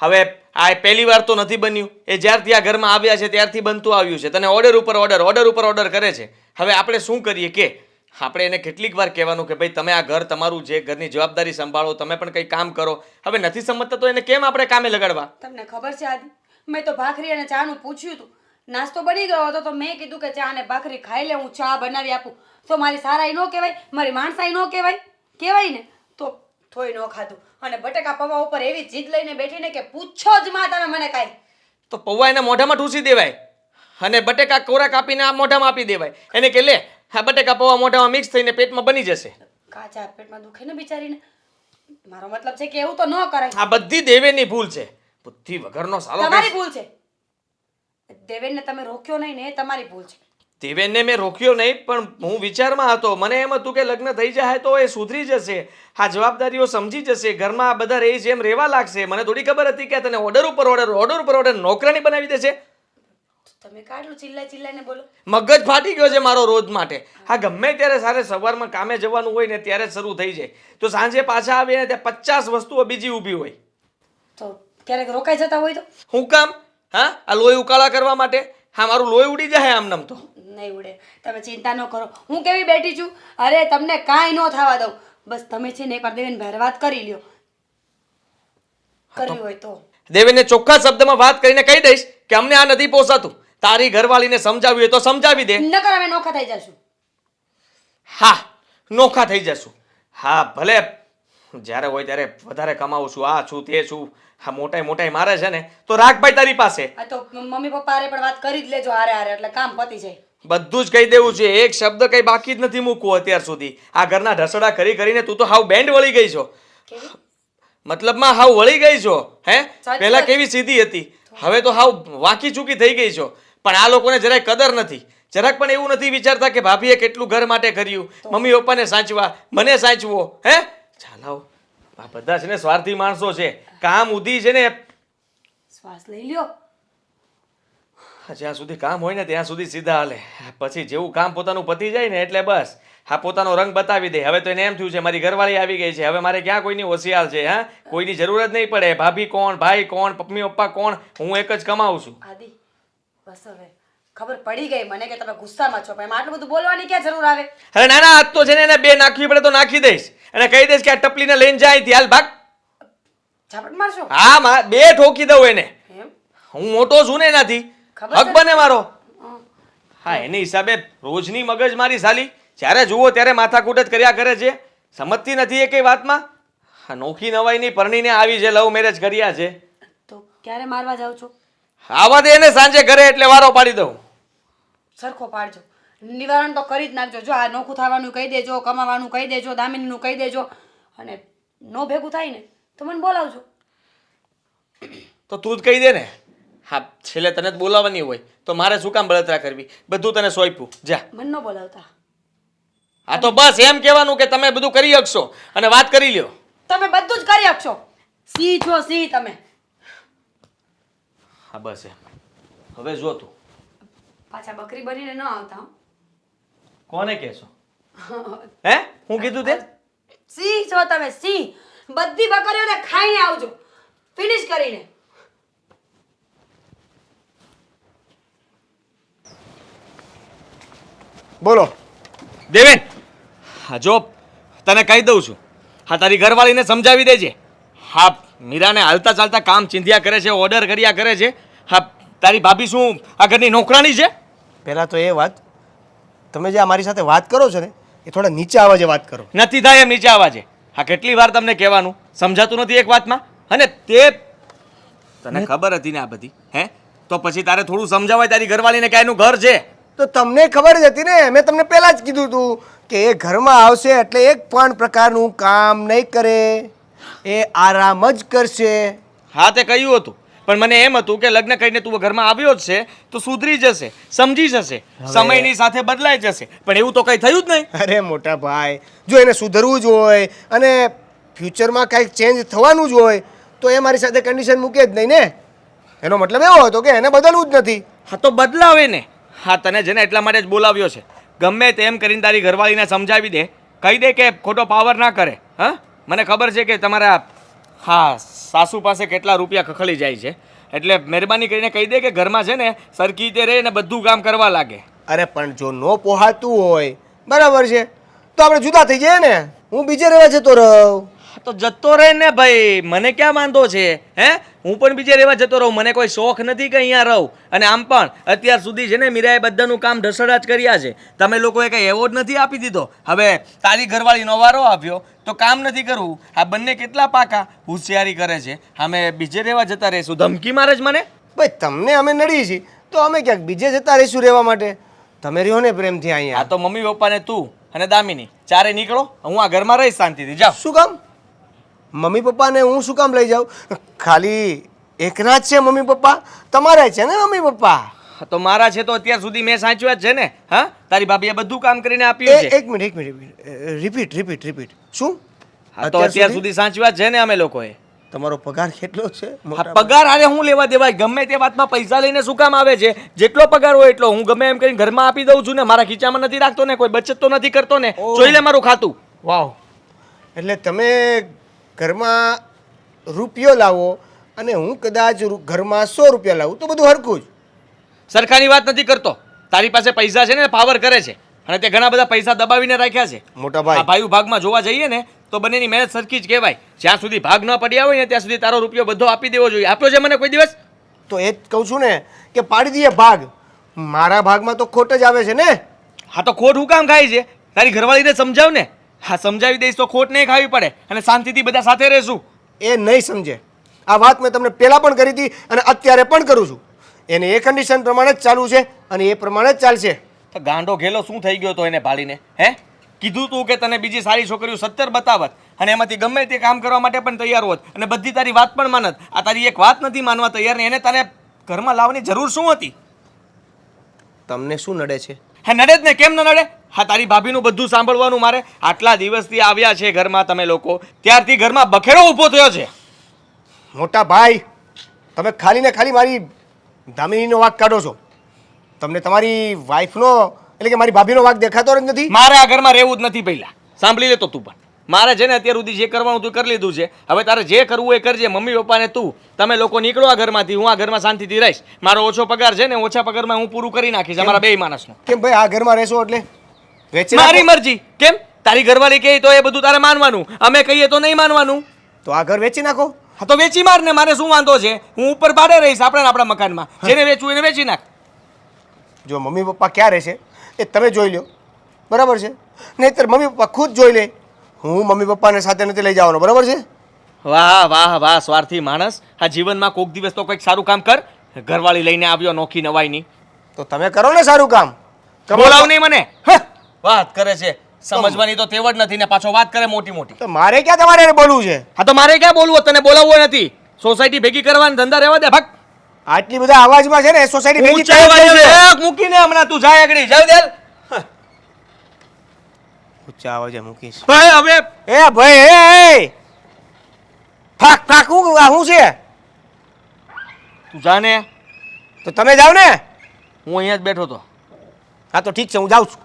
હવે આ પહેલી વાર તો નથી બન્યું, એ જ્યારથી આ ઘરમાં આવ્યા છે ત્યારથી બનતું આવ્યું છે. તને ઓર્ડર ઉપર ઓર્ડર કરે છે. હવે આપણે શું કરીએ કે આપણે એને કેટલીક વાર કહેવાનું કે ભાઈ તમે આ ઘર તમારું છે, ઘરની જવાબદારી સંભાળો, તમે પણ કંઈ કામ કરો. હવે નથી સમજતા તો એને કેમ આપણે કામે લગાડવા? તમને ખબર છે આદિ, મેં તો ભાખરી અને ચાનું પૂછ્યું હતું. નાસ્તો બની ગયો હતો તો મેં કીધું કે ચા અને ભાખરી ખાઈ લે, હું ચા બનાવી આપું. તો મારી સારાઈ ન કહેવાય, મારી માણસાઈ ન કહેવાય? કહેવાય ને. તો થોઈ ન ખાધું અને બટેકા પૌવા ઉપર એવી જીદ લઈને બેઠીને કે પૂછો જ માં તમે મને કાંઈ. તો પૌવા એને મોઢામાં ઠૂસી દેવાય અને બટેકા કોરા કાપીને આ મોઢામાં આપી દેવાય. એને કે લે આ બટેકા પૌવા મોઢામાં મિક્સ થઈને પેટમાં બની જશે. કાચા પેટમાં દુખે ને બિચારીને. મારો મતલબ છે કે એવું તો ન કરાય. આ બધી દેવેની ભૂલ છે, બુદ્ધિ વગરનો સાલો. તમારી ભૂલ છે. દેવેનને તમે રોક્યો નહીં ને એ તમારી ભૂલ છે. દેવેનને મેં રોક્યો નહીં, પણ હું વિચારમાં હતો. મને એમ હતું કે લગ્ન થઈ જાય તો એ સુધરી જશે, આ જવાબદારીઓ સમજી જશે, ઘરમાં બધા રહી જેમ રહેવા લાગશે. મને થોડી ખબર હતી કે તને ઓર્ડર ઉપર ઓર્ડર નોકરાણી બનાવી દેશે. તમે કાટલું ચિલ્લાઈને બોલો. મગજ ફાટી ગયો છે મારો રોજ માટે. હા, ગમે ત્યારે સારે સવારમાં કામે જવાનું હોય ને ત્યારે જ શરૂ થઈ જાય, તો સાંજે પાછા આવીને ત્યાં 50 વસ્તુઓ બીજી ઊભી હોય. તો ક્યારેક રોકાઈ જતા હોય તો હું કામ? હા, આ લોહી ઉકાળા કરવા માટે? હા, મારું લોહી ઉડી જાય આમનામ તો. નહીં ઉડે. તમે ચિંતા ન કરો. હું કેવી બેઠી છું. અરે તમને કાંઈ ન થવા દઉં. બસ તમે છે ને એકવાર દેવેન ભાઈ વાત કરી લ્યો. કરવી હોય તો દેવેનને ચોખ્ખા શબ્દમાં વાત કરીને કહી દઈશ કે અમને આ નથી પોસાતું. તારી ઘરવાળીને સમજાવી હોય તો સમજાવી દે. નકર અમે નોખા થઈ જશું. હા, નોખા થઈ જશું. હા, ભલે જ્યારે હોય ત્યારે વધારે કમાવું છું, આ છું તે છું. હા, મોટાઈ મારે છે ને તો રાખભાઈ તારી પાસે. આ તો મમ્મી પપ્પા હારે પણ વાત કરી જ લેજો હારે એટલે કામ પતી જાય. બધું જ કહી દેવું છે, એક શબ્દ કઈ બાકી જ નથી મૂકવું અત્યાર સુધી. આ ઘરના ઢસડા કરીને તું તો હાવ બેન્ડ વળી ગઈ છો. મતલબમાં હાવ વળી ગઈ છો. હે, પહેલા કેવી સીધી હતી, હવે તો હાવ વાંકી ચૂકી થઈ ગઈ છો. પણ આ લોકોને જરાય કદર નથી. જરાક પણ એવું નથી વિચારતા કે ભાભીએ કેટલું ઘર માટે કર્યું, મમ્મી પપ્પાને સાચવા, મને સાચવો. હે, ચાલો, આ બધા છે ને સ્વાર્થી માણસો છે. કામ ઉધી છે ને, શ્વાસ લઈ લ્યો. જ્યાં સુધી કામ હોય ને ત્યાં સુધી સીધા હાલે. પછી જેવું કામ પોતાનું પતી જાય ને એટલે બસ હા પોતાનો રંગ બતાવી દે. હવે તો એને એમ થયું છે મારી ઘરવાળી આવી ગઈ છે, હવે મારે ક્યાં કોઈની હોશિયાર છે. હા, કોઈની જરૂર જ નહીં પડે. ભાભી કોણ, ભાઈ કોણ, મમ્મી પપ્પા કોણ, હું એક જ કમાઉં છું. આદિ બસ હવે ખબર પડી ગઈ મને કે તમે ગુસ્સામાં છો, પણ એમાં આટલું બધું બોલવાની ક્યાં જરૂર આવે? અરે ના ના, આજ તો છે ને એને બે નાખવી પડે તો નાખી દઈશ અને કહી દઈશ કે આ ટપલીને લઈને જાય ત્યાર ભાગ. ઝાપટ મારશો? હા, બે ઠોકી દઉં એને. એમ હું મોટો છું ને એનાથી, ખબર હક બને મારો. હા, એની હિસાબે રોજની મગજ મારી સાલી જ્યારે જુઓ ત્યારે માથાકૂટ જ કર્યા કરે છે. સમજતી નથી એ કઈ વાતમાં. હા, નોખી નવાઈની પરણીને આવી છે, લવ મેરેજ કર્યા છે. તો ક્યારે મારવા જાવ છો? આવા દે એને સાંજે ઘરે એટલે વારો પાડી દઉં. સરખો પાડજો. નિવારણ તો કરી જ નાખજો. જો આ નોખું થવાનું કહી દેજો, કમાવાનું કહી દેજો, દામિનીનું કહી દેજો, અને નો ભેગું થાય ને તો મને બોલાવજો. તો તું જ કહી દે ને. હા, છેલ્લે તને જ બોલાવવાની હોય તો મારે શું કામ બળતરા કરવી? બધું તને સોંપ્યું, જા. મને ન બોલાવતા. હા, તો બસ એમ કહેવાનું કે તમે બધું કરી શકશો અને વાત કરી લ્યો. તમે બધું જ કરી શકશો. સિંહ છો સિંહ તમે. હા, બસ એમ. હવે જો તું પાછા બકરી બનીને ન આવતા. કોને કહેશો? હે, હું કીધું તે? સિંહ છો તમે સિંહ. બધી બકરીઓને ખાઈને આવજો, ફિનિશ કરીને. બોલો દેવેન. હા, જો તને કહી દઉં છું, હા તારી ઘરવાળીને સમજાવી દેજે. હા, મીરાને હાલતા ચાલતા કામ ચીંધ્યા કરે છે, ઓર્ડર કર્યા કરે છે. હા, તારી ભાભી શું આ ઘરની નોકરાણી છે? પહેલાં તો એ વાત, તમે જે અમારી સાથે વાત કરો છો ને એ થોડા નીચે અવાજે વાત કરો. નથી થાય એમ નીચે અવાજે. હા, કેટલી વાર તમને કહેવાનું, સમજાતું નથી એક વાતમાં? અને તે તને ખબર હતી ને આ બધી? હે, તો પછી તારે થોડું સમજાવાય તારી ઘરવાળીને કે એનું ઘર છે. તો તમને ખબર જ હતી ને, મેં તમને પહેલાં જ કીધું હતું કે એ ઘરમાં આવશે એટલે એક પણ પ્રકારનું કામ નહીં કરે, એ આરામ જ કરશે. હા, તે કહ્યું હતું, પણ મને એમ હતું કે લગ્ન કરીને તું ઘરમાં આવ્યો જ છે તો સુધરી જશે, સમજી જશે, સમયની સાથે બદલાઈ જશે. પણ એવું તો કંઈ થયું જ નહીં. અરે મોટા ભાઈ, જો એને સુધરવું જ હોય અને ફ્યુચરમાં કાંઈક ચેન્જ થવાનું જ હોય તો એ મારી સાથે કન્ડિશન મૂકે જ નહીં ને. એનો મતલબ એવો હતો કે એને બદલવું જ નથી. હા, તો બદલાવે ને. હા, તને છે ને એટલા માટે જ બોલાવ્યો છે. ગમે તેમ કરીને તારી ઘરવાળીને સમજાવી દે, કહી દે કે ખોટો પાવર ના કરે. હા, મને ખબર છે કે તમારા હા સાસુ પાસે કેટલા રૂપિયા ખખડી જાય છે, એટલે મહેરબાની કરીને કહી દે કે ઘરમાં છે ને સરખી રીતે રહે ને બધું કામ કરવા લાગે. અરે પણ જો ન પોહાતું હોય, બરાબર છે, તો આપણે જુદા થઈ જઈએ ને. હું બીજે રહેવા જતો રહું. તો જતો રહે ને ભાઈ, મને ક્યાં વાંધો છે? હે, હું પણ બીજે રહેવા જતો રહું, મને કોઈ શોખ નથી કે અહીંયા રહું. અને આમ પણ અત્યાર સુધી છે ને મીરાએ બધાનું કામ ઢસડા જ કર્યા છે. તમે લોકોએ કંઈ એવોર્ડ નથી આપી દીધો. હવે તારી ઘરવાળીનો વારો આવ્યો તો કામ નથી કરવું. આ બંને કેટલા પાકા હોશિયારી કરે છે. અમે બીજે રહેવા જતા રહીશું, ધમકી મારે જ મને. ભાઈ તમને અમે નડી છીએ તો અમે ક્યાંક બીજે જતા રહીશું રહેવા માટે. તમે રહ્યો ને પ્રેમથી આ અહીંયા. તો મમ્મી પપ્પાને તું અને દામિની ચારે નીકળો, હું આ ઘરમાં રહીશ શાંતિથી. જાઓ. શું કામ? મમ્મી પપ્પાને હું શું કામ લઈ જાઉં? ખાલી એકના જ છે મમ્મી પપ્પા? તમારા છે ને મમ્મી પપ્પા? તો મારા છે તો અત્યાર સુધી મેં સાચવ્યા જ છે ને. હા, તારી ભાભીએ બધું કામ કરીને આપ્યું છે. એક મિનિટ રિપીટ. શું? હા, તો અત્યાર સુધી સાચવ્યા જ છે ને અમે લોકોએ. તમારો પગાર કેટલો છે હા પગાર આરે હું લેવા દેવાય ગમે તે વાતમાં પૈસા લઈને શું કામ આવે છે જેટલો પગાર હોય એટલો હું ગમે એમ કરીને ઘરમાં આપી દઉં છું ને મારા ખીચામાં નથી રાખતો ને કોઈ બચત તો નથી કરતો ને જોઈ લે મારું ખાતું વાવ, એટલે તમે ઘરમાં રૂપિયો લાવો અને હું કદાચ ઘરમાં 100 રૂપિયા લાવું તો બધું હરખું જ. સરખાની વાત નથી કરતો તારી પાસે પૈસા છે ને પાવર કરે છે અને તે ઘણા બધા પૈસા દબાવીને રાખ્યા છે મોટા ભાઈ. આ ભાઈઓ ભાગમાં જોવા જઈએ ને તો બંનેની મહેનત સરખી જ કહેવાય જ્યાં સુધી ભાગ ન પડ્યા હોય ને ત્યાં સુધી તારો રૂપિયો બધો આપી દેવો જોઈએ આપ્યો છે મને કોઈ દિવસ તો એ જ કહું છું ને કે પાડી દઈએ ભાગ. મારા ભાગમાં તો ખોટ જ આવે છે ને. હા તો ખોટ હું કામ ખાય છે તારી ઘરવાળીને સમજાવ ને હા સમજાવી દઈશ તો ખોટ નહીં ખાવી પડે અને શાંતિથી બધા સાથે રહેશું એ નહીં સમજે. આ વાત મેં તમને પહેલાં પણ કરી હતી અને અત્યારે પણ કરું છું. એને એ કન્ડિશન પ્રમાણે જ ચાલુ છે અને એ પ્રમાણે જ ચાલશે. તો ગાંડો ઘેલો શું થઈ ગયો તો એને ભાળીને હે કીધું તું કે તને બીજી સારી છોકરીઓ 70 બતાવત અને એમાંથી ગમે તે કામ કરવા માટે પણ તૈયાર હોત અને બધી તારી વાત પણ માનત આ તારી એક વાત નથી માનવા તૈયાર ને એને તારે ઘરમાં લાવવાની જરૂર શું હતી તમને શું નડે છે? હે નડે જ ને કેમ ન નડે હા તારી ભાભીનું બધું સાંભળવાનું મારે આટલા દિવસથી આવ્યા છે ઘરમાં તમે લોકો ત્યારથી ઘરમાં બખેડો ઊભો થયો છે મોટા ભાઈ, તમે ખાલી ને ખાલી મારી દામિનીનો વાંક કાઢો છો. તમને તમારી વાઈફનો એટલે કે મારી ભાભીનો વાંક દેખાતો જ નથી. મારે આ ઘરમાં રહેવું જ નથી પહેલા સાંભળી લેતો તું પણ મારે છે ને અત્યાર સુધી જે કરવાનું તું કરી લીધું છે હવે તારે જે કરવું એ કરજે મમ્મી પપ્પાને તું તમે લોકો નીકળો આ ઘરમાંથી હું આ ઘરમાં શાંતિથી રહીશ મારો ઓછો પગાર છે ને ઓછા પગારમાં હું પૂરું કરી નાખીશ અમારા બે માણસનો કેમ ભાઈ આ ઘરમાં રહેશો એટલે વેચી મારી નાખો? મરજી કેમ તારી ઘરવાળી કહે તો એ બધું તારે માનવાનું અમે કહીએ તો નહીં માનવાનું તો આ ઘર વેચી નાખો. હા તો વેચી માર ને મારે શું વાંધો છે હું ઉપર ભાડે રહીશ આપણે ને આપણા મકાનમાં જેને વેચવું એને વેચી નાખ જો મમ્મી પપ્પા ક્યાં રહેશે એ તમે જોઈ લો, બરાબર છે? નહીંતર મમ્મી પપ્પા ખુદ જોઈ લે. હું મમ્મી પપ્પાને સાથે નથી લઈ જવાનો, બરાબર છે? વાહ વાહ વાહ સ્વાર્થી માણસ આ જીવનમાં કોઈક દિવસ તો કંઈક સારું કામ કર ઘરવાળી લઈને આવ્યો નોખી નવાઈની તો તમે કરો ને સારું કામ. બોલાવ નહીં મને વાત કરે છે સમજવાની તો તેવડ નથી ને પાછો વાત કરે મોટી મોટી તો મારે ક્યાં તમારે એને બોલવું છે? હા તો મારે ક્યાં બોલવું તને બોલાવવો નથી સોસાયટી ભેગી કરવાના ધંધા રહેવા દે ભાગ આટલી બધા અવાજમાં છે ને સોસાયટી ભેગી ઊંચા થાય જ અવાજે છે. એક મૂકીને હમણાં તું જાય આગળ જાવ દે ઊંચા અવાજે મૂકીશ. ભાઈ હવે એ ભાઈ એ ફાક ફાક હું આ શું છે? તું જાને તો તમે જાઓ ને. હું અહીંયા જ બેઠો તો હા તો ઠીક છે, હું જાઉં છું.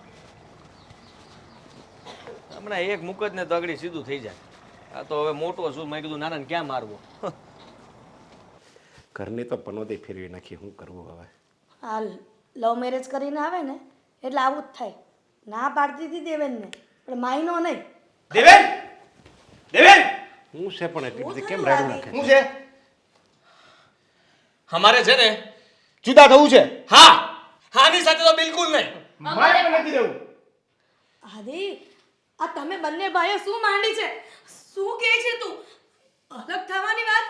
હમણાં એક મુક જ ને તો આગળ સીધું થઈ જાય આ તો હવે મોટો છું મેં કીધું નાના ક્યાં મારવો ઘરની તો પનોતી ફેરવી નાખી શું કરવું હવે. આ લવ મેરેજ કરીને આવે ને એટલે આવું જ થાય. ના પાડતી હતી દેવેનને પણ માયનો નહીં. દેવેન દેવેન હું છે પણ એટલી બધી કેમ રાડું નાખે શું છે? અમારે છે ને જુદા થવું છે? હા હાની સાથે તો બિલકુલ નહીં મારે પણ નથી રહેવું. આદિ આ તમે બંને ભાઈઓ શું માંડી છે? શું કહે છે તું? અલગ થવાની વાત?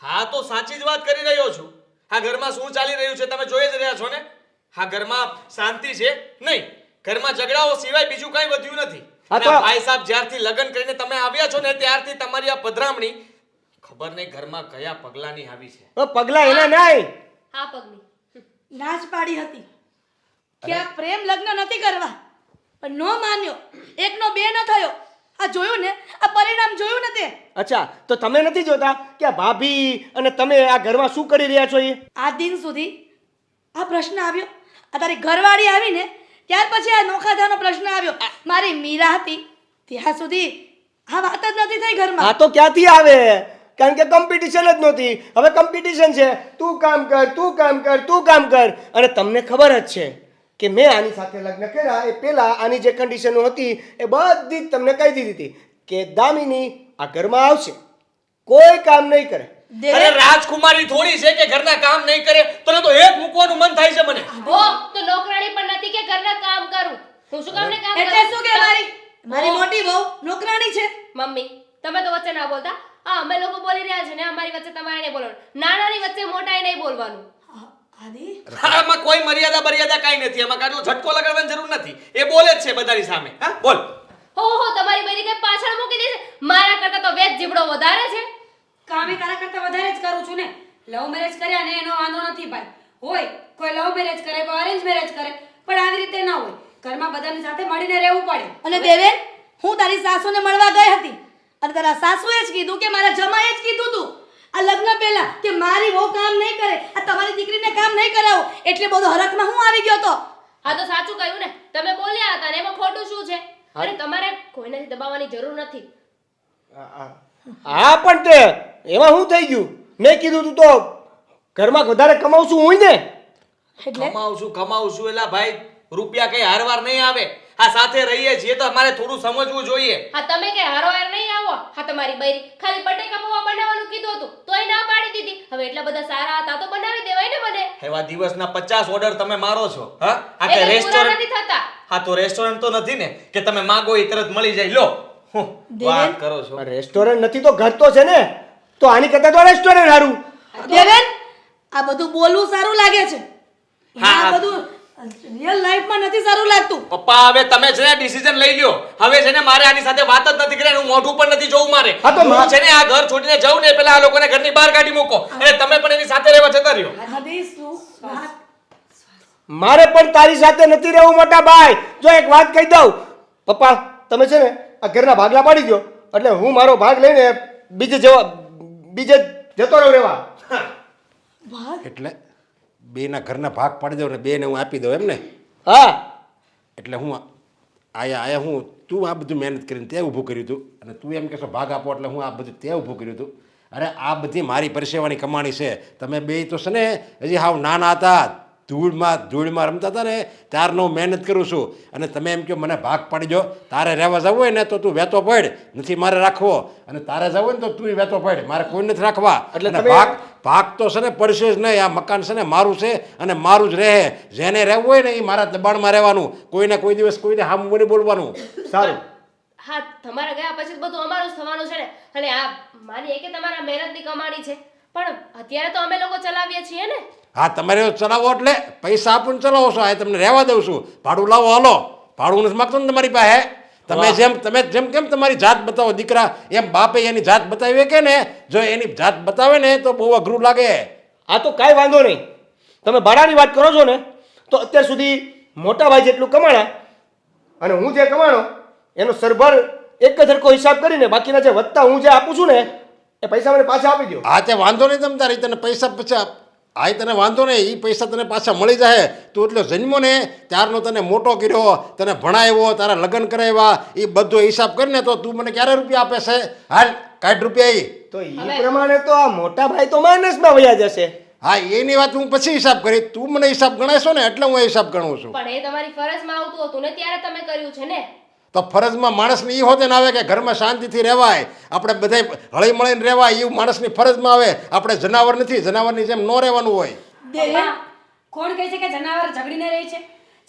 હા તો સાચી જ વાત કરી રહ્યો છું આ ઘરમાં શું ચાલી રહ્યું છે તમે જોઈ જ રહ્યા છો ને આ ઘરમાં શાંતિ છે નહીં ઘરમાં ઝઘડાઓ સિવાય બીજું કંઈ વધ્યું નથી હા તો- અને આ ભાઈ સાહેબ જ્યારથી લગ્ન કરીને તમે આવ્યા છો ને ત્યારથી તમારી આ પધરામણી ખબર નહીં ઘરમાં કયા પગલાની આવી છે હવે પગલા એના નહીં. હા પગની નાચ પાડી હતી કે આ પ્રેમ લગ્ન નથી કરવા પણ નો માન્યો એકનો બે ન થયો. આ જોયું ને આ પરિણામ જોયું ને તે? અચ્છા તો તમે નથી જોતા કે આ ભાભી અને તમે આ ઘરમાં શું કરી રહ્યા છો? એ આ દિન સુધી આ પ્રશ્ન આવ્યો આ તારી ઘરવાળી આવીને ત્યાર પછી આ નોખાધાનો પ્રશ્ન આવ્યો. મારી મીરા હતી ત્યાં સુધી આ વાત જ નથી થઈ ઘરમાં. હા તો ક્યાંથી આવે? કારણ કે કોમ્પિટિશન જ નહોતી. હવે કોમ્પિટિશન છે. તું કામ કર, તું કામ કર, તું કામ કર. અને તમને ખબર જ છે કે મેં આની સાથે લગ્ન કર્યા એ પહેલા આની જે કન્ડિશનો હતી એ બધી જ તમને કહી દીધી હતી કે દામિની આ ઘરમાં આવશે, કોઈ કામ નહીં કરે. અરે રાજકુમારી થોડી છે કે ઘરના કામ નહીં કરે તને તો એક મૂકવાનું મન થાય છે મને હો તો નોકરાણી પણ નથી કે ઘરના કામ કરું હું શું કામને કામ એટલે કરું? શું કે મારી મોટી બહુ નોકરાણી છે? મમ્મી તમે તો વચ્ચે ના બોલતા હા અમે લોકો બોલી રહ્યા છે ને અમારી વચ્ચે તમારે નહીં બોલવાનું નાનાની વચ્ચે મોટાએ નહીં બોલવાનું આદિ આમાં કોઈ મર્યાદા કાંઈ નથી આમાં કાટલો ઝટકો લગાડવાની જરૂર નથી એ બોલે જ છે બધાની સામે હા બોલ હો તમારી બહેરી કે પાછળ મૂકી દેશે મારા કરતા તો વેચ જીબડો વધારે છે કામી તારા કરતા વધારે જ કરું છું ને. લવ મેરેજ કર્યા ને એનો વાંધો નથી ભાઈ. હોય કોઈ લવ મેરેજ કરે કોઈ અરેન્જ મેરેજ કરે પણ આવી રીતે ના હોય. ઘરમાં બધાની સાથે મળીને રહેવું પડે. અને દેવેન હું તારી સાસુને મળવા ગઈ હતી અને તારા સાસુએ જ કીધું કે મારા જમાઈએ જ કીધું તું આ લગ્ન પહેલા કે મારી વહુ કામ નહીં કરે, આ તમારી દીકરીને કામ નહીં કરાવો, એટલે બધો હરખમાં હું આવી ગયો તો. હા તો સાચું કહ્યું ને, તમે બોલ્યા હતા ને એમાં ખોટું શું છે? અને તમારે કોઈને દબાવવાની જરૂર નથી. હા પણ તે એમાં શું થઈ ગયું? મેં કીધું તું તો ઘરમાં વધારે કમાવશું હું ને. એટલે કમાવશું એલા ભાઈ, રૂપિયા કઈ હારવાર નહીં આવે. આ સાથે રહીએ છીએ તો અમારે થોડું સમજવું જોઈએ. હા તમે કે હારોહાર નહીં આવો. હા તમારી બૈરી ખાલી બટેકા પૌવા બનાવવાનું કીધું હતું તોય ના પાડી દીધી. હવે એટલા બધા સારા હતા તો બનાવી દેવાય ને મને. એવા દિવસના 50 ઓર્ડર તમે મારો છો. હા આ એટલે કે પૂરા રેસ્ટોરન્ટ? નથી થતા. હા તો રેસ્ટોરન્ટ તો નથી ને કે તમે માંગો એ તરત મળી જાય. લો વાત કરો છો. રેસ્ટોરન્ટ નથી તો ઘર તો છે ને, તો આની કરતા તો રેસ્ટોરન્ટ સારું. દેવેન આ બધું બોલવું સારું લાગે છે, હા, આ બધું રિયલ લાઈફમાં નથી સારું લાગતું. પપ્પા હવે તમે છે ને ડિસિઝન લઈ લ્યો. હવે છે ને મારે આની સાથે વાત જ નથી કરવાની, હું મોઢું પણ નથી જોવું મારે. હા તો હું છે ને આ ઘર છોડીને જાઉં ને પેલા આ લોકોને ઘરની બહાર કાઢી મૂકો અને તમે પણ એની સાથે રહેવા જતા રહ્યો. હદી શું વાત? મારે પણ તારી સાથે નથી રહેવું મોટા ભાઈ. જો એક વાત કહી દઉં પપ્પા, તમે છે ને આ ઘરના ભાગલા પાડી દો એટલે હું મારો ભાગ લઈને બીજે જતો રહું રહેવા. એટલે બેના ઘરના ભાગ પાડી દઉં ને બેને હું આપી દઉં એમ ને? હા એટલે હું આયા હું તું આ બધું મહેનત કરીને તે ઊભું કર્યું હતું અને તું એમ કહેશો ભાગ આપો એટલે હું આ બધું તે ઊભું કર્યું હતું. અરે આ બધી મારી પરસેવાની કમાણી છે. તમે બે તો છે ને હજી હાવ નાના હતા, ધૂળમાં રમતા હતા ને ત્યારનો હું મહેનત કરું છું અને તમે એમ કહો મને ભાગ પાડી દો. તારે રહેવા જવું હોય ને તો તું વહેતો પડ, નથી મારે રાખવો. અને તારે જવું હોય ને તો તું વહેતો પડ, મારે કોઈ નથી રાખવા. એટલે અને તમે- ભાગ તો છે ને પડશે જ નહીં. આ મકાન છે ને મારું છે અને મારું જ રહે. જેને રહેવું હોય ને એ મારા દબાણમાં રહેવાનું, કોઈને કોઈ દિવસ કોઈને હામું નહીં બોલવાનું. સારું. હા તમારા ગયા પછી જ બધું અમારું જ થવાનું છે ને. અને આ માનીએ કે તમારા મહેનતની કમાણી છે પણ અત્યારે તો અમે લોકો ચલાવીએ છીએ ને. હા તમારે ચલાવો એટલે પૈસા આપીને ચલાવો છો. આ તમને રહેવા દઉં છું, ભાડું લાવો હાલો. ભાડું નથી માગતો ને તમારી પાસે. તમે જેમ કેમ તમારી જાત બતાવો દીકરા, એમ બાપે એની જાત બતાવી કે ને. જો એની જાત બતાવે ને તો બહુ અઘરું લાગે. આ તો કાંઈ વાંધો નહીં. તમે ભાડાની વાત કરો છો ને તો અત્યાર સુધી મોટા ભાઈ જેટલું કમાણા અને હું જે કમાણો એનો સરભર એક જ સરખો હિસાબ કરીને બાકીના જે વધતા હું જે આપું છું ને એ પૈસા મને પાછા આપી દો. હા તે વાંધો નહીં તમ તારી, તને પૈસા પછી આ તને વાંધો નહીં, એ પૈસા તને પાછા મળી જાય. તું એટલો જન્મો ને ત્યારનો તને મોટો કર્યો, તને ભણાવ્યો, તારા લગ્ન કરાવ્યા, એ બધો હિસાબ કરીને તો તું મને ક્યારે રૂપિયા આપે છે? હાલ કાઢ રૂપિયા. તો એ પ્રમાણે તો આ મોટા ભાઈ તો માઇનસમાં વયા જશે. હા એની વાત હું પછી હિસાબ કરી. તું મને હિસાબ ગણાશો ને એટલે હું હિસાબ ગણું છું. પણ એ તમારી ફરજમાં આવતું હતું ને ત્યારે તમે કર્યું છે ને. તો ફરજમાં માણસને એ હોતે ના આવે કે ઘરમાં શાંતિથી રહેવાય, આપણે બધા હળી મળીને રહેવાય, એવું માણસની ફરજમાં આવે. આપણે જનાવર નથી, જનાવરની જેમ ન રહેવાનું હોય. પપ્પા, કોણ કહે છે કે જનાવર ઝઘડીને રહે છે?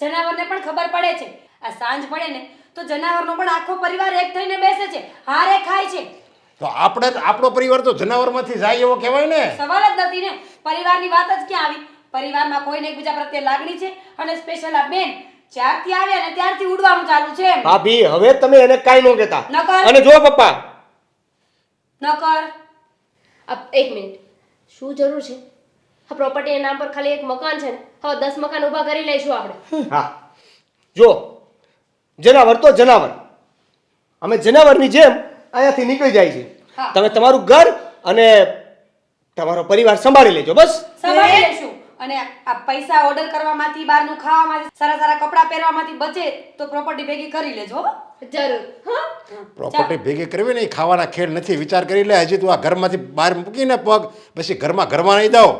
જનાવરને પણ ખબર પડે છે આ સાંજ પડે ને તો જનાવરનો પણ આખો પરિવાર એક થઈને બેસે છે, હારે ખાય છે. તો આપણો પરિવાર તો જનાવરમાંથી જાય એવો કહેવાય ને. સવાલ જ નથી ને. પરિવારની વાત જ ક્યાં આવી? પરિવારમાં કોઈને એકબીજા પ્રત્યે લાગણી છે અને સ્પેશિયલ આ બેન જ્યારથી આવ્યા ને ત્યારથી ઉડવાનું ચાલુ છે એમ. ભાભી હવે તમે એને કાંઈ ન કહેતા. ન કર. અને જો પપ્પા ન કર. એક મિનિટ, શું જરૂર છે? આ પ્રોપર્ટીના નામ પર ખાલી એક મકાન છે ને, હવે 10 મકાન ઊભા કરી લઈશું આપણે. હા જો જનાવર તો જનાવર, અમે જનાવરની જેમ અહીંયાથી નીકળી જાય છે. હા. તમે તમારું ઘર અને તમારો પરિવાર સંભાળી લેજો બસ. સંભાળી લેશું. અને આ પૈસા ઓર્ડર કરવામાંથી, બહારનું ખાવામાંથી, સારા સારા કપડાં પહેરવામાંથી બચે તો પ્રોપર્ટી ભેગી કરી લેજો હો. જરૂર. હા પ્રોપર્ટી ભેગી કરવી ને એ ખાવાના ખેલ નથી. વિચાર કરી લે. હજી તું આ ઘરમાંથી બહાર મૂકીને પગ પછી ઘરમાં નહીં દઉં.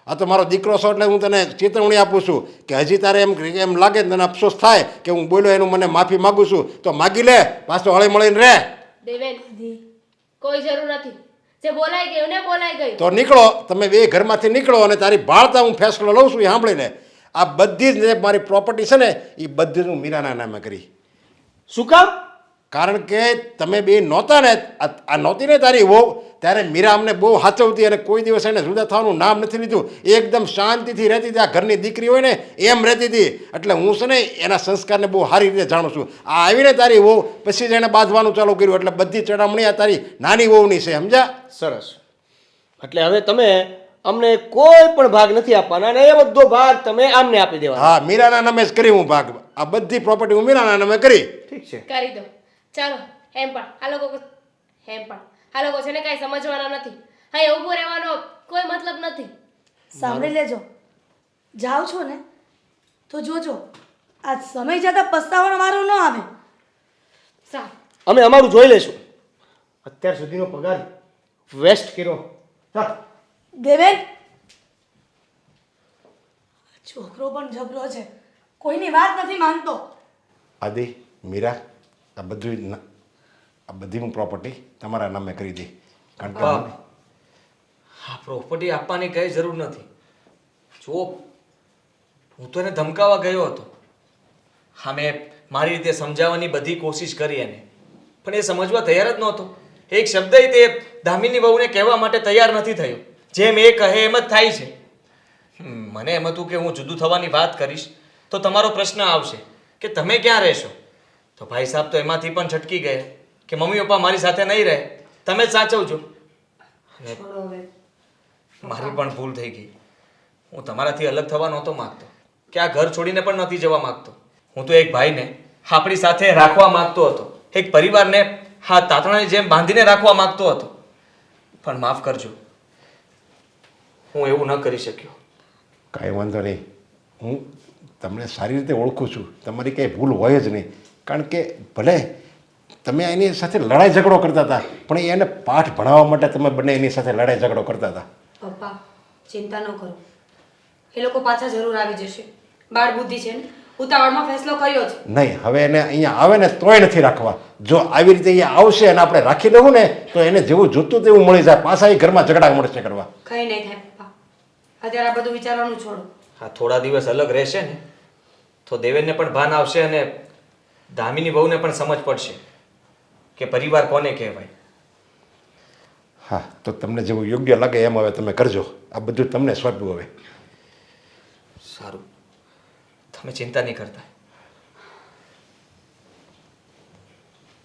આ તો મારો દીકરો છો એટલે હું તને ચેતવણી આપું છું કે હજી તારે એમ લાગે ને તને અફસોસ થાય કે હું બોલ્યો એનું મને માફી માગું છું તો માગી લે, પાછો હળી મળીને રહે. દેવેન કોઈ જરૂર નથી. જે બોલાઈ ગયું ને બોલાઈ ગયું. તો નીકળો, તમે બે ઘરમાંથી નીકળો અને તારી ભાળતા હું ફેસલો લઉં છું એ સાંભળી લે. આ બધી જ જે મારી પ્રોપર્ટી છે ને એ બધી હું મીરાના નામે કરી. શું કામ? કારણ કે તમે બે નહોતા ને, આ નહોતી ને તારી વહુ, ત્યારે મીરા અમને બહુ સાચવતી અને કોઈ દિવસ એને જુદા થવાનું નામ નથી લીધું. એકદમ શાંતિથી રહેતી હતી. આ ઘરની દીકરી હોય ને એમ રહેતી હતી. એટલે હું છે ને એના સંસ્કારને બહુ સારી રીતે જાણું છું. આ આવીને તારી વહુ પછી જ એને બાંધવાનું ચાલુ કર્યું. એટલે બધી ચડામણી આ તારી નાની વહુની છે, સમજ્યા? સરસ. એટલે હવે તમે અમને કોઈ પણ ભાગ નથી આપવાના અને એ બધો ભાગ તમે આમને આપી દેવાનો. હા મીરાના નામે જ કરી હું ભાગ. આ બધી પ્રોપર્ટી હું મીરાના નામે કરી. ઠીક છે. કરી દો. ચાલો એમ પણ આ લોકો એમ પણ આ લોકો છે ને કાંઈ સમજવાના નથી. અહીંયા ઊભું રહેવાનો કોઈ મતલબ નથી. સાંભળી લેજો, જાઓ છો ને તો જોજો આ સમય જતાં પસ્તાવાનો વારો ન આવે. સારું, અમે અમારું જોઈ લઈશું. અત્યાર સુધીનો પગાર વેસ્ટ કર્યો. ચાલ. દેવેન, છોકરો પણ જબરો છે, કોઈની વાત નથી માનતો. આદિ, મીરા, આ બધી હું પ્રોપર્ટી તમારા નામે કરી દઈ. કારણ કે આ પ્રોપર્ટી આપવાની કઈ જરૂર નથી. જો હું તો એને ધમકાવવા ગયો હતો. હા, મેં મારી રીતે સમજાવવાની બધી કોશિશ કરી એને, પણ એ સમજવા તૈયાર જ નહોતો. એક શબ્દ તે દામિની વહુને કહેવા માટે તૈયાર નથી થયો. જેમ એ કહે એમ જ થાય છે. મને એમ હતું કે હું જુદું થવાની વાત કરીશ તો તમારો પ્રશ્ન આવશે કે તમે ક્યાં રહેશો. તો ભાઈ સાહેબ તો એમાંથી પણ છટકી ગયા કે મમ્મી પપ્પા મારી સાથે નહીં રહે, તમે જ સાચવજો. અને મારી પણ ભૂલ થઈ ગઈ. હું તમારાથી અલગ થવા નહોતો માંગતો કે આ ઘર છોડીને પણ નથી જવા માંગતો. હું તો એક ભાઈને આપણી સાથે રાખવા માંગતો હતો, એક પરિવારને હા તાતણાની જેમ બાંધીને રાખવા માંગતો હતો. પણ માફ કરજો, હું એવું ન કરી શક્યો. કાંઈ વાંધો નહીં. હું તમને સારી રીતે ઓળખું છું. તમારી કંઈ ભૂલ હોય જ નહીં. કારણ કે ભલે તમે એની સાથે લડાઈ ઝઘડો કરતા હતા, પણ એને પાઠ ભણાવવા માટે તમે બંને એની સાથે લડાઈ ઝઘડો કરતા હતા. પપ્પા ચિંતા ન કરો, એ લોકો પાછા જરૂર આવી જશે. બાળ બુદ્ધિ છે ને, ઉતાવળમાં ફેસલો કર્યો છે. નહીં, હવે એને અહીંયા આવે ને તોય નથી રાખવા. જો આવી રીતે અહીંયા આવશે અને આપણે રાખી લેવું ને તો એને જેવું જોતું તેવું મળી જાય. પાછા એ ઘરમાં ઝઘડા મળશે કરવા. કંઈ નહીં થાય પપ્પા, અત્યારે આ બધું વિચારવાનું છોડો. હા, થોડા દિવસ અલગ રહેશે ને તો દેવેનને પણ ભાન આવશે અને દામિની વહુને પણ સમજ પડશે કે પરિવાર કોને કહેવાય. હા, તો તમને જેવું યોગ્ય લાગે એમ હવે તમે કરજો. આ બધું તમને સોંપ્યું હવે. સારું, તમે ચિંતા નહીં કરતા.